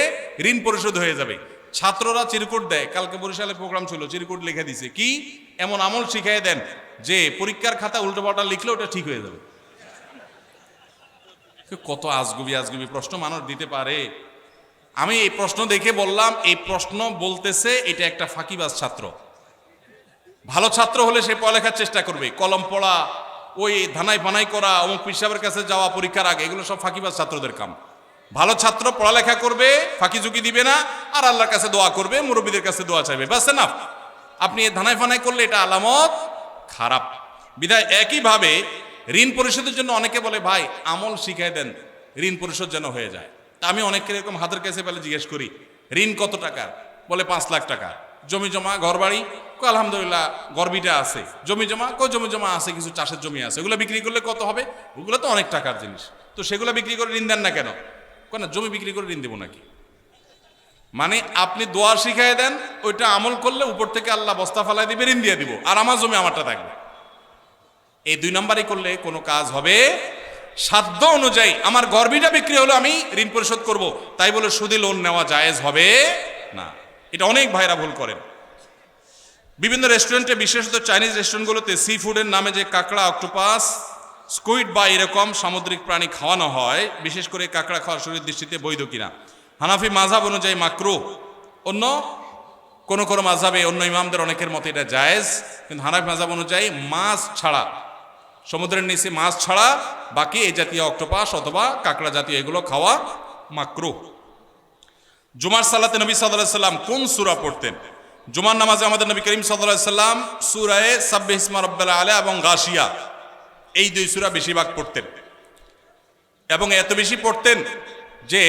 ঋণ পরিশোধ হয়ে যাবে। ছাত্ররা চিরকুট দেয়, কালকে বরিশালে প্রোগ্রাম ছিল, চিরকুট লিখে দিছে, কি এমন আমল শিখাই দেন যে পরীক্ষার খাতা উল্টো পাল্টা লিখলে ওটা ঠিক হয়ে যাবে। কত আজগুবি আজগুবি প্রশ্ন মানুষ দিতে পারে। আমি এই প্রশ্ন দেখে বললাম, এই প্রশ্ন বলতেছে এটা একটা ফাঁকিবাজ ছাত্র। ভালো ছাত্র হলে সে পড়ালেখার চেষ্টা করবে, কলম পড়া, ওই ধানাই ফানাই করা, অমুক পিসাবের কাছে যাওয়া পরীক্ষার আগে, এগুলো সব ফাঁকিবাজ ছাত্রদের কাম। ভালো ছাত্র পড়ালেখা করবে, ফাঁকি ঝুঁকি দিবে না, আর আল্লাহর কাছে দোয়া করবে, মুরব্বীদের কাছে দোয়া চাইবে, ব্যাস না। আপনি ধানাই ফানাই করলে এটা আলামত খারাপ। বিধায় একইভাবে ঋণ পরিশোধের জন্য অনেকে বলে, ভাই আমল শিখাই দেন ঋণ পরিশোধ যেন হয়ে যায়। তা আমি অনেকের এরকম হাতের কাছে পেলে জিজ্ঞেস করি, ঋণ কত টাকা? বলে 5 লাখ টাকা। জমি জমা ঘর বাড়ি? আলহামদুলিল্লাহ গর্বিটা আছে। জমি জমা? জমি জমা আছে, কিছু চাষের জমি আছে, ওগুলো বিক্রি করলে কত হবে? ওগুলো তো অনেক টাকার জিনিস, তো সেগুলো বিক্রি করে ঋণ দেন না কেন? কেন জমি বিক্রি করে ঋণ দেবো নাকি? মানে আপনি দোয়া শিখাই দেন, ওইটা আমল করলে উপর থেকে আল্লাহ বস্তা ফালাই দিবে, ঋণ দিয়ে দিব, আর আমার জমি আমারটা থাকবে। এই 2 নাম্বারই করলে কোনো কাজ হবে? সাধ্য অনুযায়ী আমার গর্বিটা বিক্রি হলো, আমি ঋণ পরিশোধ করব, তাই বলে সুদী লোন নেওয়া জায়েজ হবে না। এটা অনেক ভাইরা ভুল করেন। বিভিন্ন রেস্টুরেন্টে, বিশেষত চাইনিজ রেস্টুরেন্টগুলোতে সি ফুডের নামে যে কাঁকড়া, অক্টোপাস, স্কুইড বা এরকম সামুদ্রিক প্রাণী খাওয়ানো হয়, বিশেষ করে কাঁকড়া খাওয়া শরীর দৃষ্টিতে বৈধ কিনা? হানাফি মাযহাব অনুযায়ী মাকরুহ, অন্য কোন কোন মাযহাবে, অন্য ইমামদের অনেকের মতে এটা জায়েজ, কিন্তু হানাফি মাযহাব অনুযায়ী মাছ ছাড়া, সমুদ্রের নিচে মাছ ছাড়া বাকি এই জাতীয় অক্টোপাস অথবা কাঁকড়া জাতীয় এগুলো খাওয়া মাকরুহ। জুমার সালাতে নবী সাল্লাল্লাহু আলাইহি সাল্লাম কোন সূরা পড়তেন? জুমার নামাজে আমাদের নবী করিম সাল্লাল্লাহু আলাইহি সাল্লাম সূরায়ে সাব্বিহ ইসমা রাব্বিল আলা এবং গাশিয়া, এই 2 সূরা বেশিরভাগ পড়তেন, এবং এত বেশি পড়তেন যে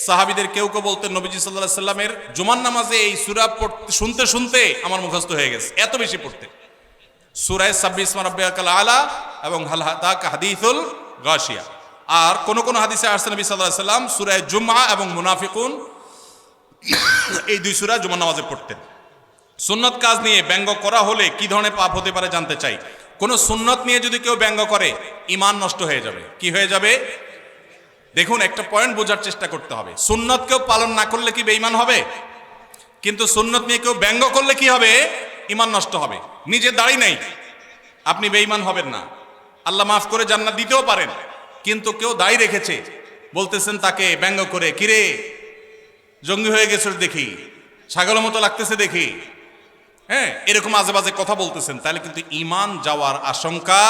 সাহাবীদের কেউ কেউ বলতেন নবীজি সাল্লাল্লাহু আলাইহি সাল্লামের জুমার নামাজে এই সূরা শুনতে শুনতে আমার মুখস্থ হয়ে গেছে, এত বেশি পড়তেন। সূরায়ে সাব্বিহ ইসমা রাব্বিল আলা এবং হাল হাদাকা হাদিসুল গাশিয়া। আর কোন কোন হাদিসে আসছে নবী সাল্লাল্লাহু আলাইহি সাল্লাম সূরায়ে জুমআ এবং মুনাফিকুন, এই 2 সূরা জুমার নামাজে পড়তেন। সুন্নত কাজ নিয়ে ব্যঙ্গ করা হলে কি ধরনের পাপ হতে পারে জানতে চাই। কোন সুন্নত নিয়ে যদি কেউ ব্যঙ্গ করে ঈমান নষ্ট হয়ে যাবে। কি হয়ে যাবে? দেখুন, একটা পয়েন্ট বোঝার চেষ্টা করতে হবে। সুন্নত কেউ পালন না করলে কি বেঈমান হবে? কিন্তু সুন্নত নিয়ে কেউ ব্যঙ্গ করলে কি হবে? ঈমান নষ্ট হবে। নিজে দাড়ি নেই, আপনি বেঈমান হবেন না, আল্লাহ মাফ করে জান্নাত দিতেও পারেন। কিন্তু কেউ দাড়ি রেখেছে, বলতেছেন তাকে ব্যঙ্গ করে, কিরে জঙ্গি হয়ে গেছিস দেখি, ছাগলের মতো লাগতেছে দেখি, হ্যাঁ, এরকম আজে বাজে কথা বলতেছেন, তাহলে কিন্তু ঈমান যাওয়ার আশঙ্কা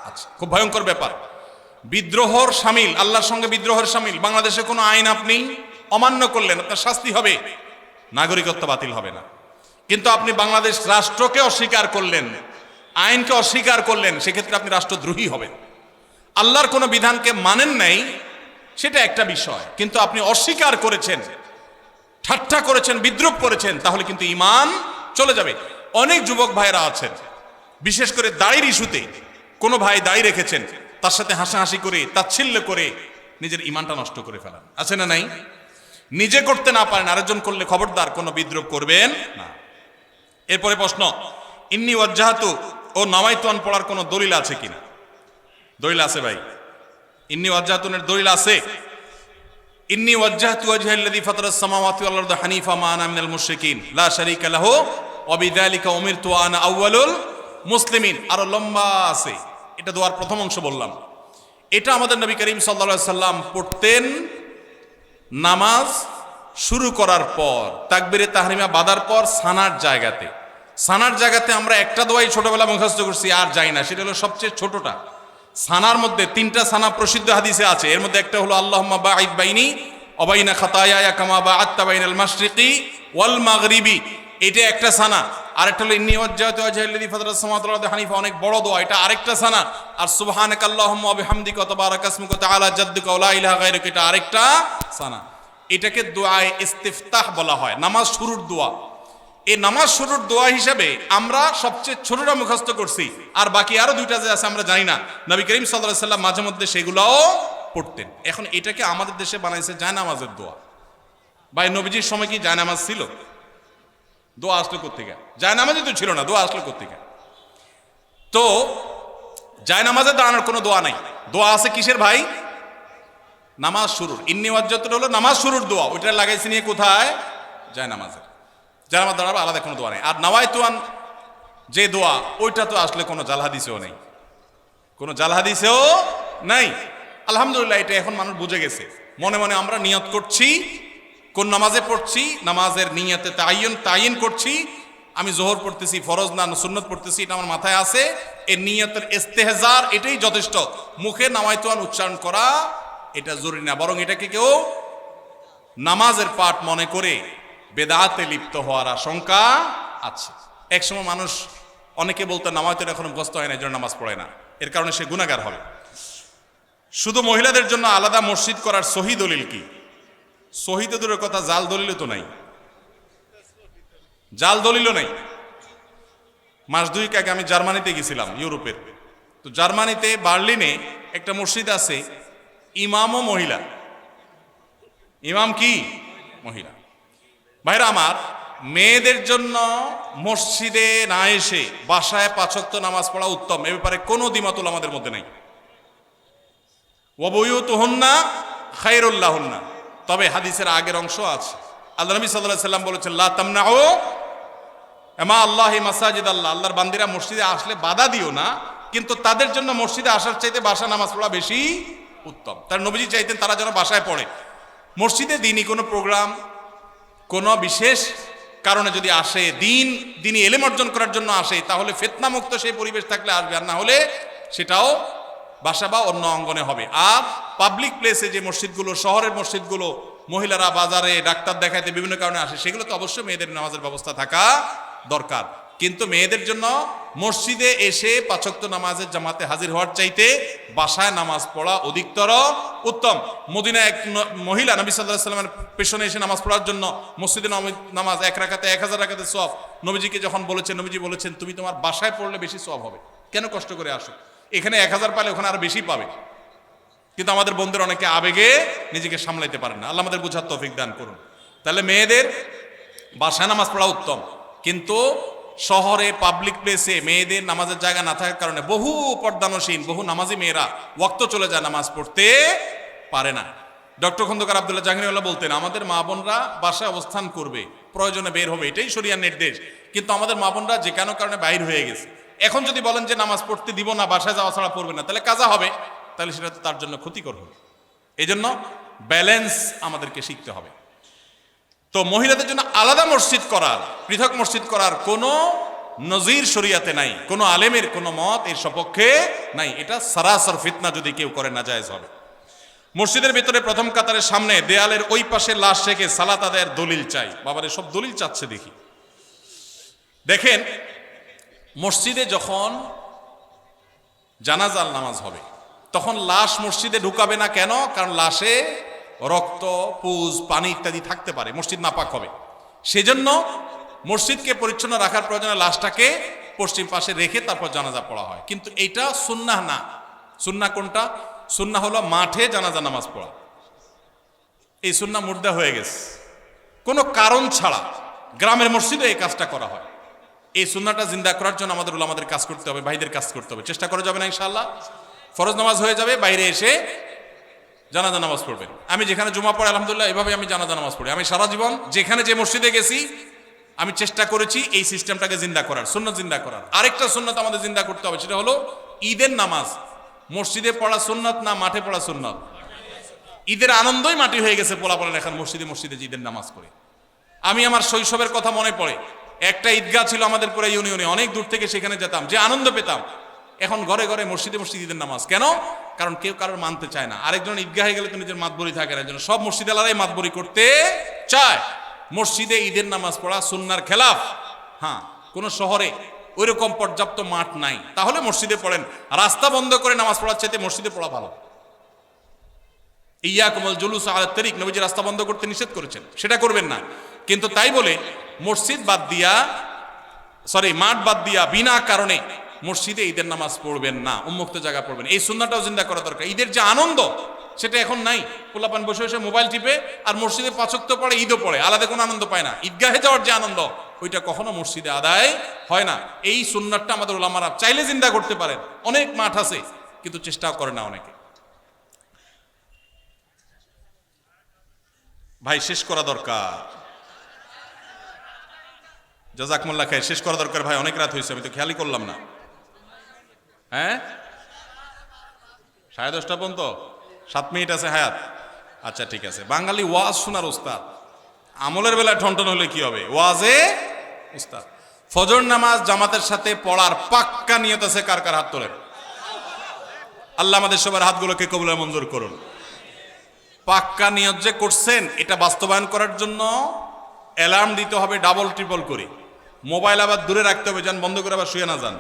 আছে। খুব ভয়ঙ্কর ব্যাপার। বিদ্রোহর শামিল, আল্লাহর সঙ্গে বিদ্রোহের শামিল। বাংলাদেশে কোনো আইন আপনি অমান্য করলেন, আপনার শাস্তি হবে, নাগরিকত্ব বাতিল হবে না। কিন্তু আপনি বাংলাদেশ রাষ্ট্রকে অস্বীকার করলেন, আইনকে অস্বীকার করলেন, সেক্ষেত্রে আপনি রাষ্ট্রদ্রোহী হবেন। আল্লাহর কোনো বিধানকে মানেন নাই, সেটা একটা বিষয়, কিন্তু আপনি অস্বীকার করেছেন, ঠাট্টা করেছেন, বিদ্রুপ করেছেন, তাহলে কিন্তু ঈমান চলে যাবে। অনেক যুবক ভাইরা আছেন, বিশেষ করে দাড়ির ইস্যুতে কোনো ভাই দাড়ি রেখেছেন, তার সাথে হাসাহাসি করে, তাচ্ছিল্য করে নিজের ঈমানটা নষ্ট করে ফেলান, আছে না নাই? নিজে করতে না পারেন, আরেকজন করলে খবরদার কোনো বিদ্রুপ করবেন না। এরপরে প্রশ্ন, ইন্নী ওয়াজ্জাহাতু ও নাওয়াইতুন পড়ার কোনো দলিল আছে কিনা? দলিল আছে ভাই, ইন্নী ওয়াজ্জাহাতুনের দলিল আছে। ইন্নী ওয়াজ্জাহতু ওয়াজহাল্লাযী ফাতারাস সামাওয়াতি ওয়াল আরদা হানিফা মা আনা মিনাল মুশরিকিন লা শারীকা লাহু ওয়া বিযালিকা উমিরতু ওয়া আনা আউয়ালুল মুসলিমিন। আরো লম্বা আছে, এটা দোয়ার প্রথম অংশ বললাম। এটা আমাদের নবী করিম সাল্লাল্লাহু আলাইহি সাল্লাম পড়তেন নামাজ শুরু করার পর, তাকবীরে তাহরিমা বাঁধার পর সানার জায়গাতে। সানার জায়গাতে আমরা একটা দোয়াই ছোটবেলা মুখস্থ করছি, আর যাই না, সেটা হলো সবচেয়ে ছোটটা। সানার মধ্যে তিনটা সানা প্রসিদ্ধ হাদিসে আছে, এর মধ্যে একটা হলো আল্লাহুম্মা বাঈদ বাইনি ওয়া বাইনা খাতায়ায়া কামা বাআদতা বাইনাল মাশরিকি ওয়াল মাগরিবি, এটা একটা সানা। আরেকটা হলো ইন্নী ওয়াজ্জাহতু ওয়াজহাল্লাযী ফাতারাস সামাওয়াতি ওয়াল আরদা হানিফা, অনেক বড় দোয়া, এটা আরেকটা সানা। আর সুবহানাকাল্লাহুম্মা ওয়া বিহামদিকা ওয়া তাবারাকা ইসমুকা ওয়া তাআলা জাদ্দুকা ওয়া লা ইলাহা গায়রুকা, এটা আরেকটা সানা। এটাকে দোয়ায়ে ইস্তিফতাহ বলা হয়, নামাজ শুরুর দোয়া। এই নামাজ শুরুর দোয়া হিসাবে আমরা সবচেয়ে ছোটটা মুখস্থ করছি, আর বাকি আরো দুইটা যে আছে আমরা জানি না। নবী করিম সাল্লাল্লাহু আলাইহি সাল্লাম মাঝে মধ্যে সেগুলোও পড়তেন। এখন এটাকে আমাদের দেশে বানাইছে জায়নামাজের দোয়া। ভাই, নবীজির সময় কি জায়নামাজ ছিল? দোয়া আসলো কোত্থেকে? জায়নামাজই তো ছিল না, দোয়া আসলো কোত্থেকে? তো জায়নামাজে দাঁড়ানোর কোনো দোয়া নাই। দোয়া আছে কিসের ভাই? নামাজ শুরুর। ইন্নী ওয়াজ্জাহতু হলো নামাজ শুরুর দোয়া, ওইটা লাগাইছি নিয়ে কোথায়? জায়নামাজের। জায়নামাজ দাঁড়াবে, আলাদা কোনো দোয়া নেই। আর নাওয়াইতুন যে দোয়া, ওইটা তো আসলে কোনো জাল হাদিসেও নেই, কোনো জাল হাদিসেও নাই। আলহামদুলিল্লাহ, এটা এখন মানুষ বুঝে গেছে। মনে মনে আমরা নিয়ত করছি, কোন নামাজে পড়ছি, নামাজের নিয়তে তাইয়িন করছি, আমি জোহর পড়তেছি, ফরজ না সুন্নত পড়তেছি, এটা আমার মাথায় আছে। এই নিয়তের ইস্তেহজার, এটাই যথেষ্ট। মুখে নাওয়াইতুন উচ্চারণ করা এটা জরুরি না, বরং এটাকে কেউ নামাজের পাঠ মনে করে বেদাতে লিপ্ত হওয়ার আশঙ্কা আছে। একসময় মানুষ অনেকে বলতো নামাজের এখনো মুখস্থ হয় না, এই জন্য নামাজ পড়ে না, এর কারণে সে গুনাহগার হবে। শুধু মহিলাদের জন্য আলাদা মসজিদ করার সহি দলিল কি? সহি তো দূরের কথা, জাল দলিলও তো নাই, জাল দলিলও নাই। মাস দুয়েক আগে আমি জার্মানিতে গেছিলাম, ইউরোপের। তো জার্মানিতে বার্লিনে একটা মসজিদ আছে, ইমামও মহিলা। ইমাম কি? মহিলা। ভাইরা আমার, মেয়েদের জন্য মসজিদে না এসে বাসায় 5 ওয়াক্ত নামাজ পড়া উত্তম, এ ব্যাপারে কোনো দ্বিমত আমাদের মধ্যে নাই। ওয়া বুয়ুতুহুন্না খায়রুল লাহুন্না। তবে হাদিসের আগের অংশ আছে, আল্লাহ নবী সাল্লাল্লাহু আলাইহি সাল্লাম বলেছেন, লা তামনাউ মা আল্লাহি মাসাজিদ আল্লাহ, আল্লাহর বান্দিরা মসজিদে আসলে বাধা দিও না, কিন্তু তাদের জন্য মসজিদে আসার চাইতে বাসা নামাজ পড়া বেশি উত্তম। তার নবীজি চাইতেন তারা যেন বাসায় পড়ে। মসজিদে দিনই কোনো প্রোগ্রাম, কোনো বিশেষ কারণে যদি আসে, দিনই এলেম অর্জন করার জন্য আসে, তাহলে ফিতনামুক্ত সেই পরিবেশ থাকলে আসবে, আর না হলে সেটাও বাসা বা অন্য অঙ্গনে হবে। আর পাবলিক প্লেসে যে মসজিদগুলো, শহরের মসজিদগুলো, মহিলারা বাজারে ডাক্তার দেখাইতে বিভিন্ন কারণে আসে, সেগুলো তো অবশ্যই মেয়েদের নামাজের ব্যবস্থা থাকা দরকার। কিন্তু মেয়েদের জন্য মসজিদে এসে 5 ওয়াক্ত নামাজের জামাতে হাজির হওয়ার চাইতে বাসায় নামাজ পড়া অধিকতর উত্তম। মদিনায় এক মহিলা নবী সাল্লাল্লাহু আলাইহি সাল্লামের পেছনে এসে নামাজ পড়ার জন্য, মসজিদে নামাজ 1 রাকাতে 1000 রাকাতে সওয়াব, নবীজিকে যখন বলেছেন, নবীজি বলেছেন, তুমি তোমার বাসায় পড়লে বেশি সওয়াব হবে, কেন কষ্ট করে আসো? এখানে 1000 পালে ওখানে আরো বেশি পাবে। কিন্তু আমাদের বন্ধুরা অনেকে আবেগে নিজেকে সামলাইতে পারেন না, আল্লাহ আমাদের বোঝার তৌফিক দান করুন। তাহলে মেয়েদের বাসায় নামাজ পড়া উত্তম, কিন্তু শহরে পাবলিক প্লেসে মেয়েদের নামাজের জায়গা না থাকার কারণে বহু পর্দানসীন, বহু নামাজি মেয়েরা ওয়াক্ত চলে যায়, নামাজ পড়তে পারে না। ডক্টর খন্দকার আব্দুল্লাহ জাহাঙ্গীরউল্লাহ বলতেন, আমাদের মা বোনরা বাসায় অবস্থান করবে, প্রয়োজনে বের হবে, এটাই শরিয়ার নির্দেশ। কিন্তু আমাদের মা বোনরা যে কোনো কারণে বাইর হয়ে গেছে, এখন যদি বলেন যে নামাজ পড়তে দিব না, বাসায় যাওয়া ছাড়া পড়বে না, তাহলে কাজা হবে, তাহলে সেটা তো তার জন্য ক্ষতিকর হবে। এই জন্য ব্যালেন্স আমাদেরকে শিখতে হবে। তো মহিলাদের জন্য আলাদা মসজিদ করার, পৃথক মসজিদ করার কোনো নজির শরিয়াতে নাই, কোনো আলেমের কোনো মত এর সপক্ষে নাই। এটা সারাসর ফিতনা, যদি কেউ করে নাজায়েজ হবে। মসজিদের ভিতরে প্রথম কাতারের সামনে দেয়ালের ওই পাশে লাশ রেখে সালাত আদায়ের দলিল চাই। বাবারে সব দলিল চাচ্ছে দেখি। দেখেন, মসজিদে যখন জানাজার নামাজ হবে তখন লাশ মসজিদে ঢুকাবে না। কেন? কারণ লাশে রক্ত, পুজ, পানি ইত্যাদি থাকতে পারে, মসজিদ নাপাক হবে। সেজন্য মসজিদকে পরিচ্ছন্ন রাখার প্রয়োজনে লাশটাকে পশ্চিম পাশে রেখে তারপর জানাজা পড়া হয়। কিন্তু এটা সুন্নাহ না। সুন্নাহ কোনটা? সুন্নাহ হলো মাঠে জানাজা নামাজ পড়া। এই সুন্নাহ মুর্দা হয়ে গেছে। কোনো কারণ ছাড়া গ্রামের মসজিদে এই কাজটা করা হয়। এই সুন্নাহটা জিন্দা করার জন্য আমাদের উলামাদের কাজ করতে হবে, ভাইদের কাজ করতে হবে। চেষ্টা করা যাবে না ইনশাআল্লাহ? ফরজ নামাজ হয়ে যাবে, বাইরে এসে জানাজা নামাজ পড়বেন। আমি যেখানে জুমা পড়ে আলহামদুলিল্লাহ এভাবে আমি জানাজা নামাজ পড়ি। আমি সারা জীবন যেখানে যে মসজিদে গেছি আমি চেষ্টা করেছি এই সিস্টেমটাকে জিন্দা করার, সুন্নাত জিন্দা করার। আরেকটা সুন্নাত আমাদের জিন্দা করতে হবে, সেটা হলো ঈদের নামাজ মসজিদে পড়া সুন্নাত না মাঠে পড়া সুন্নাত? ঈদের আনন্দই মাটি হয়ে গেছে পোলাপালের এখন মসজিদে মসজিদে ঈদের নামাজ পড়ে। আমি আমার শৈশবের কথা মনে পড়ে, একটা ঈদগাহ ছিল আমাদের পুরো ইউনিয়নে, অনেক দূর থেকে সেখানে যেতাম, যে আনন্দ পেতাম। এখন ঘরে ঘরে মসজিদে মসজিদে ঈদের নামাজ। কেন? কারণ কেউ কারোর মানতে চায় না। আরেকজন ঈদগাহে গেলে তো নিজের মাতবরি থাকে না, জন্য সব মসজিদ আলাদাই মাতবরি করতে চায়। মসজিদে ঈদের নামাজ পড়া সুন্নার খেলাফ। হ্যাঁ, কোন শহরে ওইরকম পর্যাপ্ত মাঠ নাই, তাহলে মসজিদে পড়েন। রাস্তা বন্ধ করে নামাজ পড়ার চাইতে মসজিদে পড়া ভালো। ইয়াকুমুল জুলুস আলা তারিক, নবীজি রাস্তা বন্ধ করতে নিষেধ করেছেন, সেটা করবেন না। কিন্তু তাই বলে মসজিদ বাদ দিয়া, মাঠ বাদ দিয়া বিনা কারণে মসজিদে ঈদের নামাজ পড়বেন না, উন্মুক্ত জায়গা পড়বেন। এই সুন্নাহটাও জিন্দা করা দরকার। ঈদের যে আনন্দ সেটা এখন নাই। পোলাপান বসে বসে মোবাইল টিপে আর মসজিদে পাঁচ ওয়াক্ত পড়ে, ঈদও পড়ে, আলাদা কোনো আনন্দ পায় না। ঈদগাহে যাওয়ার যে আনন্দ ওইটা কখনো মসজিদে আদায় হয় না। এই সুন্নাহটা আমাদের উলামারা চাইলে জিন্দা করতে পারেন। অনেক মাঠ আছে কিন্তু চেষ্টাও করে না অনেকে। ভাই শেষ করা দরকার, জাযাকুমুল্লাহ খাইর, শেষ করা দরকার ভাই। অনেক রাত হয়েছে, আমি তো খেয়ালই করলাম না। হ্যাঁ, 10:30 পর্যন্ত 7 মিনিট আছে হায়াত। আচ্ছা ঠিক আছে। বাঙালি ওয়াজ শোনার উস্তাদ, আমলের বেলায় ঠনঠন হলে কি হবে? ওয়াজে উস্তাদ। ফজর নামাজ জামাতের সাথে পড়ার পাক্কা নিয়ত আছে কার কার? হাত তোলেন। আল্লাহ আমাদের সবার হাতগুলোকে কবুল আর মঞ্জুর করুন। পাক্কা নিয়ত যে করছেন, এটা বাস্তবায়ন করার জন্য অ্যালার্ম দিতে হবে ডাবল ট্রিপল করে। মোবাইল আবার দূরে রাখতে হবে, যেন বন্ধ করে আবার শুয়ে না যান।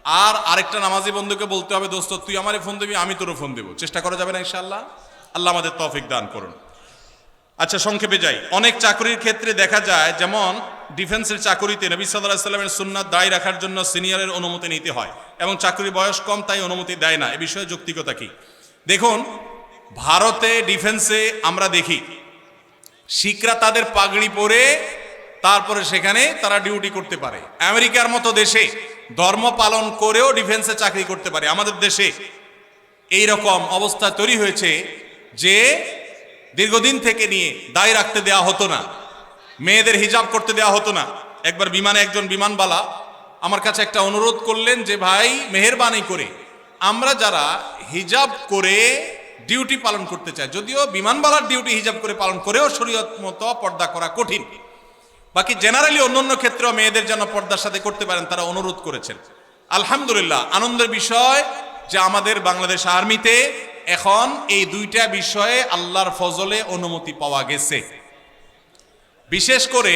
আর আরেকটা নামাজি বন্ধুকে বলতে হবে, দোস্ত তুই আমারে ফোন দিবি, আমি তোরও ফোন দেবো। চেষ্টা করা যাবে না ইনশাআল্লাহ? আল্লাহ আমাদের তৌফিক দান করুন। আচ্ছা সংক্ষেপে যাই। অনেক চাকরির ক্ষেত্রে দেখা যায়, যেমন ডিফেন্সের চাকরিতে নবী সাল্লাল্লাহু আলাইহি ওয়াসাল্লামের সুন্নাত দায়ী রাখার জন্য সিনিয়রের অনুমতি নিতে হয়, এবং চাকরির বয়স কম তাই অনুমতি দেয় না। এ বিষয়ে যৌক্তিকতা কি? দেখুন, ভারতে ডিফেন্সে আমরা দেখি শিখরা তাদের পাগড়ি পরে তারপরে সেখানে তারা ডিউটি করতে পারে। আমেরিকার মতো দেশে ধর্ম পালন করেও ডিফেন্সে চাকরি করতে পারে। আমাদের দেশে এই রকম অবস্থা তৈরি হয়েছে যে দীর্ঘদিন থেকে নিয়ে দায় রাখতে দেওয়া হতো না, মেয়েদের হিজাব করতে দেওয়া হতো না। একবার বিমানে একজন বিমানবালা আমার কাছে একটা অনুরোধ করলেন যে ভাই মেহেরবানি করে আমরা যারা হিজাব করে ডিউটি পালন করতে চাই, যদিও বিমানবালার ডিউটি হিজাব করে পালন করেও শরীয়ত মতো পর্দা করা কঠিন, বাকি জেনারেলি অন্যান্য ক্ষেত্রেও মেয়েদের যেন পর্দার সাথে করতে পারেন, তারা অনুরোধ করেছেন। আলহামদুলিল্লাহ, আনন্দের বিষয় যে আমাদের বাংলাদেশ আর্মিতে এখন এই দুইটা বিষয়ে আল্লাহর ফজলে অনুমতি পাওয়া গেছে। বিশেষ করে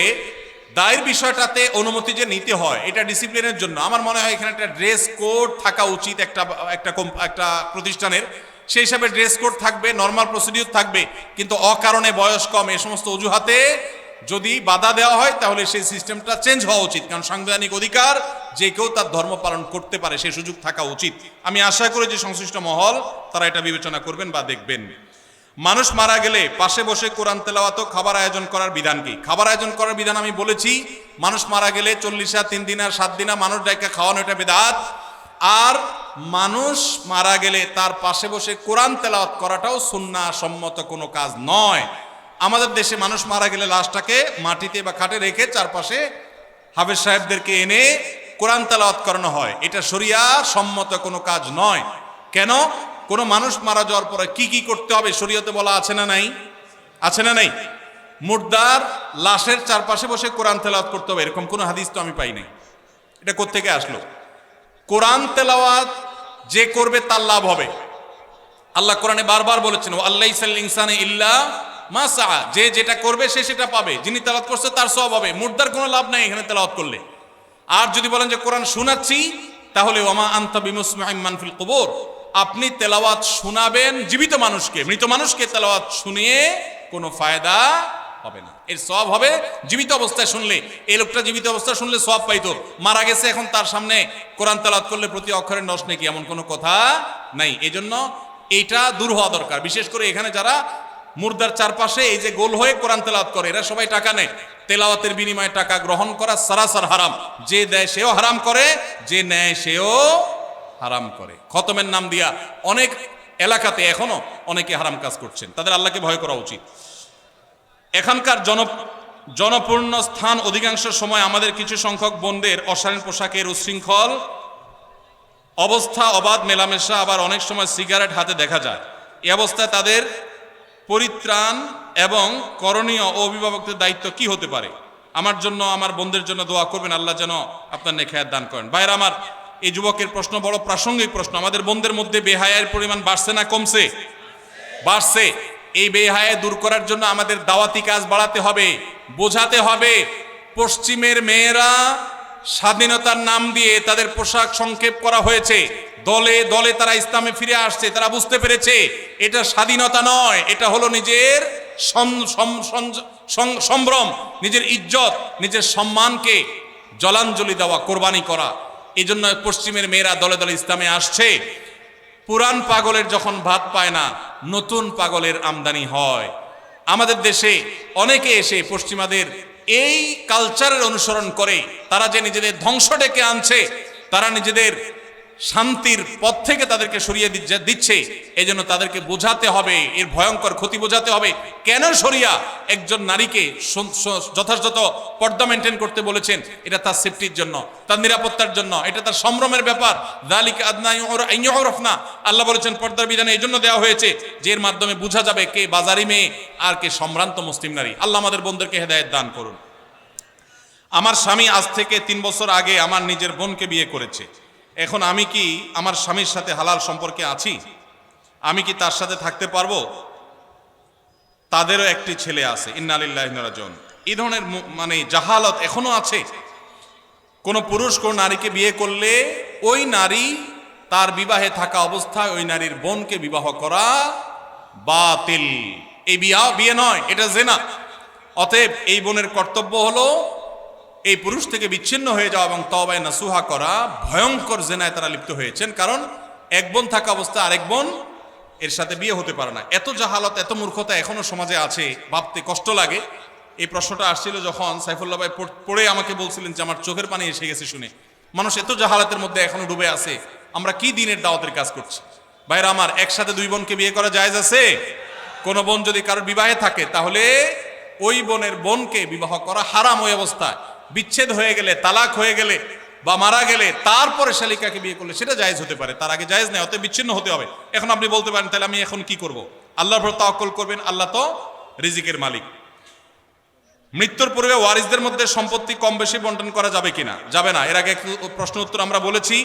দায়ের বিষয়টাতে অনুমতি যে নিতে হয়, এটা ডিসিপ্লিনের জন্য। আমার মনে হয় এখানে একটা ড্রেস কোড থাকা উচিত একটা প্রতিষ্ঠানের। সেই হিসাবে ড্রেস কোড থাকবে, নর্মাল প্রসিডিউর থাকবে, কিন্তু অকারণে বয়স কম এই সমস্ত অজুহাতে যদি বাধা দেওয়া হয় তাহলে সেই সিস্টেমটা চেঞ্জ হওয়া উচিত। কারণ সাংবিধানিক অধিকার, যে কেউ তার ধর্ম পালন করতে পারে, সেই সুযোগ থাকা উচিত। আমি আশা করি যে সংশ্লিষ্ট মহল তারা এটা বিবেচনা করবেন বা দেখবেন। মানুষ মারা গেলে পাশে বসে কোরআন তেলাওয়াত ও খাবার আয়োজন করার বিধান কি? খাবার আয়োজন করার বিধান আমি বলেছি, মানুষ মারা গেলে 40 3 দিন আর 7 দিন মানুষ ডাইকা খাওয়ানো এটা বিদআত। আর মানুষ মারা গেলে তার পাশে বসে কোরআন তেলাওয়াত করাটাও সুন্নাহ সম্মত কোনো কাজ নয়। আমাদের দেশে মানুষ মারা গেলে লাশটাকে মাটিতে বা খাটে রেখে চারপাশে হাফেজ সাহেবদেরকে এনে কোরআন তেলাওয়াত করানো হয়। এটা শরিয়া সম্মত কোনো কাজ নয়। কেন? কোনো মানুষ মারা যাওয়ার পরে কি কি করতে হবে শরীয়তে বলা আছে না নাই? আছে না নাই? মুর্দার লাশের চারপাশে বসে কোরআন তেলাওয়াত করতে হবে, এরকম কোনো হাদিস তো আমি পাই নাই। এটা কোত্থেকে আসলো? কোরআন তেলাওয়াত যে করবে তার লাভ হবে। আল্লাহ কোরআনে বারবার বলেছেন, ওয়াল্লাইসাল ইনসানে ইল্লা মা সাআ, যে যেটা করবে সে সেটা পাবে। যিনি তেলাওয়াত করছে তার সওয়াব হবে, মুর্দার কোনো লাভ নাই এখানে তেলাওয়াত করলে। আর যদি বলেন যে কোরআন শোনাচ্ছি, তাহলে ওয়ামা আনতা বিমুসমিউম মান ফিল কুবুর, আপনি তেলাওয়াত শোনাবেন জীবিত মানুষকে, মৃত মানুষকে তেলাওয়াত শুনিয়ে কোনো ফায়দা হবে না। এর সওয়াব হবে জীবিত অবস্থায় শুনলে। এই লোকটা জীবিত অবস্থায় শুনলে সওয়াব পাইতো, মারা গেছে এখন তার সামনে কোরআন তেলাওয়াত করলে প্রতি অক্ষরের নষ্ট নাকি এমন কোনো কথা নাই। এজন্য এইটা দূর হওয়া দরকার। বিশেষ করে এখানে যারা মুর্দার চারপাশে এই যে গোল হয়ে কোরআন তেলাওয়াত করে, এরা সবাই টাকা নেয়। তেলাওয়াতের বিনিময়ে টাকা গ্রহণ করা সারাসার হারাম। যে দেয় সেও হারাম করে, যে নেয় সেও হারাম করে। খতমের নাম দিয়া অনেক এলাকাতে এখনো অনেকে হারাম কাজ করছেন, তাদের আল্লাহকে ভয় করা উচিত। এখানকার জনপূর্ণ স্থান অধিকাংশ সময় আমাদের কিছু সংখ্যক বোনদের অশালীন পোশাকের উচ্ছৃঙ্খল অবস্থা, অবাধ মেলামেশা, আবার অনেক সময় সিগারেট হাতে দেখা যায়। এই অবস্থায় তাদের পরিত্রাণ এবং করণীয় ও অভিভাবকদের দায়িত্ব কি হতে পারে? আমার জন্য, আমার বোনদের জন্য দোয়া করবেন, আল্লাহ যেন আপনার নেক হায়াত দান করেন। ভাইরা আমার, এই যুবকের প্রশ্ন বড় প্রাসঙ্গিক প্রশ্ন। আমাদের বোনদের মধ্যে বেহায়ার পরিমাণ বাড়ছে না কমছে? বাড়ছে। এই বেহায়া দূর করার জন্য আমাদের দাওয়াতি কাজ বাড়াতে হবে, বোঝাতে হবে। পশ্চিমের মেয়েরা স্বাধীনতার নাম দিয়ে তাদের পোশাক সংক্ষেপ করা হয়েছে, দলে দলে তারা ইসলামে ফিরে আসছে। তারা বুঝতে পেরেছে এটা স্বাধীনতা নয়, এটা হলো নিজের সম্ভ্রম, নিজের ইজ্জত, নিজের সম্মানকে জলাঞ্জলি দেওয়া, কোরবানি করা। এই জন্য পশ্চিমের মেয়েরা দলে দলে ইসলামে আসছে। পুরান পাগলের যখন ভাত পায় না, নতুন পাগলের আমদানি হয়। আমাদের দেশে অনেকে এসে পশ্চিমাদের এই কালচারের অনুসরণ করে তারা যে নিজেদের ধ্বংস ডেকে আনছে, তারা নিজেদের শান্তির পথ থেকে তাদেরকে সরিয়ে দিচ্ছে। এই জন্য তাদেরকে বোঝাতে হবে, এর ভয়ঙ্কর ক্ষতি বোঝাতে হবে। কেন শরিয়া একজন নারীকে যথাযথ পর্দা মেনটেন করতে বলেছেন? এটা তার সেফটির জন্য, তার নিরাপত্তার জন্য, এটা তার সম্ভ্রমের ব্যাপার। যালিকা আদনা আন ইউরাফনা, আল্লাহ বলেছেন পর্দার বিধান এই জন্য দেওয়া হয়েছে যে এর মাধ্যমে বোঝা যাবে কে বাজারি মেয়ে আর কে সম্ভ্রান্ত মুসলিম নারী। আল্লাহ আমাদের বোনদেরকে হেদায়েত দান করুন। আমার স্বামী আজ থেকে 3 বছর আগে আমার নিজের বোনকে বিয়ে করেছে। এখন আমি কি আমার স্বামীর সাথে হালাল সম্পর্কে আছি? আমি কি তার সাথে থাকতে পারবো? তাদেরও একটি ছেলে আছে। ইন্না লিল্লাহি ওয়া ইন্না ইলাইহি রাজিউন। এই ধরনের মানে জাহালত এখনো আছে। কোন পুরুষ কোন নারীকে বিয়ে করলে ওই নারী তার বিবাহে থাকা অবস্থায় ওই নারীর বোনকে বিবাহ করা বাতিল। এই বিয়ে নয়, এটা জিনা। অতএব এই বোনের কর্তব্য হলো এই পুরুষ থেকে বিচ্ছিন্ন হয়ে যাওয়া এবং তওবায়ে নাসুহা করা। ভয়ঙ্কর জিনায় তারা লিপ্ত হয়েছেন, কারণ এক বোন থাকা অবস্থায় আরেক বোন এর সাথে বিয়ে হতে পারে না। এত জাহালত, এত মূর্খতা এখনো সমাজে আছে, ভাবতে কষ্ট লাগে। এই প্রশ্নটা আসছিল যখন সাইফুল্লাহ ভাই পড়ে আমাকে বলছিলেন যে আমার চোখের পানি এসে গেছে শুনে। মানুষ এত জাহালাতের মধ্যে এখনো ডুবে আছে। আমরা কি দিনের দাওয়াতের কাজ করছি? ভাইরা আমার, একসাথে 2 বোনকে বিয়ে করা জায়েজ আছে? কোন বোন যদি কারোর বিবাহে থাকে তাহলে ওই বোনের বোনকে বিবাহ করা হারাম। ওই অবস্থায় বিচ্ছেদ হয়ে গেলে, তালাক হয়ে গেলে বা মারা গেলে তারপরে শালিকাকে বিয়ে করলে সেটা জায়েজ হতে পারে, তার আগে জায়েজ নেই। অতএব বিচ্ছিন্ন হতে হবে। এখন আপনি বলতে পারেন তাহলে আমি এখন কি করব? আল্লাহর উপর তাওয়াক্কুল করবেন, আল্লাহ তো রিজিকের মালিক। মৃত্যুর পূর্বে ওয়ারিসদের মধ্যে সম্পত্তি কম বেশি বন্টন করা যাবে কিনা? যাবে না। এর আগে একটু প্রশ্ন উত্তর আমরা বলেছি।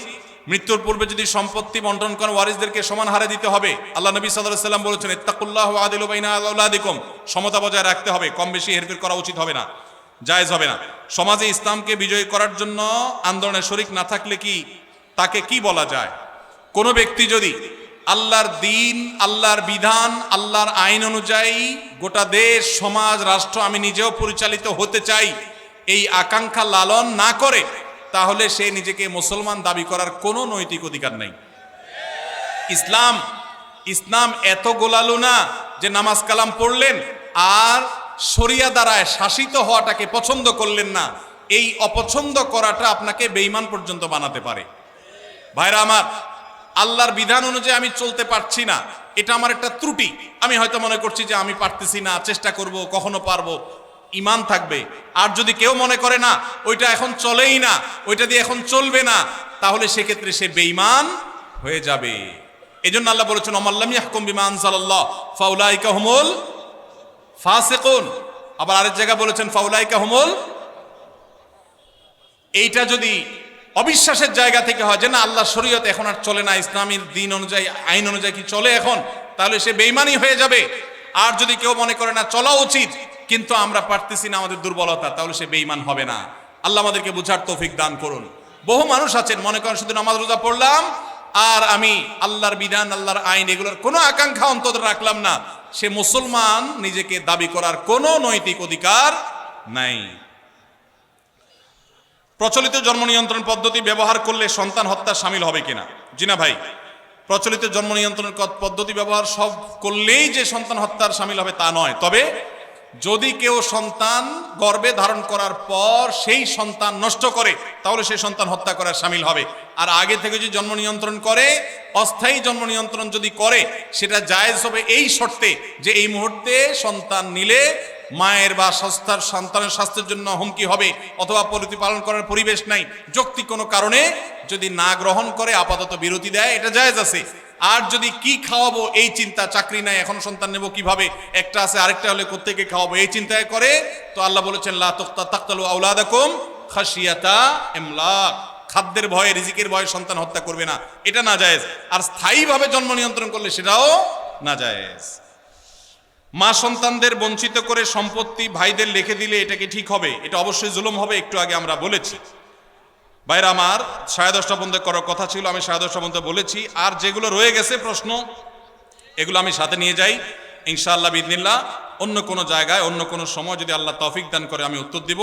মৃত্যুর পূর্বে যদি সম্পত্তি বন্টন করেন ওয়ারিসদেরকে সমান হারে দিতে হবে। আল্লাহ নবী সাল্লাল্লাহু আলাইহি ওয়াসাল্লাম বলেছেন, ইত্তাকুল্লাহ ওয়া আদিলু বাইনা আওলাদিকুম, সমতা বজায় রাখতে হবে, কম বেশি হেরফের করা উচিত হবে না, জায়েজ হবে না। সমাজে ইসলামকে বিজয়ী করার জন্য আন্দোলনে শরিক না থাকলে কি তাকে কি বলা যায়? কোনো ব্যক্তি যদি আল্লাহর দিন, আল্লাহর বিধান, আল্লাহর আইন অনুযায়ী গোটা দেশ, সমাজ, রাষ্ট্র আমি নিজেও পরিচালিত হতে চাই, এই আকাঙ্ক্ষা লালন না করে, তাহলে সে নিজেকে মুসলমান দাবি করার কোনো নৈতিক অধিকার নেই। ইসলাম এত গোলালু না যে নামাজ কালাম পড়লেন আর শরিয়া দ্বারায় শাসিত হওয়াটাকে পছন্দ করলেন না। এই অপছন্দ করাটা আপনাকে বেঈমান পর্যন্ত বানাতে পারে। ভাইরা আমার, আল্লাহর বিধান অনুযায়ী আমি চলতে পারছি না, এটা আমার একটা ত্রুটি। আমি হয়তো মনে করছি যে আমি পারতেছি না, চেষ্টা করব, কখনো পারবো, ঈমান থাকবে। আর যদি কেউ মনে করে না ওইটা এখন চলেই না, ওইটা দিয়ে এখন চলবে না, তাহলে সেক্ষেত্রে সে বেঈমান হয়ে যাবে। এজন্য আল্লাহ বলেছেন ওমাল্লাম ইয়াহকুম বিমা আনজালাল্লাহ ফাউলাইকা হুমুল ফাসিকুন। আবার আরেক জায়গায় বলেছেন ফাউলাইকা হুমুল। এইটা যদি অবিশ্বাসের জায়গা থেকে হয় যে না আল্লাহর শরীয়ত এখন আর চলে না, ইসলামের দিন অনুযায়ী, আইন অনুযায়ী কি চলে এখন, তাহলে সে বেঈমানই হয়ে যাবে। আর যদি কেউ মনে করে না চলা উচিত কিন্তু আমরা পারতেছি না, আমাদের দুর্বলতা, তাহলে সে বেঈমান হবে না। আল্লাহ আমাদেরকে বুঝার তৌফিক দান করুন। বহু মানুষ আছেন মনে করেন শুধু নামাজ রোজা পড়লাম আর আমি আল্লাহর বিধান, আল্লাহর আইন এগুলোর কোনো আকাঙ্ক্ষা অন্তত রাখলাম না, সে মুসলমান নিজেকে দাবি করার কোনো নৈতিক অধিকার নাই। প্রচলিত জন্ম নিয়ন্ত্রণ পদ্ধতি ব্যবহার করলে সন্তান হত্যা শামিল হবে কিনা? জি না ভাই, প্রচলিত জন্ম নিয়ন্ত্রণ পদ্ধতি ব্যবহার সব করলেই যে সন্তান হত্যার শামিল হবে তা নয়। তবে যদি কেউ সন্তান গর্ভে ধারণ করার পর সেই সন্তান নষ্ট করে তাহলে সেই সন্তান হত্যা করার শামিল হবে। আর আগে থেকে যদি জন্ম নিয়ন্ত্রণ করে, অস্থায়ী জন্ম নিয়ন্ত্রণ যদি করে, সেটা জায়েজ হবে এই শর্তে যে এই মুহূর্তে সন্তান নিলে মায়ের বা সন্তানের স্বাস্থ্যের জন্য হুমকি হবে অথবা প্রতিপালন করার পরিবেশ নাই, যৌক্তিক কোনো কারণে যদি না গ্রহণ করে আপাতত বিরতি দেয়, এটা জায়েজ আছে। আর যদি কি খাওয়াবো এই চিন্তা, চাকরি নাই এখন সন্তান নেব কিভাবে, একটা আছে আরেকটা হলে কোত্থেকে খাওয়াবো এই চিন্তায় করে, তো আল্লাহ বলেছেন লা তাকতালু আওলাদাকুম খাশিয়াতা ইমলাক, খাদ্যের ভয়ে, রিজিকের ভয়ে সন্তান হত্যা করবে না, এটা না জায়েজ। আর স্থায়ীভাবে জন্ম নিয়ন্ত্রণ করলে সেটাও না জায়েজ। মা সন্তানদের বঞ্চিত করে সম্পত্তি ভাইদের লিখে দিলে এটা কি ঠিক হবে? এটা অবশ্যই জুলুম হবে, একটু আগে আমরা বলেছি। ভাইরা আমার, 10:30 পর্যন্ত করার কথা ছিল, আমি 10:30 পর্যন্ত বলেছি। আর যেগুলো রয়ে গেছে প্রশ্ন, এগুলো আমি সাথে নিয়ে যাই ইনশাআল্লাহ বিইذনিল্লাহ। অন্য কোনো জায়গায় অন্য কোনো সময় যদি আল্লাহ তৌফিক দান করে আমি উত্তর দিব।